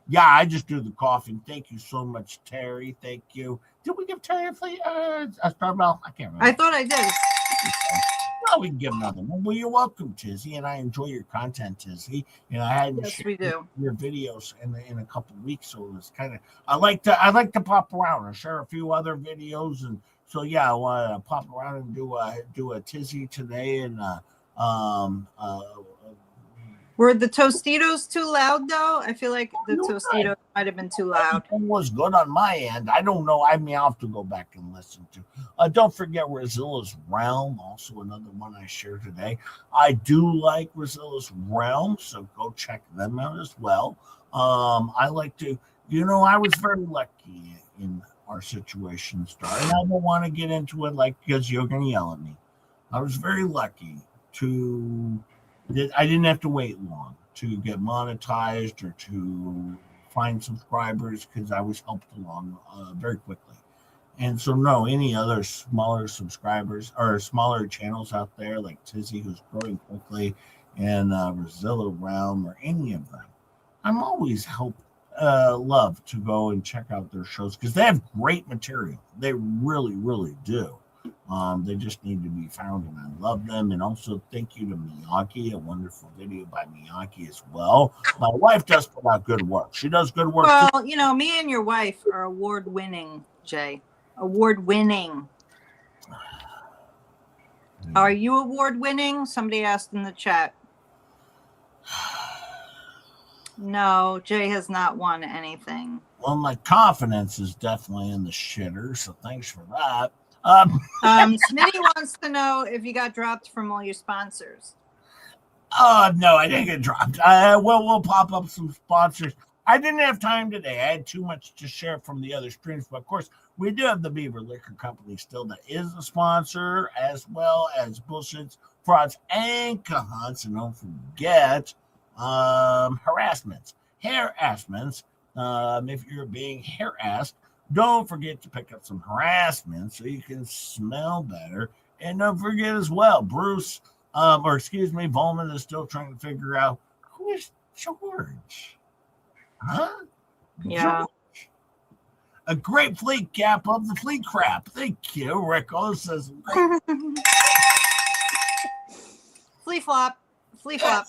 Yeah, I just do the coughing. Thank you so much, Terry. Thank you. Did we give Terry a Star Bell? I can't remember. I thought I did. Well, we can give another one. Well, you're welcome, Tizzy, and I enjoy your content, Tizzy. I hadn't shared your videos in a couple of weeks, so it was kind of. I like to pop around and share a few other videos, and so yeah, I want to pop around and do a Tizzy today, and Were the Tostitos too loud though? I feel like the Tostitos might have been too loud. It was good on my end. I don't know. I may have to go back and listen to. Don't forget Rozilla's Realm, also another one I shared today. I do like Rozilla's Realm, so go check them out as well. I like to, I was very lucky in our situation, Star, and I don't want to get into it because you're going to yell at me. I was very lucky I didn't have to wait long to get monetized or to find subscribers because I was helped along very quickly. And so, no, any other smaller subscribers or smaller channels out there like Tizzy, who's growing quickly, and Rozilla Realm or any of them, I'm always love to go and check out their shows because they have great material. They really, really do. They just need to be found, and I love them. And also, thank you to Miyagi, a wonderful video by Miyagi as well. My wife does put out good work. She does good work. Well, you know, me and your wife are award-winning, Jay. Award-winning. Are you award-winning? Somebody asked in the chat. No, Jay has not won anything. Well, my confidence is definitely in the shitter, so thanks for that. Smitty wants to know if you got dropped from all your sponsors. No, I didn't get dropped. We'll pop up some sponsors. I didn't have time today. I had too much to share from the other streams, but of course, we do have the Beaver Liquor Company still that is a sponsor, as well as Bullshits, Frauds, and Cahunts. And don't forget harassments. If you're being harassed, don't forget to pick up some harassment so you can smell better. And don't forget as well, Volman is still trying to figure out who is George. Huh? Yeah. George. A great fleet cap of the fleet crap. Thank you. Rickles says Flea flop. Flea flop.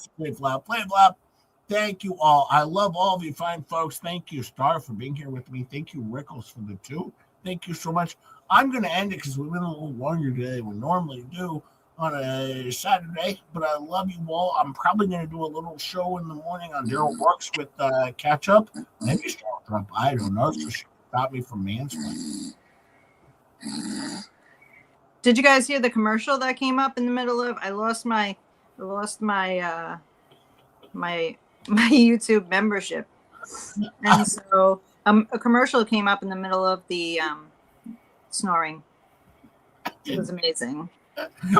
Thank you all. I love all of you fine folks. Thank you, Star, for being here with me. Thank you, Rickles, for the 2. Thank you so much. I'm going to end it because we went a little longer today than we normally do on a Saturday, but I love you all. I'm probably going to do a little show in the morning on Daryl Works with catch up. Maybe Star Trump. I don't know. So she stopped me from mansplaining. Did you guys hear the commercial that came up in the middle of? I lost my YouTube membership, and so a commercial came up in the middle of the snoring. It was amazing.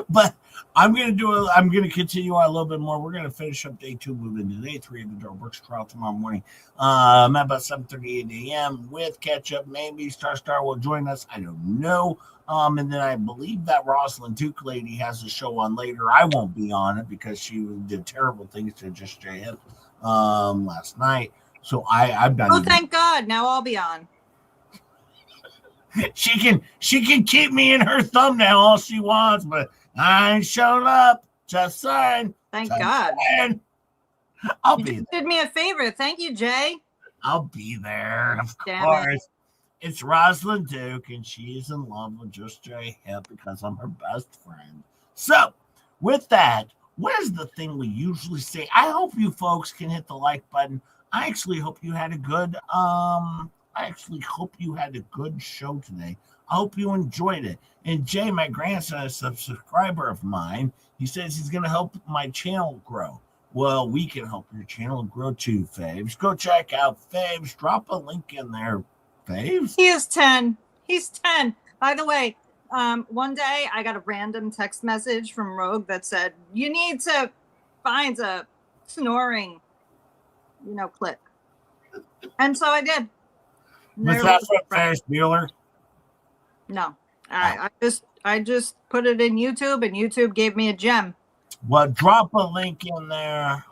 But I'm going to continue on a little bit more. We're going to finish up day 2, move into day 3 of the Door Works trial tomorrow morning. At about 7:38 a.m. with catch up. Maybe Star will join us. I don't know. And then I believe that Rosalind Duke lady has a show on later. I won't be on it because she did terrible things to Just Jay Hip last night. So I've done. Oh, thank God! Now I'll be on. She can keep me in her thumbnail all she wants, but I ain't showed up. Just saying. Thank God. I'll be there. Did me a favor. Thank you, Jay. I'll be there, of Damn course. It's Rosalind Duke, and she's in love with Just Jay Hip because I'm her best friend. So, with that, what is the thing we usually say? I hope you folks can hit the like button. I actually hope you had a good show today. I hope you enjoyed it. And Jay, my grandson, is a subscriber of mine. He says he's going to help my channel grow. Well, we can help your channel grow too, Faves. Go check out Faves. Drop a link in there, Faves. He is 10. He's 10. By the way, one day I got a random text message from Rogue that said, you need to find a snoring, clip. And so I did. Was that for Ferris Bueller? No. I just put it in YouTube, and YouTube gave me a gem. Well, drop a link in there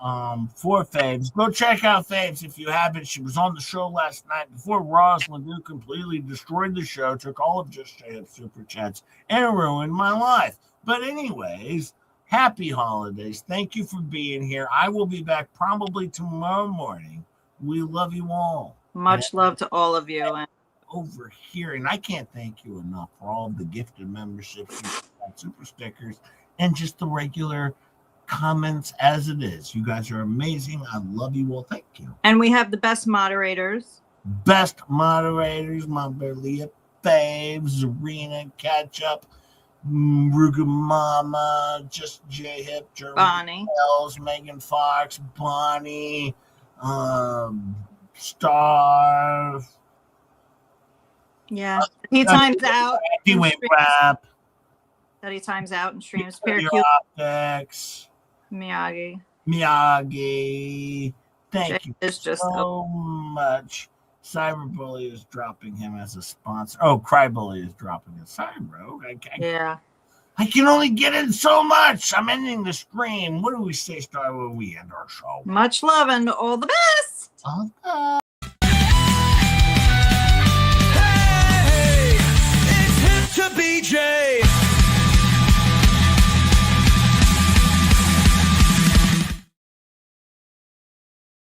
for Faves. Go check out Faves if you haven't. She was on the show last night before Rosalind Duke completely destroyed the show, took all of Just Jay Hip super chats, and ruined my life. But anyways, happy holidays. Thank you for being here. I will be back probably tomorrow morning. We love you all. Much love to all of you. Over here, and I can't thank you enough for all of the gifted memberships, super stickers, and just the regular comments as it is. You guys are amazing. I love you all. Thank you. And we have the best moderators. My Berlia Faves, Zarina, Catch Up, Ruga Mama, Just Jay Hip, Jeremy Bonnie, Wells, Megan Fox, Bonnie, Star. Yeah. He times out. He went rap. That he times out and streams. Optics. Miyagi. Thank you so much. Cyberbully is dropping him as a sponsor. Oh, Crybully is dropping it. Sorry, bro. I can only get in so much. I'm ending the stream. What do we say, Star, when we end our show? Much love and all the best. To BJ.